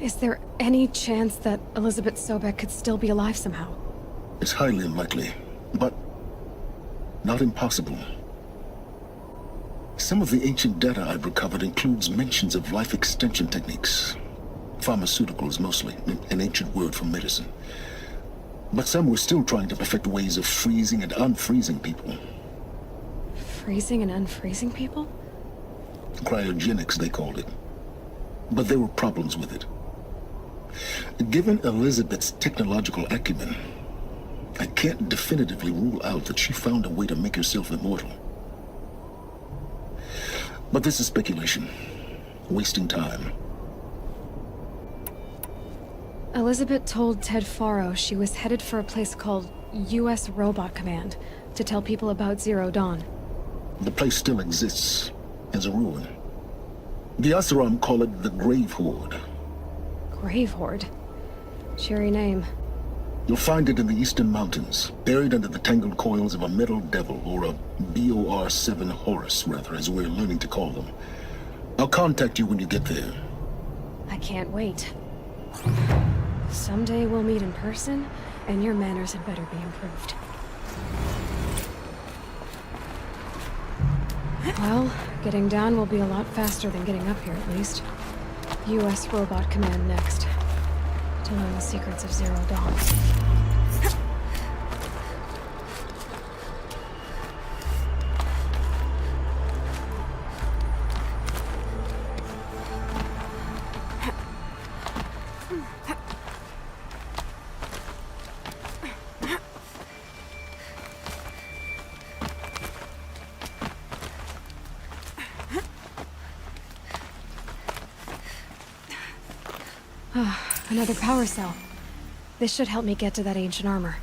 Is there any chance that Elizabeth Sobek could still be alive somehow? It's highly unlikely, but not impossible. Some of the ancient data I've recovered includes mentions of life extension techniques. Pharmaceuticals, mostly, an ancient word for medicine. But some were still trying to perfect ways of freezing and unfreezing people. Freezing and unfreezing people? Cryogenics, they called it. But there were problems with it. Given Elizabeth's technological acumen, I can't definitively rule out that she found a way to make herself immortal. But this is speculation. Wasting time. Elizabeth told Ted Faro she was headed for a place called U.S. Robot Command to tell people about Zero Dawn. The place still exists as a ruin. The Oseram call it the Grave Horde. Grave Horde? Cheery name. You'll find it in the Eastern Mountains, buried under the tangled coils of a metal devil, or a BOR-7 Horus, rather, as we're learning to call them. I'll contact you when you get there. I can't wait. Someday we'll meet in person, and your manners had better be improved. Well, getting down will be a lot faster than getting up here, at least. U.S. Robot Command next. To learn the secrets of Zero Dawn. Another power cell. This should help me get to that ancient armor.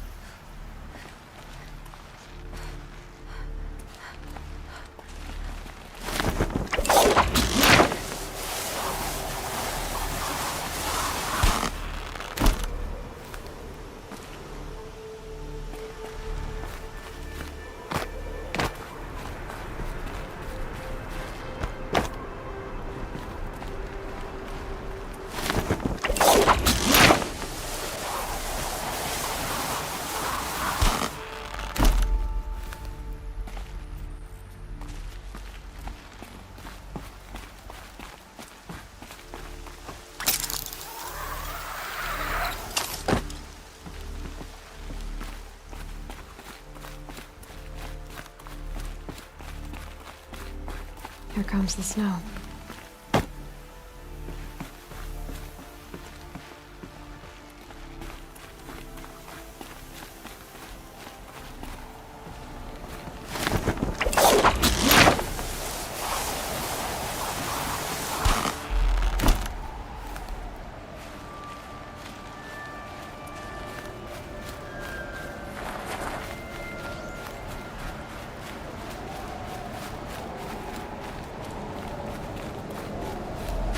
Here comes the snow.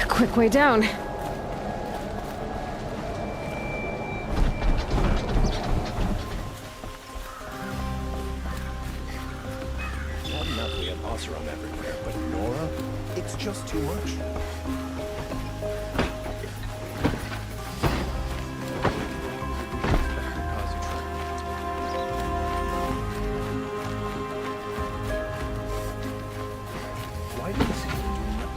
Quick way down. Not enough we have Oseram everywhere, but Nora? It's just too much. Why did this do nothing?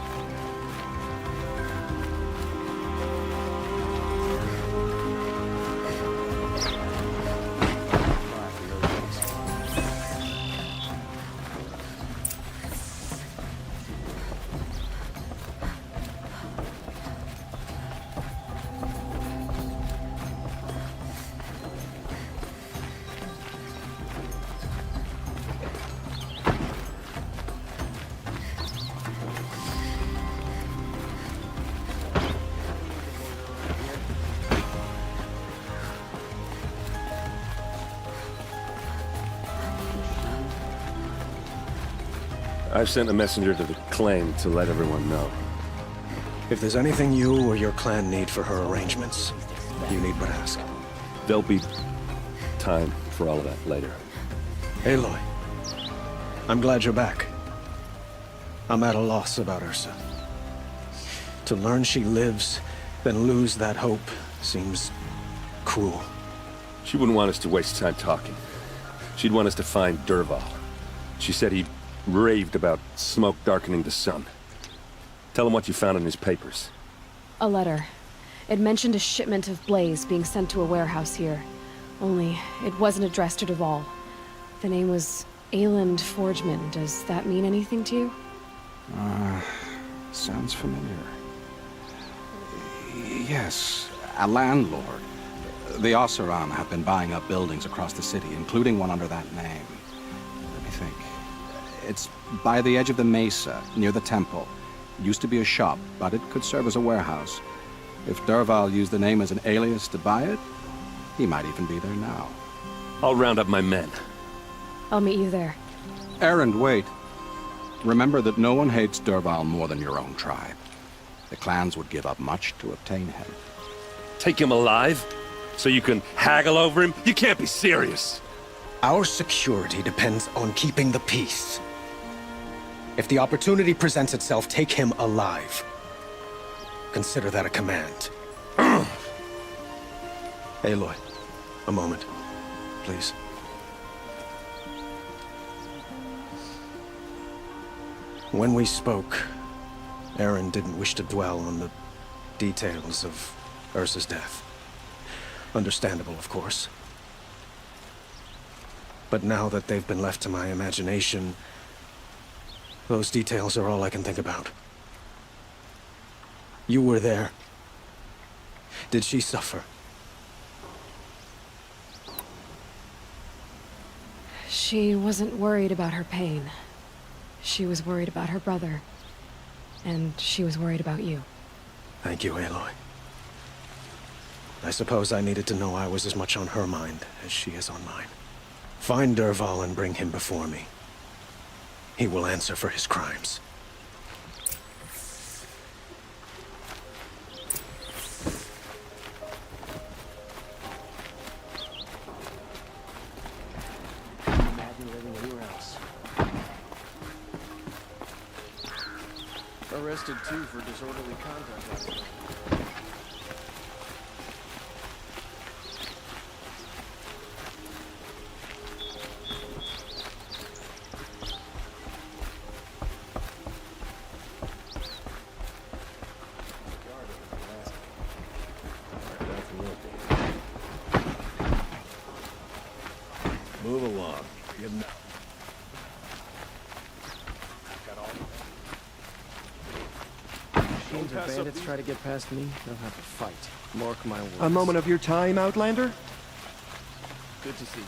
I've sent a messenger to the claim to let everyone know. If there's anything you or your clan need for her arrangements, you need but ask. There'll be time for all of that later. Aloy, I'm glad you're back. I'm at a loss about Ursa. To learn she lives, then lose that hope, seems cruel. She wouldn't want us to waste time talking. She'd want us to find Dervahl. She said he raved about smoke darkening the sun. Tell him what you found in his papers. A letter. It mentioned a shipment of blaze being sent to a warehouse here. Only, it wasn't addressed to Dervahl. The name was Ayland Forgeman. Does that mean anything to you? Sounds familiar. Yes. a landlord. The Oseram have been buying up buildings across the city, including one under that name. Let me think. It's by the edge of the mesa, near the temple. Used to be a shop, but it could serve as a warehouse. If Dervahl used the name as an alias to buy it, he might even be there now. I'll round up my men. I'll meet you there. Erend, wait. Remember that no one hates Dervahl more than your own tribe. The clans would give up much to obtain him. Take him alive? So you can haggle over him? You can't be serious. Our security depends on keeping the peace. If the opportunity presents itself, take him alive. Consider that a command. Aloy, a moment, please. When we spoke, Erend didn't wish to dwell on the details of Ursa's death. Understandable, of course. But now that they've been left to my imagination, those details are all I can think about. You were there. Did she suffer? She wasn't worried about her pain. She was worried about her brother. And she was worried about you. Thank you, Aloy. I suppose I needed to know I was as much on her mind as she is on mine. Find Dervahl and bring him before me. He will answer for his crimes. Imagine living anywhere else. Arrested too for disorderly conduct. Move along. Give them... Machines or bandits try to get past me, they'll have to fight. Mark my words. A moment of your time, Outlander? Good to see you.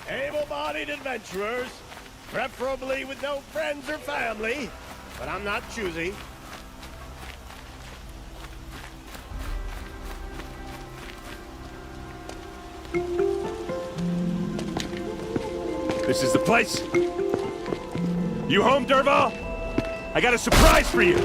Able-bodied adventurers, preferably with no friends or family, but I'm not choosy. This is the place. You home, Dervahl? I got a surprise for you.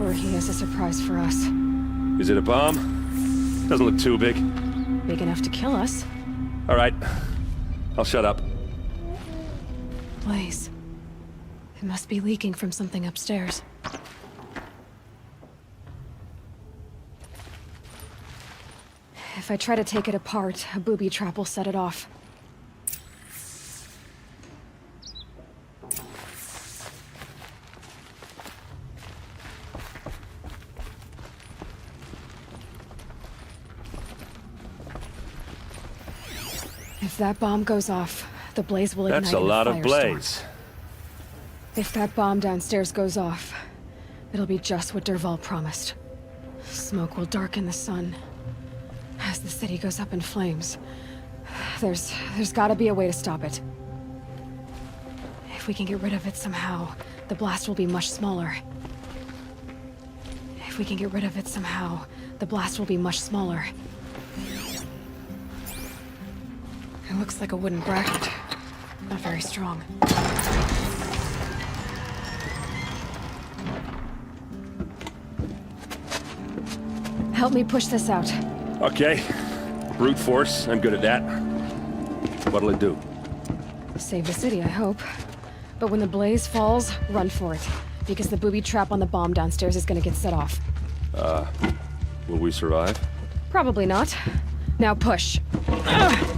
Or he has a surprise for us. Is it a bomb? Doesn't look too big. Big enough to kill us. All right. I'll shut up. Blaze. It must be leaking from something upstairs. If I try to take it apart, a booby trap will set it off. If that bomb goes off, the blaze will ignite. That's a lot of blaze. If that bomb downstairs goes off, it'll be just what Dervahl promised. Smoke will darken the sun. As the city goes up in flames, there's gotta be a way to stop it. If we can get rid of it somehow, the blast will be much smaller. If we can get rid of it somehow, the blast will be much smaller. It looks like a wooden bracket. Not very strong. Help me push this out. Okay. Brute force. I'm good at that. What'll it do? Save the city, I hope. But when the blaze falls, run for it. Because the booby trap on the bomb downstairs is gonna get set off. Will we survive? Probably not. Now push. Ugh.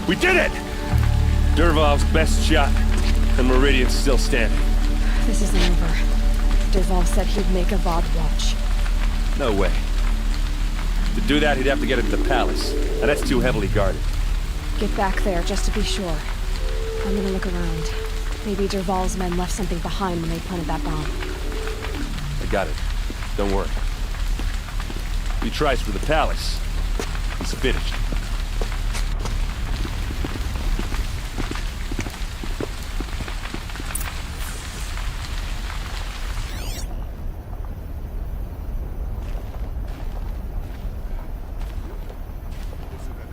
We did it! Dervahl's best shot, and Meridian's still standing. This isn't over. Dervahl said he'd make Avad watch. No way. To do that, he'd have to get into the palace, and that's too heavily guarded. Get back there, just to be sure. I'm gonna look around. Maybe Dervahl's men left something behind when they planted that bomb. I got it. Don't worry. If he tries for the palace, he's finished.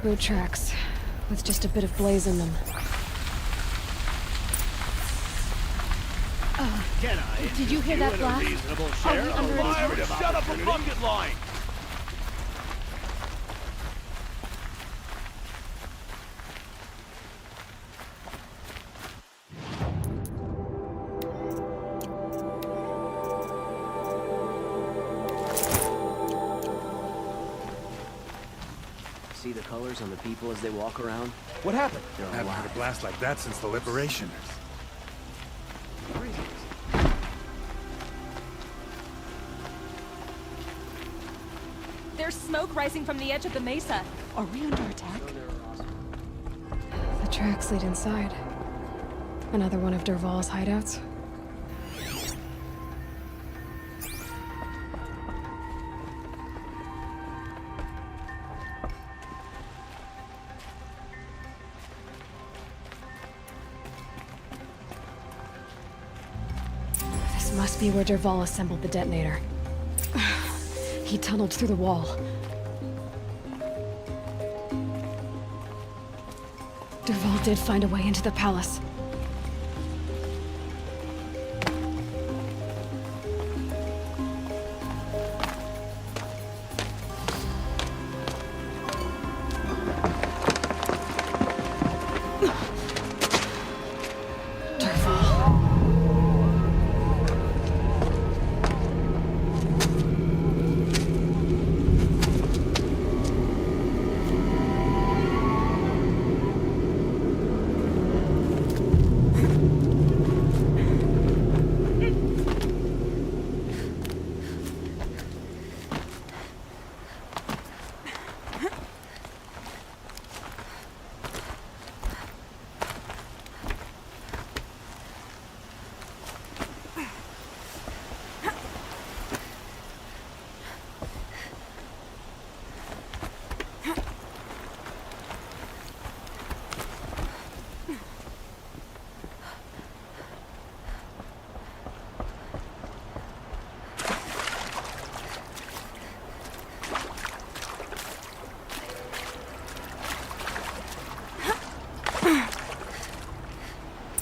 Boot tracks, with just a bit of blaze in them. Can I? Did you hear that in blast? A reasonable Are share we of under a attack? fire shut up a bucket line! See the colors on the people as they walk around? What happened? They're Haven't alive. heard a blast like that since the liberation. There's smoke rising from the edge of the mesa. Are we under attack? The tracks lead inside. Another one of Dervahl's hideouts. This must be where Dervahl assembled the detonator. He tunneled through the wall. Dervahl did find a way into the palace.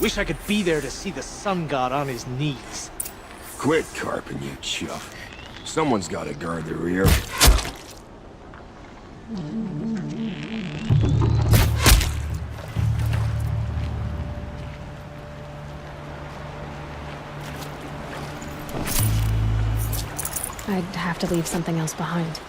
Wish I could be there to see the sun god on his knees. Quit carping, you chuff. Someone's gotta guard the rear. I'd have to leave something else behind.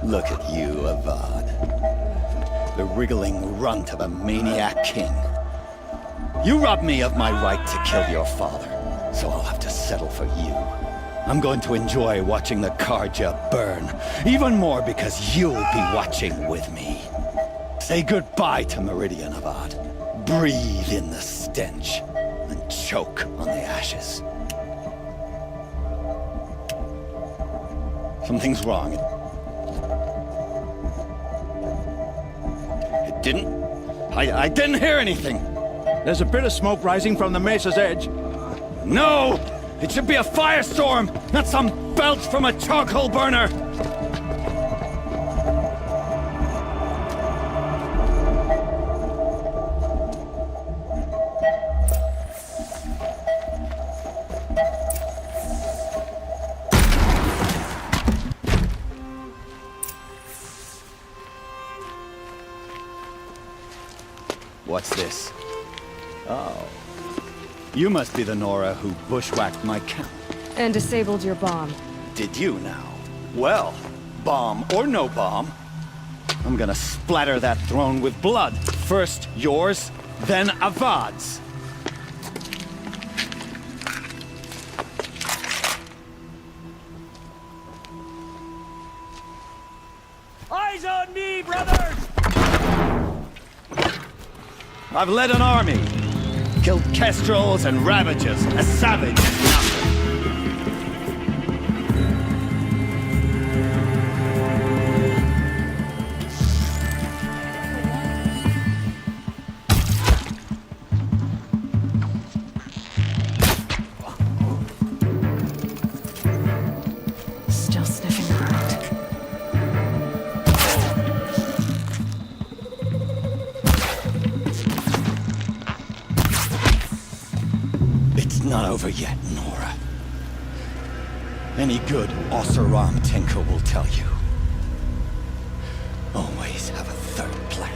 Look at you, Avad. The wriggling runt of a maniac king. You robbed me of my right to kill your father, so I'll have to settle for you. I'm going to enjoy watching the Karja burn, even more because you'll be watching with me. Say goodbye to Meridian, Avad. Breathe in the stench, and choke on the ashes. Something's wrong. I didn't hear anything. There's a bit of smoke rising from the mesa's edge. No! It should be a firestorm, not some belch from a charcoal burner! What's this? Oh. You must be the Nora who bushwhacked my camp. And disabled your bomb. Did you now? Well, bomb or no bomb, I'm gonna splatter that throne with blood. First yours, then Avad's. Eyes on me, brothers! I've led an army. Killed kestrels and ravages. A savage. Still sniffing around. It's not over yet, Nora. Any good Oseram tinker will tell you. Always have a third plan.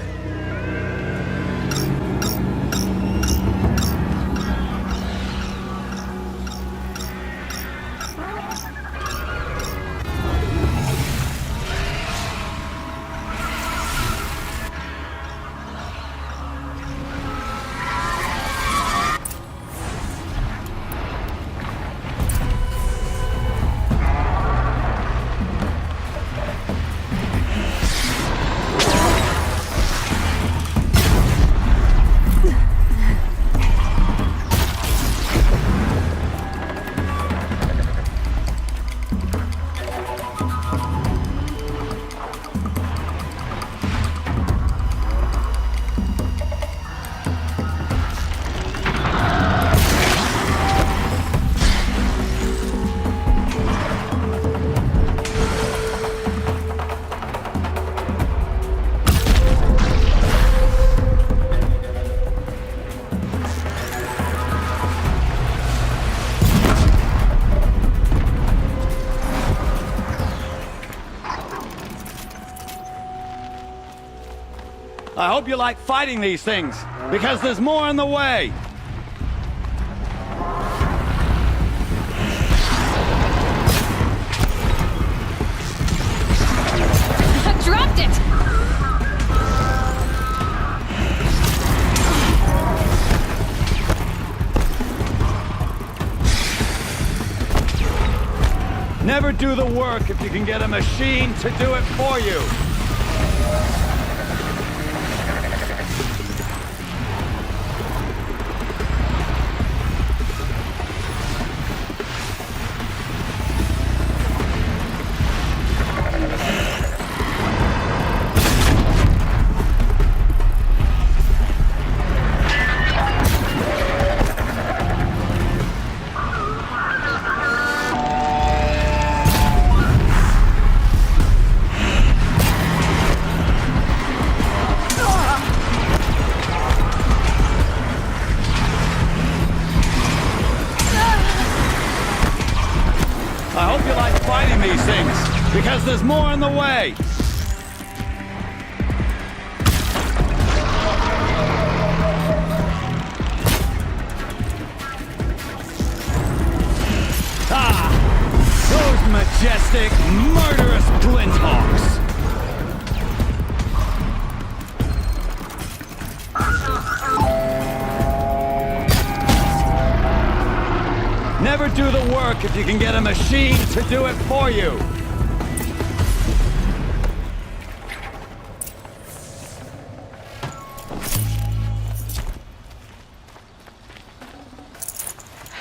I hope you like fighting these things, because there's more on the way. I dropped it! Never do the work if you can get a machine to do it for you. I hope you like fighting these things, because there's more on the way. Ah! Those majestic, murderous glinthawks! Never do the work if you can get a machine to do it for you.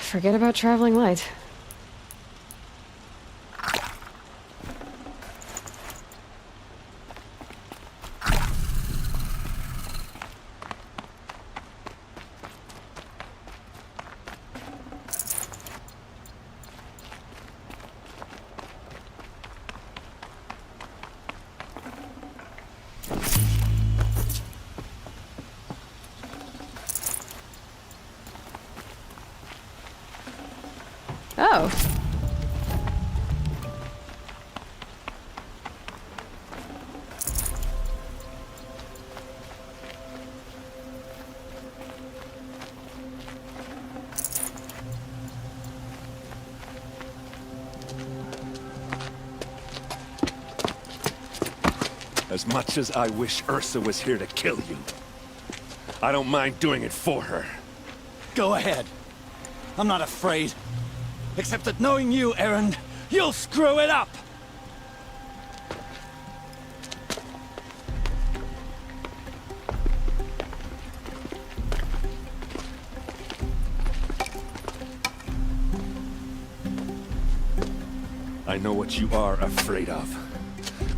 Forget about traveling light. Oh. As much as I wish Ursa was here to kill you, I don't mind doing it for her. Go ahead. I'm not afraid. Except that knowing you, Aaron, you'll screw it up! I know what you are afraid of.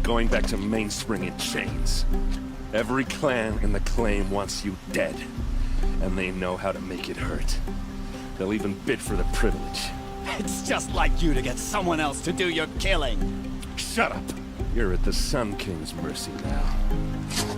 Going back to Mainspring in chains. Every clan in the claim wants you dead. And they know how to make it hurt. They'll even bid for the privilege. It's just like you to get someone else to do your killing. Shut up! You're at the Sun King's mercy now.